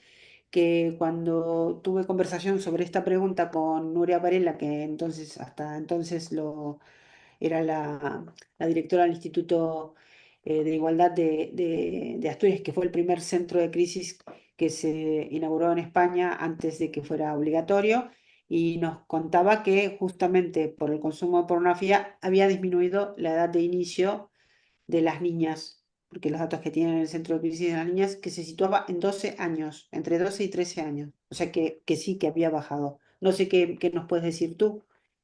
que cuando tuve conversación sobre esta pregunta con Nuria Varela, que entonces, hasta entonces era la directora del Instituto de Igualdad de Asturias, que fue el primer centro de crisis que se inauguró en España antes de que fuera obligatorio, y nos contaba que justamente por el consumo de pornografía había disminuido la edad de inicio de las niñas, porque los datos que tienen en el centro de crisis de las niñas, que se situaba en 12 años, entre 12 y 13 años, o sea que sí que había bajado. No sé qué nos puedes decir tú,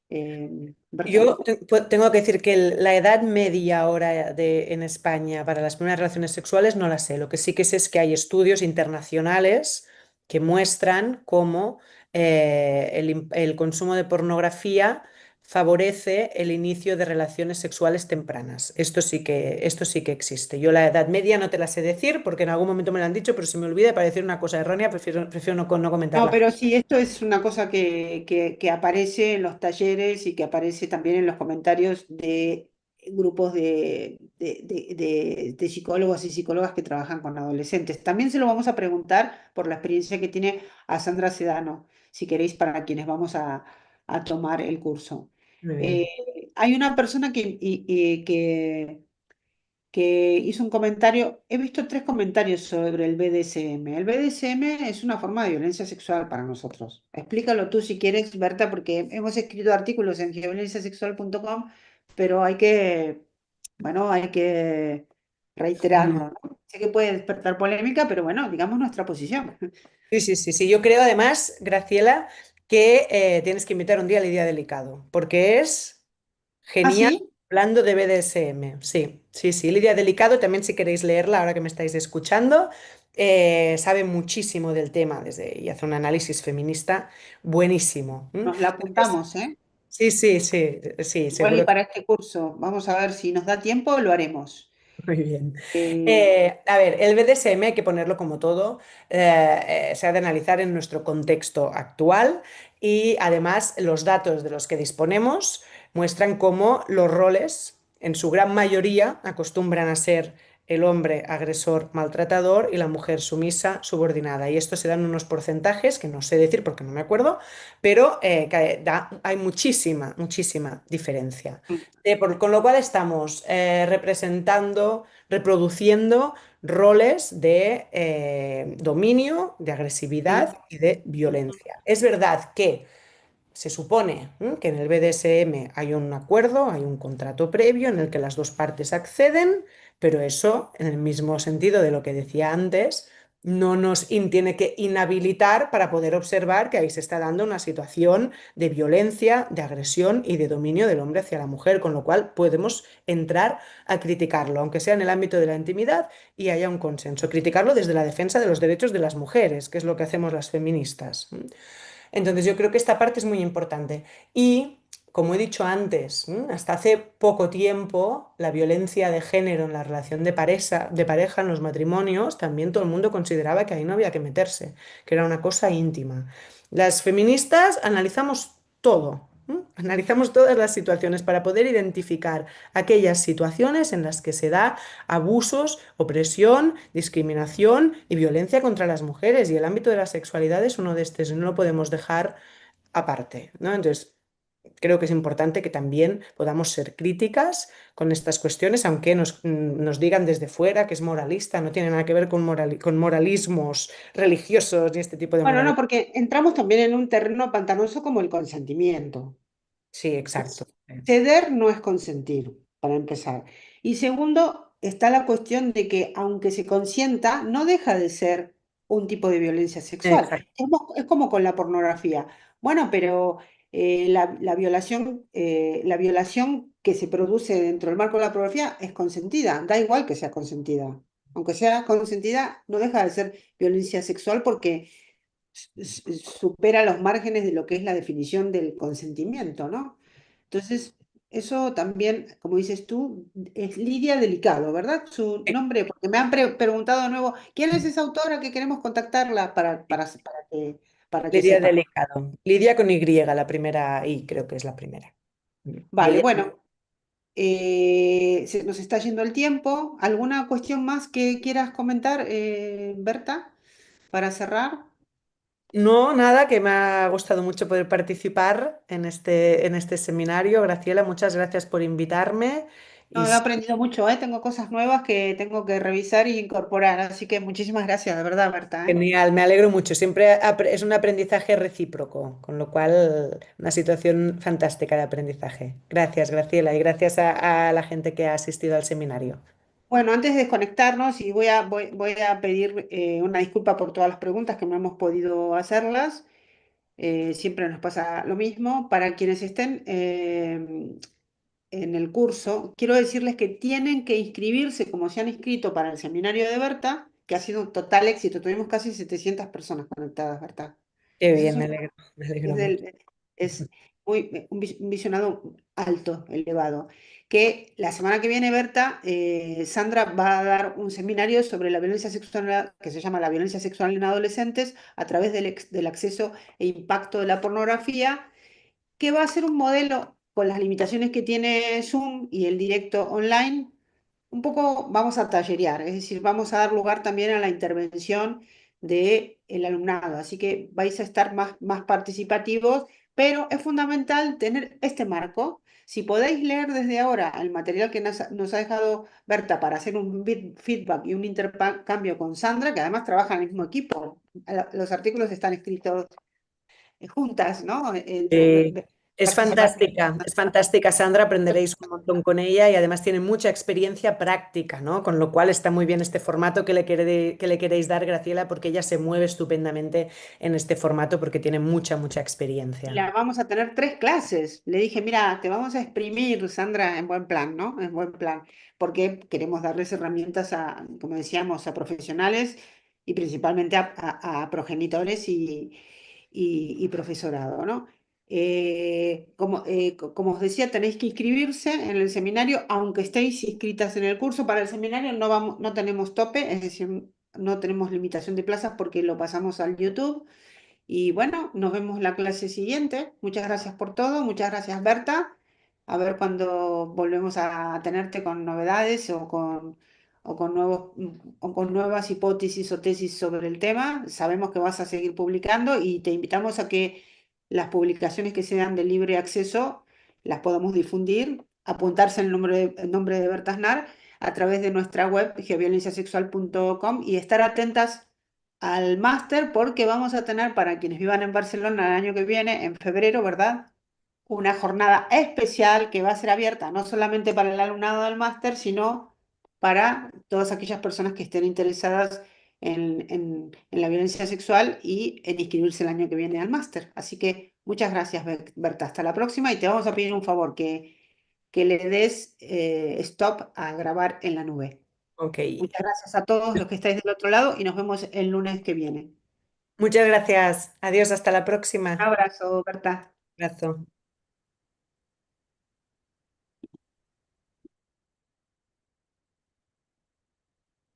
Berta.
Tengo que decir que la edad media ahora en España para las primeras relaciones sexuales no la sé. Lo que sí que sé es que hay estudios internacionales que muestran cómo el consumo de pornografía favorece el inicio de relaciones sexuales tempranas. Esto sí que existe. Yo la edad media no te la sé decir porque en algún momento me lo han dicho, pero si me olvida para decir una cosa errónea, prefiero no
No,
comentarla.
pero sí, esto es una cosa que aparece en los talleres y que aparece también en los comentarios de grupos de psicólogos y psicólogas que trabajan con adolescentes. También se lo vamos a preguntar por la experiencia que tiene a Sandra Sedano, si queréis, para quienes vamos a tomar el curso.
Muy
Eh,
bien.
Hay una persona que hizo un comentario. He visto tres comentarios sobre el BDSM. El BDSM es una forma de violencia sexual para nosotros. Explícalo tú si quieres, Berta, porque hemos escrito artículos en geoviolenciasexual.com, pero bueno, hay que reiterarlo, ¿no? Sé que puede despertar polémica, pero bueno, digamos nuestra posición.
Sí, sí, sí, sí. Yo creo además, Graciela, que tienes que invitar un día a Lidia Delicado, porque es
¿Ah,
genial
sí?
hablando de BDSM. Sí, sí, sí. Lidia Delicado, también si queréis leerla ahora que me estáis escuchando, sabe muchísimo del tema y hace un análisis feminista buenísimo. ¿M?
Nos la
Entonces,
apuntamos, ¿eh?
sí, sí, sí, sí,
Igual y
seguro.
para este curso. Vamos a ver si nos da tiempo, lo haremos.
Muy bien.
Eh,
A ver, el BDSM hay que ponerlo como todo, se ha de analizar en nuestro contexto actual y además los datos de los que disponemos muestran cómo los roles, en su gran mayoría, acostumbran a ser el hombre agresor maltratador y la mujer sumisa subordinada. Y esto se dan unos porcentajes que no sé decir porque no me acuerdo, pero hay muchísima, muchísima diferencia. Con lo cual estamos representando, reproduciendo roles de dominio, de agresividad
sí.
y de violencia. Es verdad que se supone que en el BDSM hay un acuerdo, hay un contrato previo en el que las dos partes acceden, pero eso, en el mismo sentido de lo que decía antes, no nos tiene que inhabilitar para poder observar que ahí se está dando una situación de violencia, de agresión y de dominio del hombre hacia la mujer, con lo cual podemos entrar a criticarlo, aunque sea en el ámbito de la intimidad y haya un consenso, criticarlo desde la defensa de los derechos de las mujeres, que es lo que hacemos las feministas. Entonces yo creo que esta parte es muy importante. Y, como he dicho antes, hasta hace poco tiempo, la violencia de género en la relación de pareja, en los matrimonios, también todo el mundo consideraba que ahí no había que meterse, que era una cosa íntima. Las feministas analizamos todo. Analizamos todas las situaciones para poder identificar aquellas situaciones en las que se da abusos, opresión, discriminación y violencia contra las mujeres. Y el ámbito de la sexualidad es uno de estos, y no lo podemos dejar aparte, ¿no? Entonces, creo que es importante que también podamos ser críticas con estas cuestiones, aunque nos digan desde fuera que es moralista, no tiene nada que ver con moralismos religiosos ni este tipo de
Bueno, no,
moralismo.
porque entramos también en un terreno pantanoso como el consentimiento.
Sí, exacto.
Ceder no es consentir, para empezar. Y segundo, está la cuestión de que aunque se consienta, no deja de ser un tipo de violencia sexual.
Exacto.
Es como con la pornografía. Bueno, pero la violación que se produce dentro del marco de la pornografía es consentida. Da igual que sea consentida. Aunque sea consentida, no deja de ser violencia sexual porque supera los márgenes de lo que es la definición del consentimiento, ¿no? Entonces, Eso también, como dices tú, es Lidia Delicado, ¿verdad? Su nombre, porque me han preguntado de nuevo, ¿quién es esa autora que queremos contactarla para que
Lidia
sepa?
Delicado. Lidia con Y, la primera I, creo que es la primera.
Vale,
Lidia.
bueno, se nos está yendo el tiempo. ¿Alguna cuestión más que quieras comentar, Berta, para cerrar?
No, nada, que me ha gustado mucho poder participar en este seminario. Graciela, muchas gracias por invitarme. Y
No, he aprendido mucho, ¿eh? Tengo cosas nuevas que tengo que revisar y incorporar, así que muchísimas gracias, de verdad, Berta, ¿eh?
genial, me alegro mucho. Siempre es un aprendizaje recíproco, con lo cual una situación fantástica de aprendizaje. Gracias, Graciela, y gracias a la gente que ha asistido al seminario.
Bueno, antes de desconectarnos, y voy a pedir una disculpa por todas las preguntas que no hemos podido hacerlas. Siempre nos pasa lo mismo. Para quienes estén en el curso, quiero decirles que tienen que inscribirse como se han inscrito para el seminario de Berta, que ha sido un total éxito. Tuvimos casi 700 personas conectadas, Berta.
Qué
Eso
bien, me
es,
alegro mucho.
es un visionado alto, elevado. Que la semana que viene, Berta, Sandra va a dar un seminario sobre la violencia sexual, que se llama la violencia sexual en adolescentes, a través del acceso e impacto de la pornografía, que va a ser un modelo con las limitaciones que tiene Zoom y el directo online. Un poco vamos a tallerear, es decir, vamos a dar lugar también a la intervención del alumnado, así que vais a estar más participativos, pero es fundamental tener este marco. Si podéis leer desde ahora el material que nos ha dejado Berta para hacer un feedback y un intercambio con Sandra, que además trabaja en el mismo equipo, los artículos están escritos juntas, ¿no?
Eh,
Participación.
es fantástica, Sandra, aprenderéis un montón con ella y además tiene mucha experiencia práctica, ¿no? Con lo cual está muy bien este formato que le queréis dar, Graciela, porque ella se mueve estupendamente en este formato porque tiene mucha
Y
experiencia.
la vamos a tener 3 clases. Le dije, mira, te vamos a exprimir, Sandra, en buen plan, ¿no? En buen plan, porque queremos darles herramientas a, como decíamos, a profesionales y principalmente a progenitores y profesorado, ¿no? Como os decía, tenéis que inscribirse en el seminario, aunque estéis inscritas en el curso. Para el seminario no tenemos tope, es decir, no tenemos limitación de plazas porque lo pasamos al YouTube. Y bueno, nos vemos la clase siguiente. Muchas gracias por todo. Muchas gracias, Berta. A ver cuando volvemos a tenerte con novedades o con nuevas hipótesis o tesis sobre el tema. Sabemos que vas a seguir publicando y te invitamos a que las publicaciones que sean de libre acceso las podamos difundir, apuntarse el nombre de Berta Aznar a través de nuestra web geoviolenciasexual.com y estar atentas al máster porque vamos a tener para quienes vivan en Barcelona el año que viene, en febrero, ¿verdad? Una jornada especial que va a ser abierta no solamente para el alumnado del máster, sino para todas aquellas personas que estén interesadas en la violencia sexual y en inscribirse el año que viene al máster. Así que muchas gracias, Berta. Hasta la próxima y te vamos a pedir un favor, que le des stop a grabar en la nube.
Ok.
Muchas gracias a todos los que estáis del otro lado y nos vemos el lunes que viene.
Muchas gracias. Adiós, hasta la
Un
próxima.
abrazo, Berta.
Abrazo.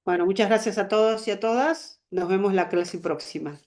Bueno, muchas gracias a todos y a todas. Nos vemos la clase próxima.